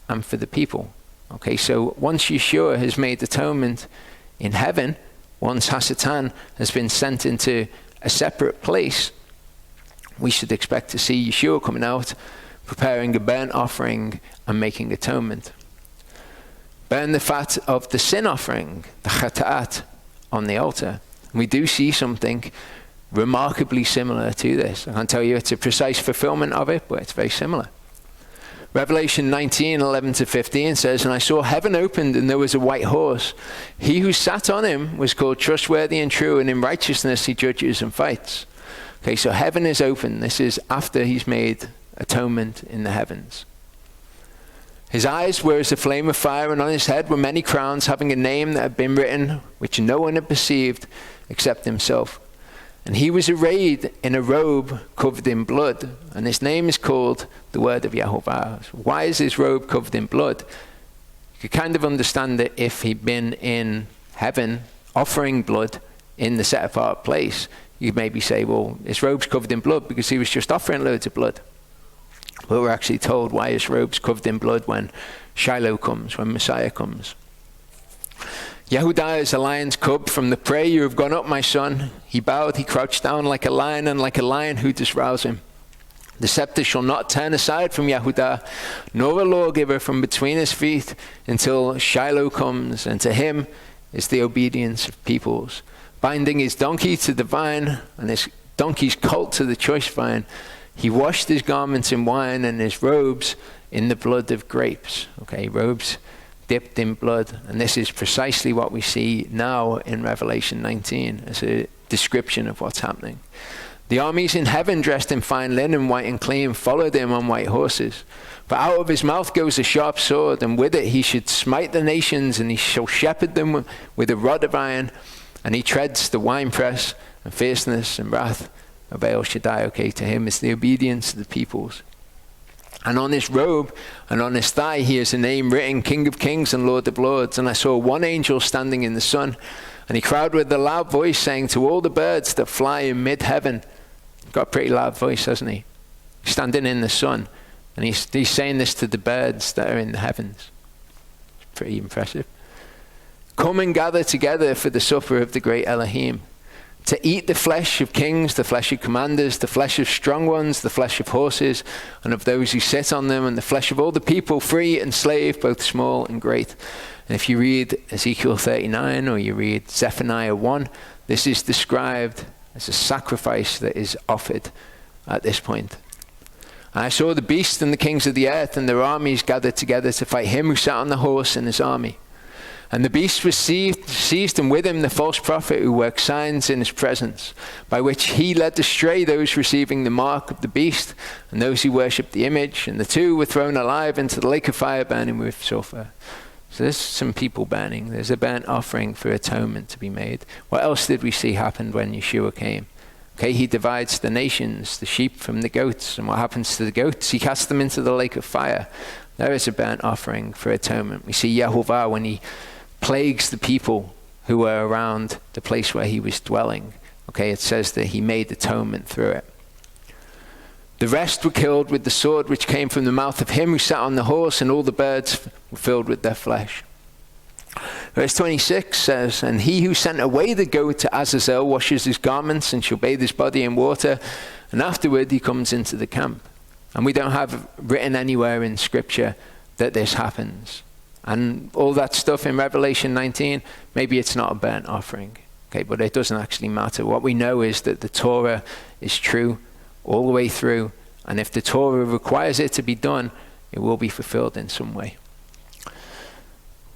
and for the people. Okay, so once Yeshua has made atonement in heaven, once Hasatan has been sent into a separate place, we should expect to see Yeshua coming out, preparing a burnt offering and making atonement. Burn the fat of the sin offering, the chata'at, on the altar. And we do see something remarkably similar to this. I can't tell you it's a precise fulfillment of it, but it's very similar. Revelation 19:11-15 says, and I saw heaven opened, and there was a white horse. He who sat on him was called trustworthy and true, and in righteousness he judges and fights. Okay, so heaven is open. This is after he's made atonement in the heavens. His eyes were as a flame of fire, and on his head were many crowns, having a name that had been written, which no one had perceived except himself. And he was arrayed in a robe covered in blood, and his name is called the Word of Yehovah. So why is his robe covered in blood? You could kind of understand it if he'd been in heaven offering blood in the set apart place. You'd maybe say, well, his robe's covered in blood because he was just offering loads of blood. But we're actually told why his robe's covered in blood when Shiloh comes, when Messiah comes. Yehudah is a lion's cub. From the prey you have gone up, my son. He bowed, he crouched down like a lion, and like a lion who does rouse him. The scepter shall not turn aside from Yehudah, nor a lawgiver from between his feet, until Shiloh comes, and to him is the obedience of peoples. Binding his donkey to the vine, and his donkey's colt to the choice vine. He washed his garments in wine, and his robes in the blood of grapes. Okay, robes dipped in blood. And this is precisely what we see now in Revelation 19 as a description of what's happening. The armies in heaven, dressed in fine linen, white and clean, followed him on white horses. But out of his mouth goes a sharp sword, and with it he should smite the nations, and he shall shepherd them with a rod of iron, and he treads the winepress and fierceness and wrath of El Shaddai. Okay, to him is the obedience of the peoples. And on his robe and on his thigh he has a name written, King of Kings and Lord of Lords. And I saw one angel standing in the sun, and he cried with a loud voice, saying to all the birds that fly in mid-heaven. Got a pretty loud voice, hasn't he? Standing in the sun. And he's saying this to the birds that are in the heavens. It's pretty impressive. Come and gather together for the supper of the great Elohim, to eat the flesh of kings, the flesh of commanders, the flesh of strong ones, the flesh of horses, and of those who sit on them, and the flesh of all the people, free and slave, both small and great. And if you read Ezekiel 39 or you read Zephaniah 1, this is described as a sacrifice that is offered at this point. And I saw the beast and the kings of the earth and their armies gathered together to fight him who sat on the horse and his army. And the beast was seized, and with him the false prophet who worked signs in his presence, by which he led astray those receiving the mark of the beast and those who worshipped the image. And the two were thrown alive into the lake of fire burning with sulfur. So there's some people burning. There's a burnt offering for atonement to be made. What else did we see happened when Yeshua came? Okay, he divides the nations, the sheep from the goats. And what happens to the goats? He casts them into the lake of fire. There is a burnt offering for atonement. We see Yehovah when he plagues the people who were around the place where he was dwelling. Okay, it says that he made atonement through it. The rest were killed with the sword which came from the mouth of him who sat on the horse, and all the birds were filled with their flesh. Verse 26 says, and he who sent away the goat to Azazel washes his garments and shall bathe his body in water, and afterward he comes into the camp. And we don't have written anywhere in Scripture that this happens. And all that stuff in Revelation 19, maybe it's not a burnt offering. Okay, but it doesn't actually matter. What we know is that the Torah is true all the way through. And if the Torah requires it to be done, it will be fulfilled in some way.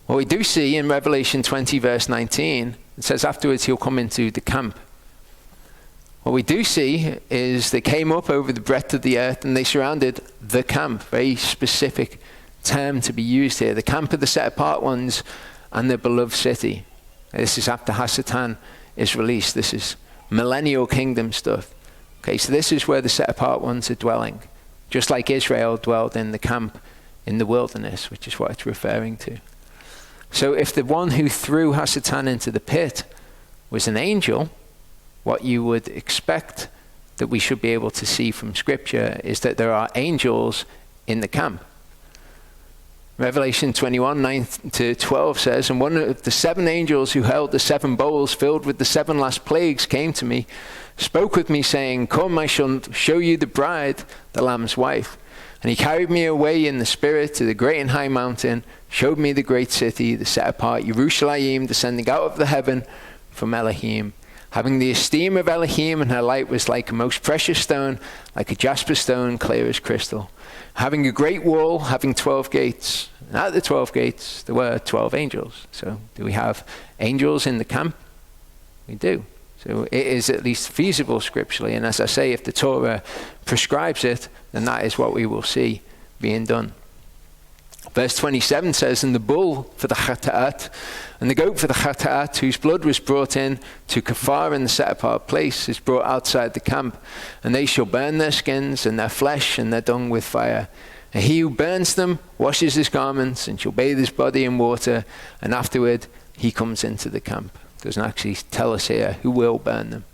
What we do see in Revelation 20 verse 19, it says afterwards he'll come into the camp. What we do see is they came up over the breadth of the earth and they surrounded the camp. Very specific term to be used here. The camp of the set apart ones and the beloved city. This is after Hasatan is released. This is millennial kingdom stuff. Okay, so this is where the set apart ones are dwelling. Just like Israel dwelled in the camp in the wilderness, which is what it's referring to. So if the one who threw Hasatan into the pit was an angel, what you would expect that we should be able to see from Scripture is that there are angels in the camp. Revelation 21, 9 to 12 says, and one of the 7 angels who held the 7 bowls filled with the 7 last plagues came to me, spoke with me saying, come, I shall show you the bride, the Lamb's wife. And he carried me away in the spirit to the great and high mountain, showed me the great city, the set apart Jerusalem, descending out of the heaven from Elohim, having the esteem of Elohim, and her light was like a most precious stone, like a jasper stone, clear as crystal. Having a great wall, having 12 gates. And at the 12 gates, there were 12 angels. So do we have angels in the camp? We do. So it is at least feasible scripturally. And as I say, if the Torah prescribes it, then that is what we will see being done. Verse 27 says, and the bull for the chata'at, and the goat for the chata'at, whose blood was brought in to kafar in the set apart place, is brought outside the camp. And they shall burn their skins and their flesh and their dung with fire. And he who burns them washes his garments and shall bathe his body in water. And afterward he comes into the camp. It doesn't actually tell us here who will burn them.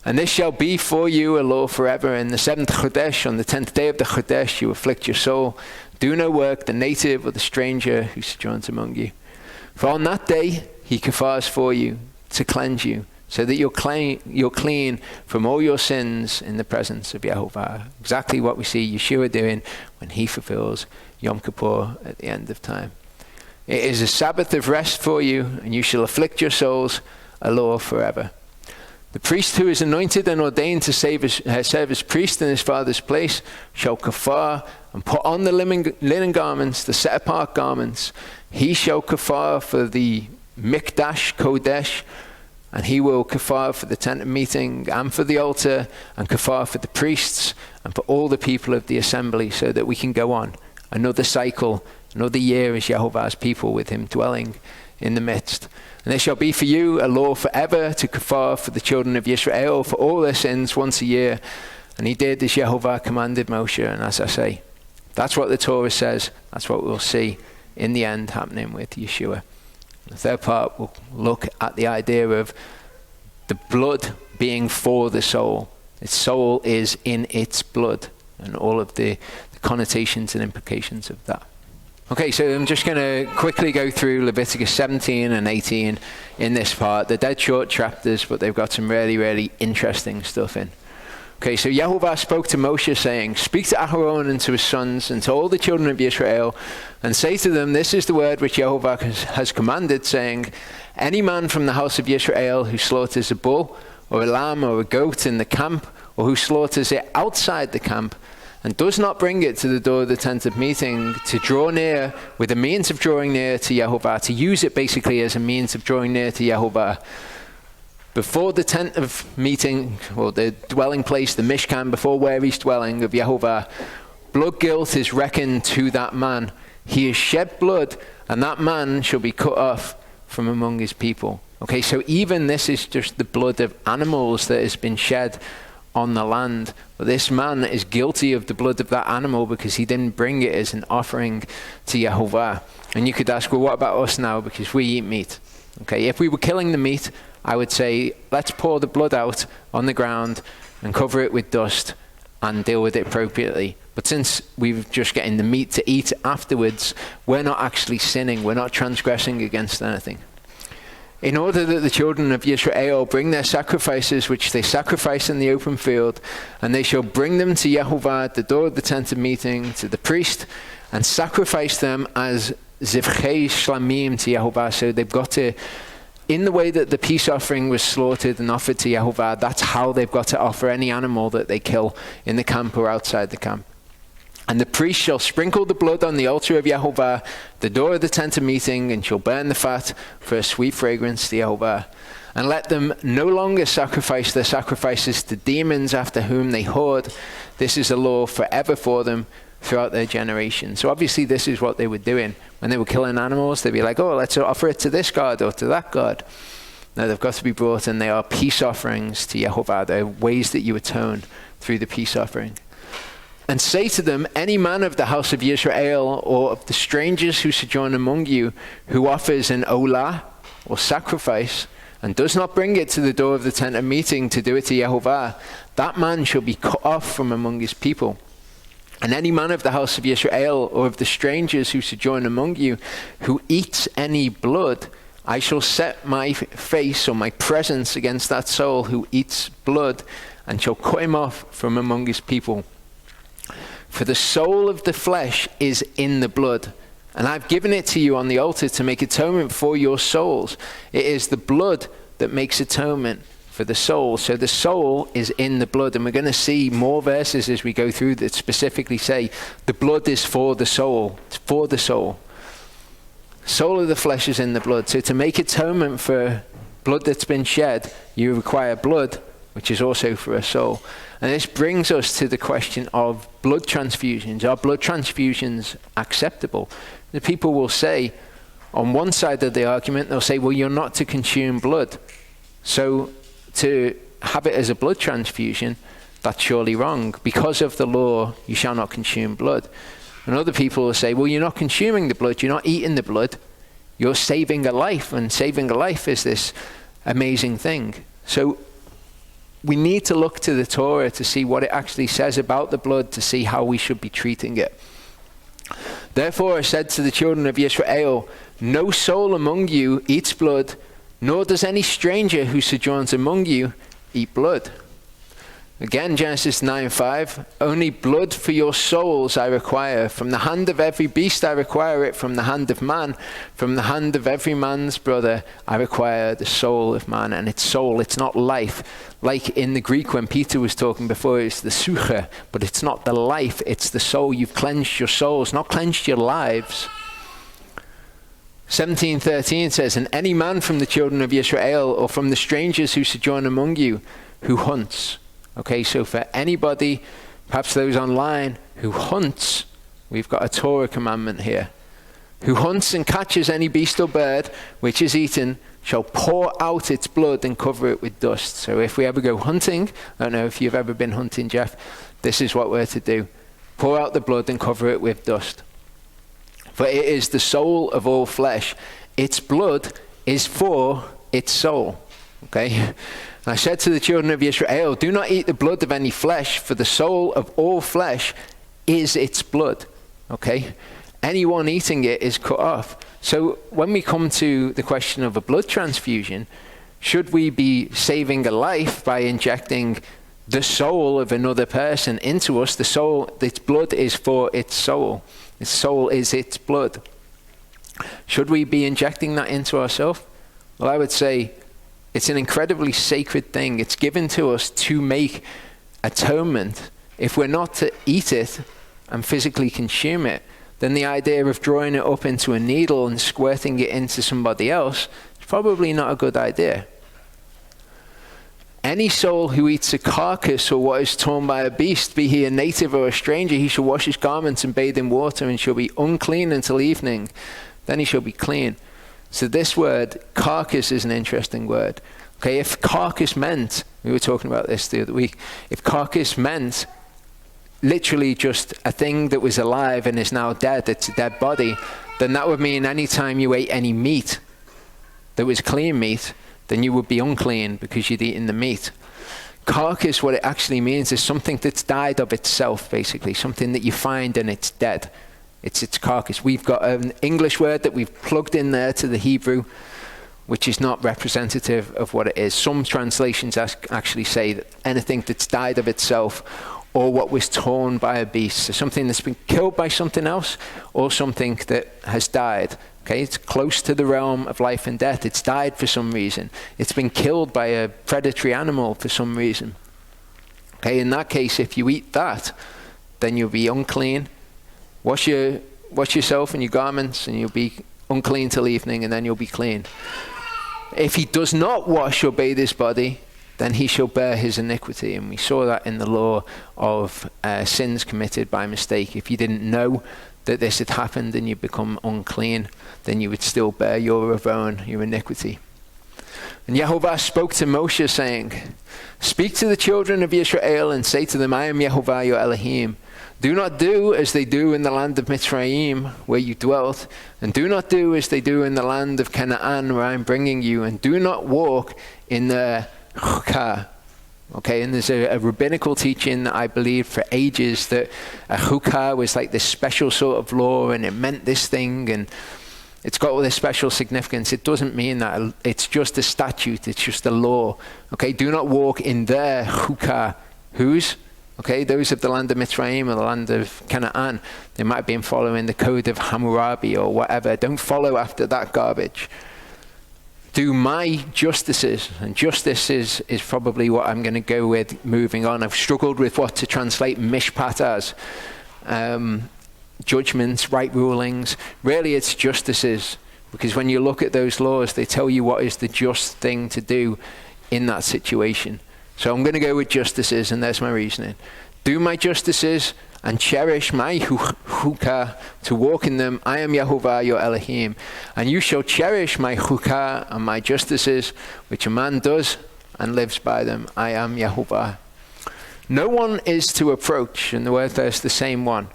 And this shall be for you a law forever. In the 7th Chodesh, on the 10th day of the Chodesh, you afflict your soul. Do no work, the native or the stranger who sojourns among you. For on that day he kafars for you, to cleanse you, so that you're clean from all your sins in the presence of Yehovah. Exactly what we see Yeshua doing when he fulfills Yom Kippur at the end of time. It is a Sabbath of rest for you, and you shall afflict your souls, a law forever. The priest who is anointed and ordained to serve as priest in his father's place shall kafar and put on the linen garments, the set apart garments. He shall kafar for the mikdash kodesh, and he will kafar for the tent of meeting and for the altar, and kafar for the priests and for all the people of the assembly, so that we can go on another cycle, another year as Yehovah's people, with him dwelling in the midst. And this shall be for you a law forever, to kafar for the children of Israel for all their sins once a year. And he did as Yehovah commanded Moshe. And as I say, that's what the Torah says. That's what we'll see in the end happening with Yeshua. The third part will look at the idea of the blood being for the soul. Its soul is in its blood, and all of the connotations and implications of that. Okay, so I'm just going to quickly go through Leviticus 17 and 18 in this part. They're dead short chapters, but they've got some really, really interesting stuff in. Okay, so Yehovah spoke to Moshe saying, speak to Aaron and to his sons and to all the children of Israel, and say to them, this is the word which Yehovah has commanded, saying, any man from the house of Israel who slaughters a bull or a lamb or a goat in the camp, or who slaughters it outside the camp, and does not bring it to the door of the tent of meeting, to draw near with a means of drawing near to Yehovah, to use it basically as a means of drawing near to Yehovah, before the tent of meeting, or the dwelling place, the Mishkan, before where he's dwelling of Yehovah, blood guilt is reckoned to that man. He has shed blood, and that man shall be cut off from among his people. Okay, so even this is just the blood of animals that has been shed on the land. But this man is guilty of the blood of that animal because he didn't bring it as an offering to Yehovah. And you could ask, well, what about us now? Because we eat meat. Okay, if we were killing the meat, I would say, let's pour the blood out on the ground and cover it with dust and deal with it appropriately. But since we're just getting the meat to eat afterwards, we're not actually sinning. We're not transgressing against anything. In order that the children of Yisrael bring their sacrifices, which they sacrifice in the open field, and they shall bring them to Yehovah at the door of the tent of meeting, to the priest, and sacrifice them as zivchei shlamim to Yehovah. So they've got to, in the way that the peace offering was slaughtered and offered to Yehovah, that's how they've got to offer any animal that they kill in the camp or outside the camp. And the priest shall sprinkle the blood on the altar of Yehovah, the door of the tent of meeting, and shall burn the fat for a sweet fragrance to Yehovah. And let them no longer sacrifice their sacrifices to demons after whom they whored. This is a law forever for them throughout their generation. So obviously this is what they were doing. When they were killing animals, they'd be like, oh, let's offer it to this god or to that god. No, they've got to be brought, and they are peace offerings to Yehovah. They're ways that you atone through the peace offering. And say to them, any man of the house of Yisrael or of the strangers who sojourn among you, who offers an olah or sacrifice, and does not bring it to the door of the tent of meeting to do it to Yehovah, that man shall be cut off from among his people. And any man of the house of Yisrael or of the strangers who sojourn among you, who eats any blood, I shall set my face or my presence against that soul who eats blood, and shall cut him off from among his people. For the soul of the flesh is in the blood, and I've given it to you on the altar to make atonement for your souls. It is the blood that makes atonement for the soul. So the soul is in the blood, and we're going to see more verses as we go through that specifically say the blood is for the soul. It's for the soul. Soul of the flesh is in the blood. So to make atonement for blood that's been shed, you require blood, which is also for a soul. And this brings us to the question of blood transfusions. Are blood transfusions acceptable? The people will say, on one side of the argument, they'll say, well, you're not to consume blood. So to have it as a blood transfusion, that's surely wrong. Because of the law, you shall not consume blood. And other people will say, well, you're not consuming the blood, you're not eating the blood, you're saving a life, and saving a life is this amazing thing. So we need to look to the Torah to see what it actually says about the blood, to see how we should be treating it. Therefore I said to the children of Yisrael, no soul among you eats blood, nor does any stranger who sojourns among you eat blood. Again, Genesis 9:5, only blood for your souls I require. From the hand of every beast I require it, from the hand of man, from the hand of every man's brother I require the soul of man. And it's soul, it's not life. Like in the Greek when Peter was talking before, it's the sucha, but it's not the life, it's the soul. You've cleansed your souls, not cleansed your lives. 17:13 says, and any man from the children of Israel or from the strangers who sojourn among you who hunts. Okay, so for anybody, perhaps those online, who hunts, we've got a Torah commandment here. Who hunts and catches any beast or bird which is eaten shall pour out its blood and cover it with dust. So if we ever go hunting, I don't know if you've ever been hunting, Jeff, this is what we're to do. Pour out the blood and cover it with dust. For it is the soul of all flesh. Its blood is for its soul. Okay? I said to the children of Israel, do not eat the blood of any flesh, for the soul of all flesh is its blood. Okay? Anyone eating it is cut off. So when we come to the question of a blood transfusion, should we be saving a life by injecting the soul of another person into us? The soul, its blood is for its soul. Its soul is its blood. Should we be injecting that into ourselves? Well, I would say it's an incredibly sacred thing. It's given to us to make atonement. If we're not to eat it and physically consume it, then the idea of drawing it up into a needle and squirting it into somebody else is probably not a good idea. Any soul who eats a carcass or what is torn by a beast, be he a native or a stranger, he shall wash his garments and bathe in water and shall be unclean until evening. Then he shall be clean. So this word, carcass, is an interesting word. Okay, if carcass meant, we were talking about this the other week, if carcass meant literally just a thing that was alive and is now dead, it's a dead body, then that would mean any time you ate any meat that was clean meat, then you would be unclean because you'd eaten the meat. Carcass, what it actually means is something that's died of itself, basically. Something that you find and it's dead. It's its carcass. We've got an English word that we've plugged in there to the Hebrew, which is not representative of what it is. Some translations actually say that anything that's died of itself, or what was torn by a beast. So something that's been killed by something else, or something that has died. Okay, it's close to the realm of life and death. It's died for some reason. It's been killed by a predatory animal for some reason. Okay, in that case, if you eat that, then you'll be unclean. Wash yourself and your garments, and you'll be unclean till evening, and then you'll be clean. If he does not wash or bathe his body, then he shall bear his iniquity. And we saw that in the law of sins committed by mistake. If you didn't know that this had happened and you become unclean, then you would still bear your avon, your iniquity. And Yehovah spoke to Moshe, saying, speak to the children of Israel and say to them, I am Yehovah your Elohim. Do not do as they do in the land of Mitzrayim, where you dwelt, and do not do as they do in the land of Canaan, where I am bringing you, and do not walk in the chukah. Okay, and there's a rabbinical teaching, I believe, for ages, that a chukah was like this special sort of law, and it meant this thing, and it's got all this special significance. It doesn't mean that. It's just a statute. It's just a law. Okay, do not walk in their chukah. Whose? Okay, those of the land of Mitzrayim or the land of Canaan. They might have been following the code of Hammurabi or whatever. Don't follow after that garbage. Do my justices, and justice is probably what I'm going to go with moving on. I've struggled with what to translate mishpat as. Judgments, right rulings. Really, it's justices, because when you look at those laws, they tell you what is the just thing to do in that situation. So I'm going to go with justices, and there's my reasoning. Do my justices and cherish my chukah to walk in them. I am Yehovah your Elohim. And you shall cherish my chukah and my justices, which a man does and lives by them. I am Yehovah. No one is to approach, and the word there is the same one,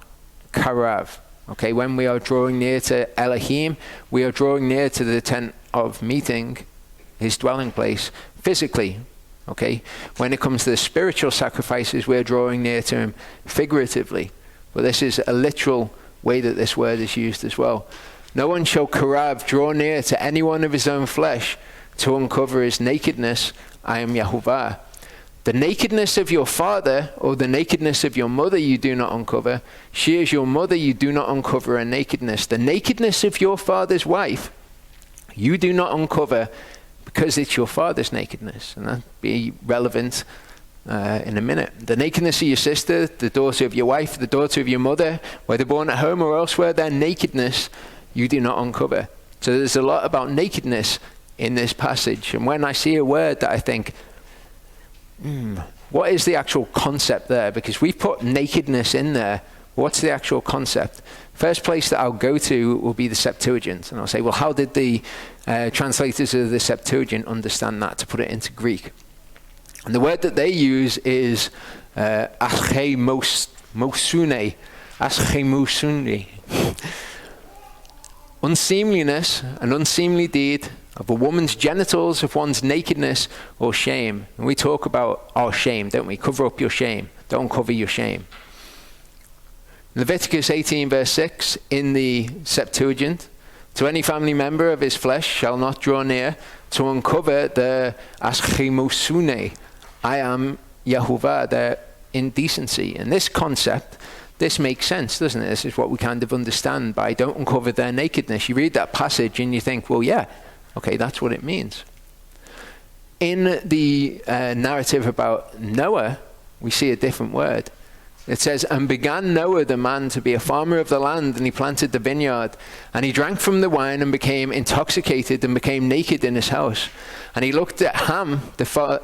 karav. Okay, when we are drawing near to Elohim, we are drawing near to the tent of meeting, his dwelling place, physically. Okay, when it comes to the spiritual sacrifices, we're drawing near to him figuratively. But this is a literal way that this word is used as well. No one shall karav, draw near to anyone of his own flesh to uncover his nakedness. I am Yehovah. The nakedness of your father or the nakedness of your mother you do not uncover. She is your mother, you do not uncover her nakedness. The nakedness of your father's wife you do not uncover, because it's your father's nakedness. And that'll be relevant in a minute. The nakedness of your sister, the daughter of your wife, the daughter of your mother, whether born at home or elsewhere, their nakedness you do not uncover. So there's a lot about nakedness in this passage. And when I see a word that I think, what is the actual concept there? Because we've put nakedness in there. What's the actual concept? First place that I'll go to will be the Septuagint. And I'll say, well, how did the translators of the Septuagint understand that, to put it into Greek? And the word that they use is achemosune. Unseemliness, an unseemly deed of a woman's genitals, of one's nakedness or shame. And we talk about our shame, don't we? Cover up your shame. Don't cover your shame. Leviticus 18 verse 6 in the Septuagint, to any family member of his flesh shall not draw near to uncover the aschemosune. I am Yehovah, their indecency. And this concept, this makes sense, doesn't it? This is what we kind of understand by don't uncover their nakedness. You read that passage and you think, well, yeah, okay, that's what it means. In the narrative about Noah, we see a different word. It says, and began Noah the man to be a farmer of the land, and he planted the vineyard, and he drank from the wine and became intoxicated and became naked in his house. And he looked at Ham, the father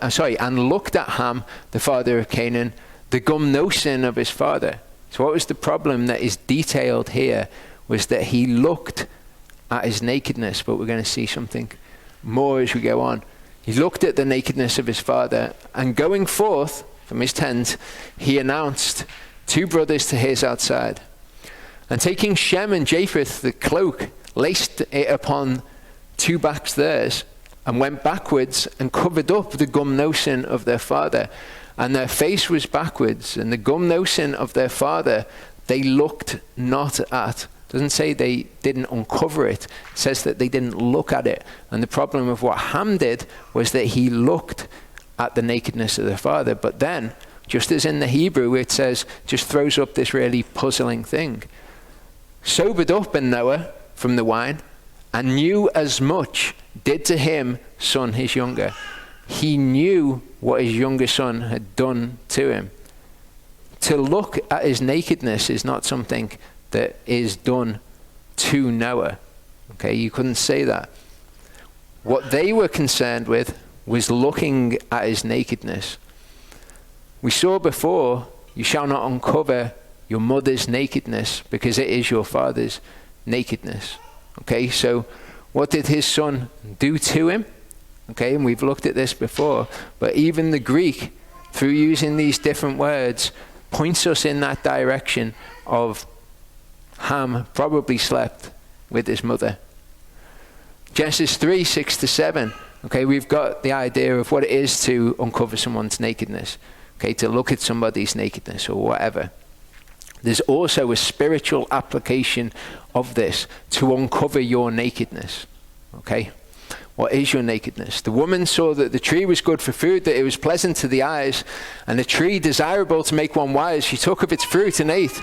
of Canaan, the gumnosin of his father. So what was the problem that is detailed here was that he looked at his nakedness, but we're going to see something more as we go on. He looked at the nakedness of his father, and going forth from his tent, he announced 2 brothers to his outside. And taking Shem and Japheth, the cloak, laced it upon 2 backs theirs, and went backwards and covered up the gumnosin of their father. And their face was backwards, and the gumnosin of their father they looked not at. It doesn't say they didn't uncover it. It says that they didn't look at it. And the problem of what Ham did was that he looked at the nakedness of their father. But then, just as in the Hebrew, it says, just throws up this really puzzling thing. Sobered up in Noah from the wine, and knew as much, did to him son his younger. He knew what his younger son had done to him. To look at his nakedness is not something that is done to Noah. Okay, you couldn't say that. What they were concerned with was looking at his nakedness. We saw before, you shall not uncover your mother's nakedness, because it is your father's nakedness. Okay, so what did his son do to him? Okay, and we've looked at this before, but even the Greek, through using these different words, points us in that direction of Ham probably slept with his mother. Genesis 3, 6-7. Okay, we've got the idea of what it is to uncover someone's nakedness. Okay, to look at somebody's nakedness or whatever. There's also a spiritual application of this, to uncover your nakedness. Okay, what is your nakedness? The woman saw that the tree was good for food, that it was pleasant to the eyes, and the tree desirable to make one wise. She took of its fruit and ate.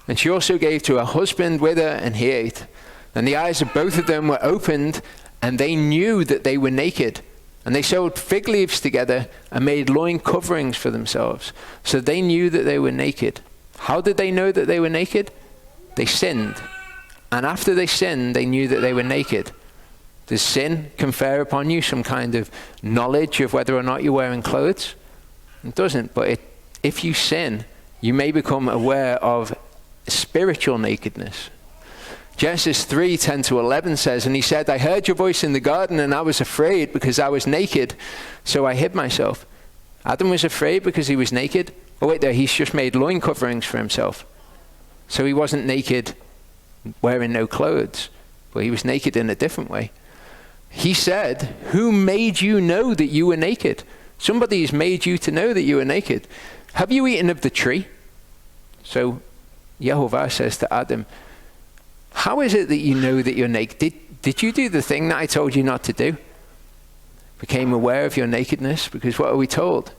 And she also gave to her husband with her, and he ate. And the eyes of both of them were opened, and they knew that they were naked. And they sewed fig leaves together and made loin coverings for themselves. So they knew that they were naked. How did they know that they were naked? They sinned. And after they sinned, they knew that they were naked. Does sin confer upon you some kind of knowledge of whether or not you're wearing clothes? It doesn't. But if you sin, you may become aware of spiritual nakedness. Genesis 3, 10-11 says, and he said, I heard your voice in the garden, and I was afraid because I was naked, so I hid myself. Adam was afraid because he was naked. Oh wait, there, he's just made loin coverings for himself. So he wasn't naked wearing no clothes, but he was naked in a different way. He said, who made you know that you were naked? Somebody has made you to know that you were naked. Have you eaten of the tree? So Yehovah says to Adam, how is it that you know that you're naked? Did you do the thing that I told you not to do? Became aware of your nakedness, because what are we told?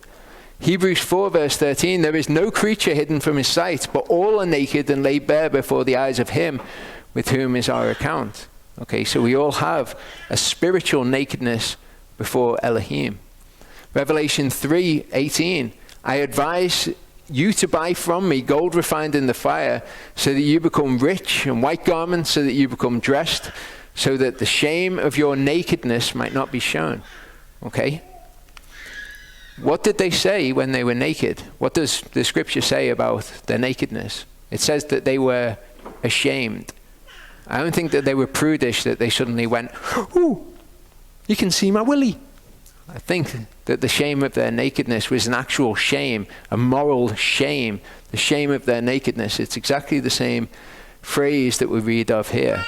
Hebrews 4 verse 13, there is no creature hidden from his sight, but all are naked and laid bare before the eyes of him with whom is our account. Okay, so we all have a spiritual nakedness before Elohim. Revelation 3:18, I advise you to buy from me gold refined in the fire, so that you become rich, and white garments so that you become dressed, so that the shame of your nakedness might not be shown. Okay? What did they say when they were naked? What does the scripture say about their nakedness? It says that they were ashamed. I don't think that they were prudish, that they suddenly went, ooh, you can see my willy. I think that the shame of their nakedness was an actual shame, a moral shame, the shame of their nakedness. It's exactly the same phrase that we read of here.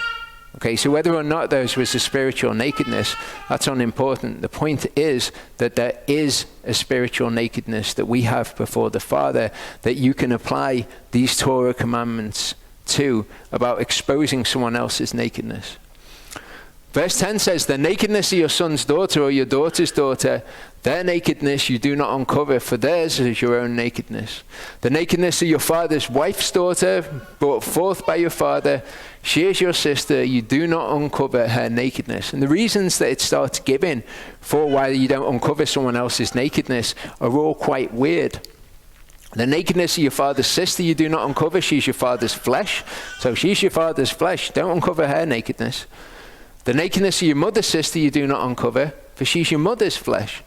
Okay, so whether or not there was a spiritual nakedness, that's unimportant. The point is that there is a spiritual nakedness that we have before the Father, that you can apply these Torah commandments to, about exposing someone else's nakedness. Verse 10 says, the nakedness of your son's daughter or your daughter's daughter, their nakedness you do not uncover, for theirs is your own nakedness. The nakedness of your father's wife's daughter, brought forth by your father, she is your sister, you do not uncover her nakedness. And the reasons that it starts giving for why you don't uncover someone else's nakedness are all quite weird. The nakedness of your father's sister you do not uncover, she's your father's flesh. So she's your father's flesh, don't uncover her nakedness. The nakedness of your mother's sister you do not uncover, for she's your mother's flesh.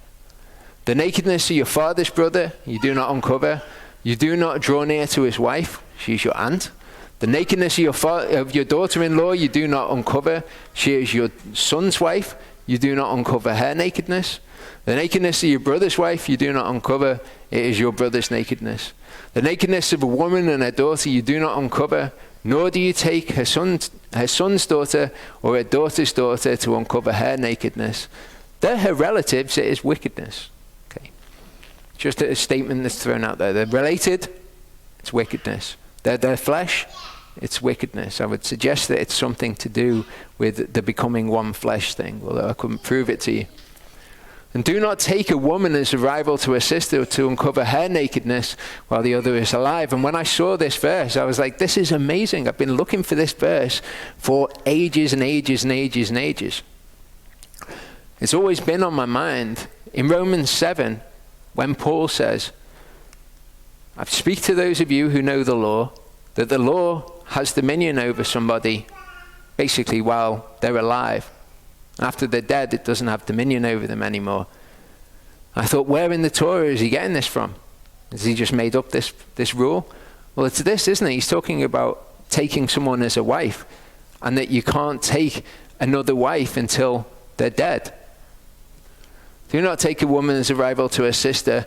The nakedness of your father's brother you do not uncover. You do not draw near to his wife, she's your aunt. The nakedness of your daughter-in-law you do not uncover. She is your son's wife, you do not uncover her nakedness. The nakedness of your brother's wife you do not uncover. It is your brother's nakedness. The nakedness of a woman and her daughter you do not uncover, nor do you take her son's daughter or her daughter's daughter to uncover her nakedness. They're her relatives, it is wickedness. Okay. Just a statement that's thrown out there. They're related, it's wickedness. They're their flesh, it's wickedness. I would suggest that it's something to do with the becoming one flesh thing, although I couldn't prove it to you. And do not take a woman as a rival to her sister to uncover her nakedness while the other is alive. And when I saw this verse, I was like, this is amazing. I've been looking for this verse for ages and ages and ages and ages. It's always been on my mind. In Romans 7, when Paul says, I speak to those of you who know the law, that the law has dominion over somebody basically while they're alive. After they're dead, it doesn't have dominion over them anymore. I thought, where in the Torah is he getting this from? Has he just made up this rule? Well, it's this, isn't it? He's talking about taking someone as a wife, and that you can't take another wife until they're dead. Do not take a woman as a rival to her sister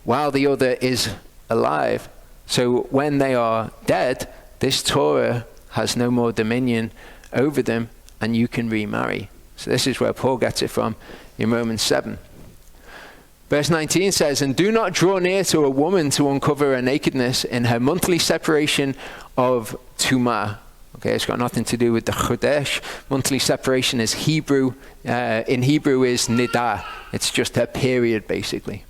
while the other is alive. So when they are dead, this Torah has no more dominion over them, and you can remarry. So this is where Paul gets it from in Romans 7. Verse 19 says, and do not draw near to a woman to uncover her nakedness in her monthly separation of Tumah. Okay, it's got nothing to do with the Chodesh. Monthly separation is Hebrew. In Hebrew is Nidah. It's just her period, basically.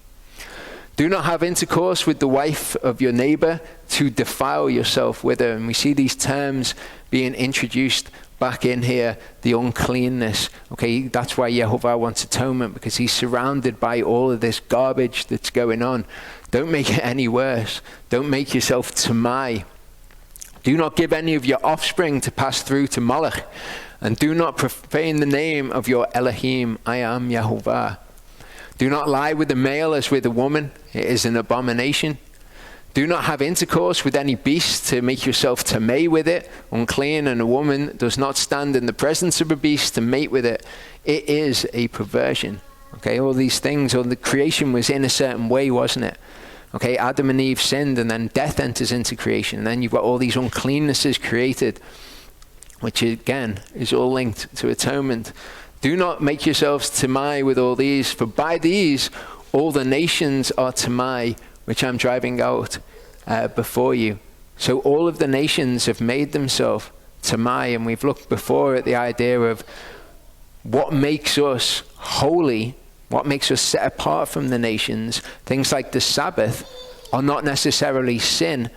Do not have intercourse with the wife of your neighbor to defile yourself with her. And we see these terms being introduced back in here, the uncleanness. Okay, that's why Yehovah wants atonement, because he's surrounded by all of this garbage that's going on. Don't make it any worse. Don't make yourself tamai. Do not give any of your offspring to pass through to Molech, and do not profane the name of your Elohim. I am Yehovah. Do not lie with a male as with a woman. It is an abomination. Do not have intercourse with any beast to make yourself tamei with it. Unclean, and a woman does not stand in the presence of a beast to mate with it. It is a perversion. Okay, all these things, all the creation was in a certain way, wasn't it? Okay, Adam and Eve sinned, and then death enters into creation. And then you've got all these uncleannesses created, which again is all linked to atonement. Do not make yourselves tamai with all these, for by these all the nations are tamai, which I'm driving out before you. So all of the nations have made themselves tamai, and we've looked before at the idea of what makes us holy, what makes us set apart from the nations. Things like the Sabbath are not necessarily sin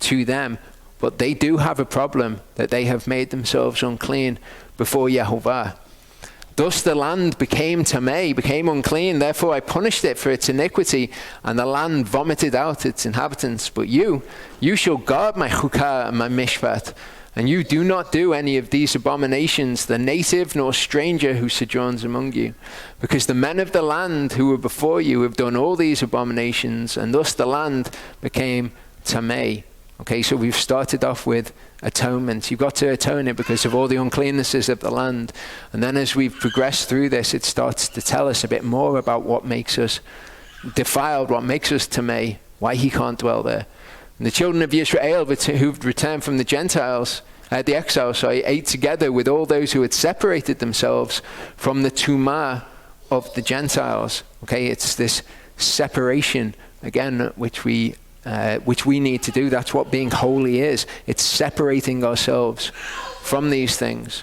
to them, but they do have a problem that they have made themselves unclean before Yehovah. Thus the land became tamei, became unclean. Therefore I punished it for its iniquity, and the land vomited out its inhabitants. But you shall guard my chukah and my mishpat, and you do not do any of these abominations, the native nor stranger who sojourns among you. Because the men of the land who were before you have done all these abominations, and thus the land became tamei. Okay, so we've started off with atonement. You've got to atone it because of all the uncleannesses of the land. And then as we've progressed through this, it starts to tell us a bit more about what makes us defiled, what makes us tamei, why he can't dwell there. And the children of Israel who've returned from the Gentiles, the exile, ate together with all those who had separated themselves from the tumah of the Gentiles. Okay, it's this separation, again, which we need to do. That's what being holy is. It's separating ourselves from these things.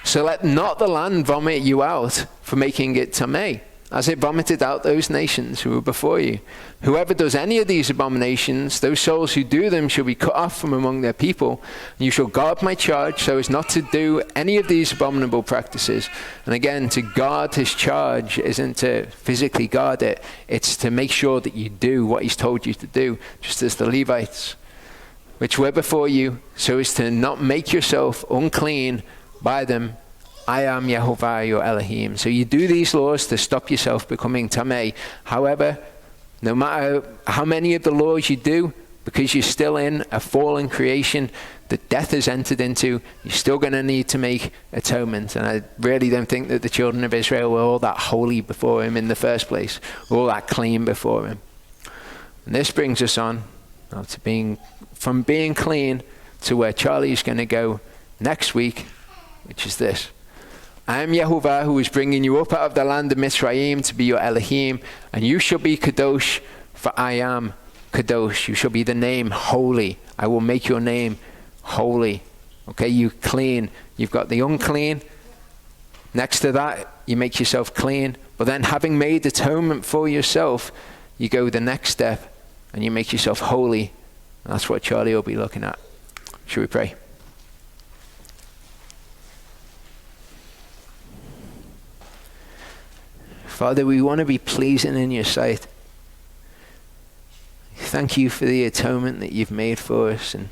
So let not the land vomit you out for making it tamei, as it vomited out those nations who were before you. Whoever does any of these abominations, those souls who do them shall be cut off from among their people. And you shall guard my charge so as not to do any of these abominable practices. And again, to guard his charge isn't to physically guard it. It's to make sure that you do what he's told you to do, just as the Levites, which were before you, so as to not make yourself unclean by them. I am Yehovah your Elohim. So you do these laws to stop yourself becoming tamei. However, no matter how many of the laws you do, because you're still in a fallen creation that death has entered into, you're still going to need to make atonement. And I really don't think that the children of Israel were all that holy before him in the first place, all that clean before him. And this brings us on to from being clean to where Charlie's going to go next week, which is this. I am Yehovah, who is bringing you up out of the land of Mitzrayim to be your Elohim, and you shall be Kadosh, for I am Kadosh. You shall be the name holy. I will make your name holy. Okay, you clean. You've got the unclean. Next to that, you make yourself clean. But then having made atonement for yourself, you go the next step and you make yourself holy. That's what Charlie will be looking at. Should we pray? Father, we want to be pleasing in your sight. Thank you for the atonement that you've made for us, and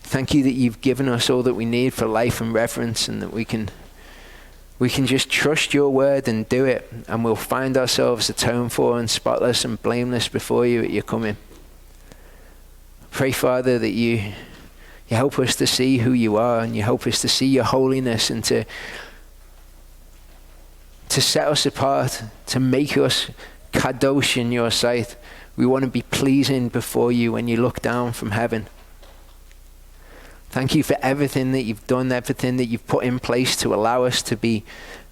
thank you that you've given us all that we need for life and reverence, and that we can just trust your word and do it, and we'll find ourselves atoned for and spotless and blameless before you at your coming. Pray, Father, that you help us to see who you are, and you help us to see your holiness, and to set us apart, to make us kadosh in your sight. We want to be pleasing before you when you look down from heaven. Thank you for everything that you've done, everything that you've put in place to allow us to be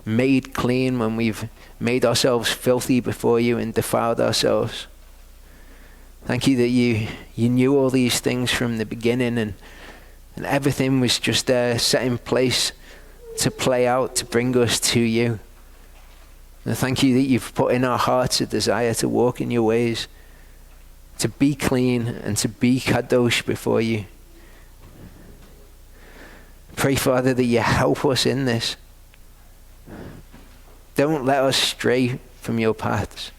made clean when we've made ourselves filthy before you and defiled ourselves. Thank you that you knew all these things from the beginning, and everything was just there set in place to play out, to bring us to you. And thank you that you've put in our hearts a desire to walk in your ways, to be clean and to be kadosh before you. Pray, Father, that you help us in this. Don't let us stray from your paths.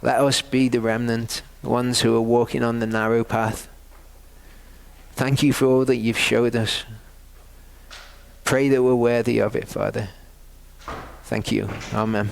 Let us be the remnant, the ones who are walking on the narrow path. Thank you for all that you've showed us. Pray that we're worthy of it, Father. Thank you. Amen.